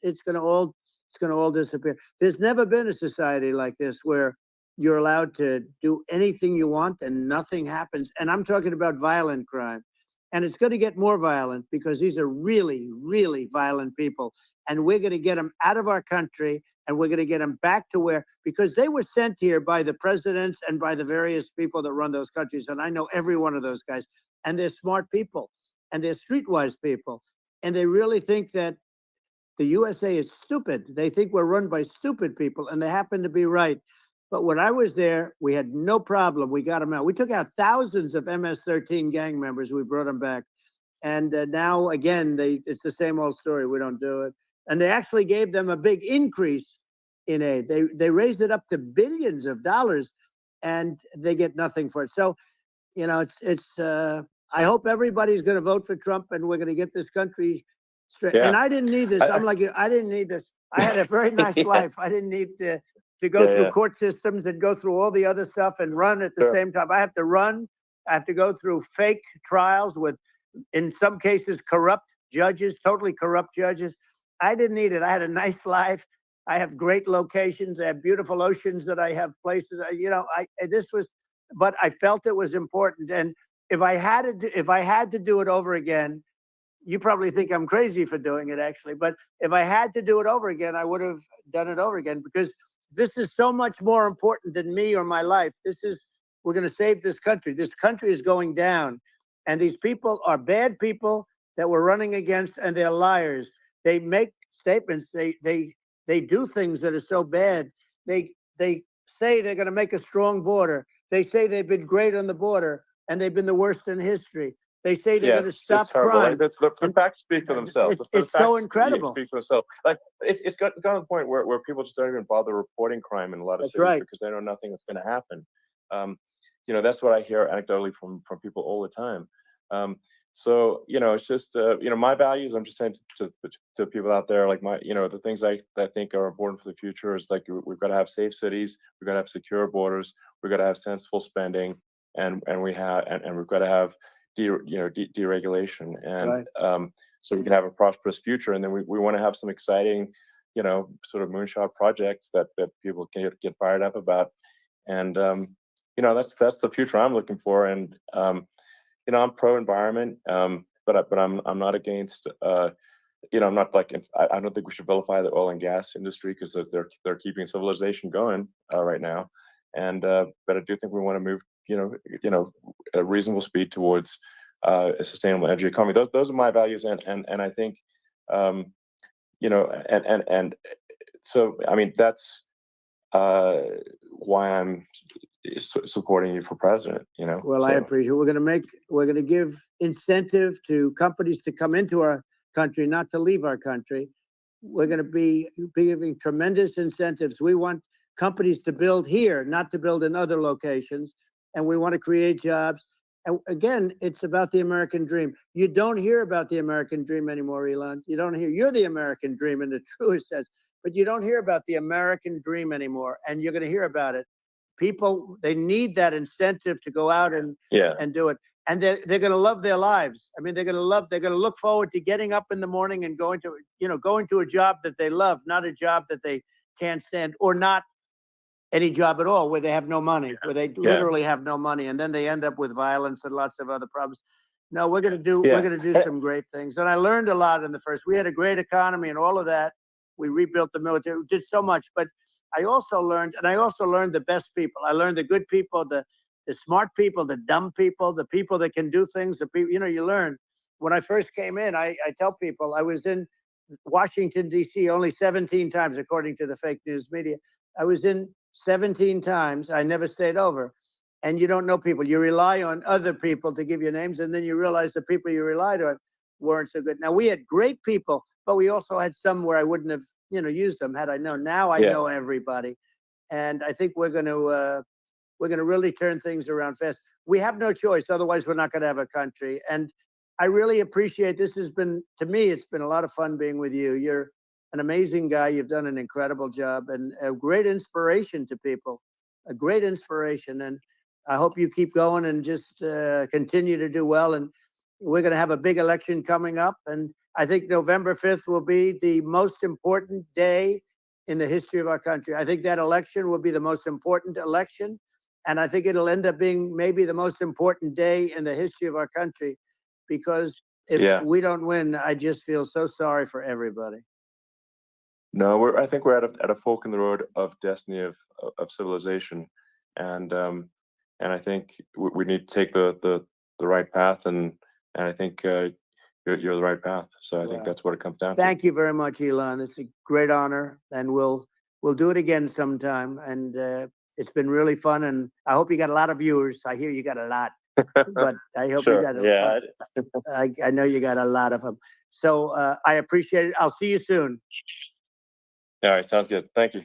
it's going to all disappear. There's never been a society like this where you're allowed to do anything you want and nothing happens. And I'm talking about violent crime. And it's going to get more violent because these are really, really violent people. And we're going to get them out of our country, and we're going to get them back to because they were sent here by the presidents and by the various people that run those countries. And I know every one of those guys. And they're smart people, and they're streetwise people. And they really think that the USA is stupid. They think we're run by stupid people, and they happen to be right. But when I was there, we had no problem. We got them out. We took out thousands of MS-13 gang members. We brought them back. And now, again, it's the same old story. We don't do it. And they actually gave them a big increase in aid. They raised it up to billions of dollars, and they get nothing for it. So, I hope everybody's going to vote for Trump, and we're going to get this country straight. Yeah. And I didn't need this. I'm like you. I didn't need this. I had a very nice life. I didn't need to go through court systems and go through all the other stuff and run at the same time. I have to run. I have to go through fake trials with, in some cases, corrupt judges, totally corrupt judges. I didn't need it. I had a nice life. I have great locations. I have beautiful oceans that I have places. But I felt it was important. And if I had to do it over again, you probably think I'm crazy for doing it, actually. But if I had to do it over again, I would have done it over again, because this is so much more important than me or my life. This is we're going to save this country. This country is going down. And these people are bad people that we're running against, and they're liars. They make statements. They do things that are so bad. They say they're going to make a strong border. They say they've been great on the border, and they've been the worst in history. They say they're going to stop crime. Like, the facts speak for themselves. It's so incredible. Speak for themselves. Like it's got to the point where people just don't even bother reporting crime in a lot of cities because they know nothing is going to happen. That's what I hear anecdotally from people all the time. So it's just my values. I'm just saying to people out there, like the things I think are important for the future is like we've got to have safe cities, we've got to have secure borders, we've got to have sensible spending, and we've got to have deregulation, and so we can have a prosperous future. And then we want to have some exciting, sort of moonshot projects that people can get fired up about. And that's the future I'm looking for. And I'm pro environment, but I'm not against. I'm not like I don't think we should vilify the oil and gas industry because they're keeping civilization going right now. And but I do think we want to move a reasonable speed towards a sustainable energy economy. Those are my values, and I think and so I mean that's why I'm supporting you for president. Well, I appreciate it. We're going to give incentive to companies to come into our country, not to leave our country. We're going to be giving tremendous incentives. We want companies to build here, not to build in other locations. And we want to create jobs. And again, it's about the American dream. You don't hear about the American dream anymore, Elon. You don't hear. You're the American dream in the truest sense, but you don't hear about the American dream anymore. And you're going to hear about it. People, they need that incentive to go out and do it. And they're going to love their lives. I mean, they're going to look forward to getting up in the morning and going to a job that they love, not a job that they can't stand, or not any job at all where they have no money, where they literally have no money. And then they end up with violence and lots of other problems. No, we're going to do some great things. And I learned a lot in the first. We had a great economy and all of that. We rebuilt the military. We did so much. But I also learned the best people. I learned the good people, the smart people, the dumb people, the people that can do things. The people, you learn. When I first came in, I tell people I was in Washington, D.C. only 17 times, according to the fake news media. I was in 17 times. I never stayed over. And you don't know people. You rely on other people to give you names, and then you realize the people you relied on weren't so good. Now, we had great people, but we also had some where I wouldn't have used them had I known. Now I know everybody. And I think we're going to really turn things around fast. We have no choice. Otherwise, we're not going to have a country. And I really appreciate this. To me, it's been a lot of fun being with you. You're an amazing guy. You've done an incredible job and a great inspiration to people, a great inspiration. And I hope you keep going and just continue to do well. And we're going to have a big election coming up. And I think November 5th will be the most important day in the history of our country. I think that election will be the most important election. And I think it'll end up being maybe the most important day in the history of our country, because if we don't win, I just feel so sorry for everybody. No, I think we're at a fork in the road of destiny of civilization, and I think we need to take the right path, and I think you're the right path. So I think that's what it comes down to. Thank you very much, Elon. It's a great honor, and we'll do it again sometime. And it's been really fun, and I hope you got a lot of viewers. I hear you got a lot, but I hope you got I know you got a lot of them. So I appreciate it. I'll see you soon. All right, sounds good. Thank you.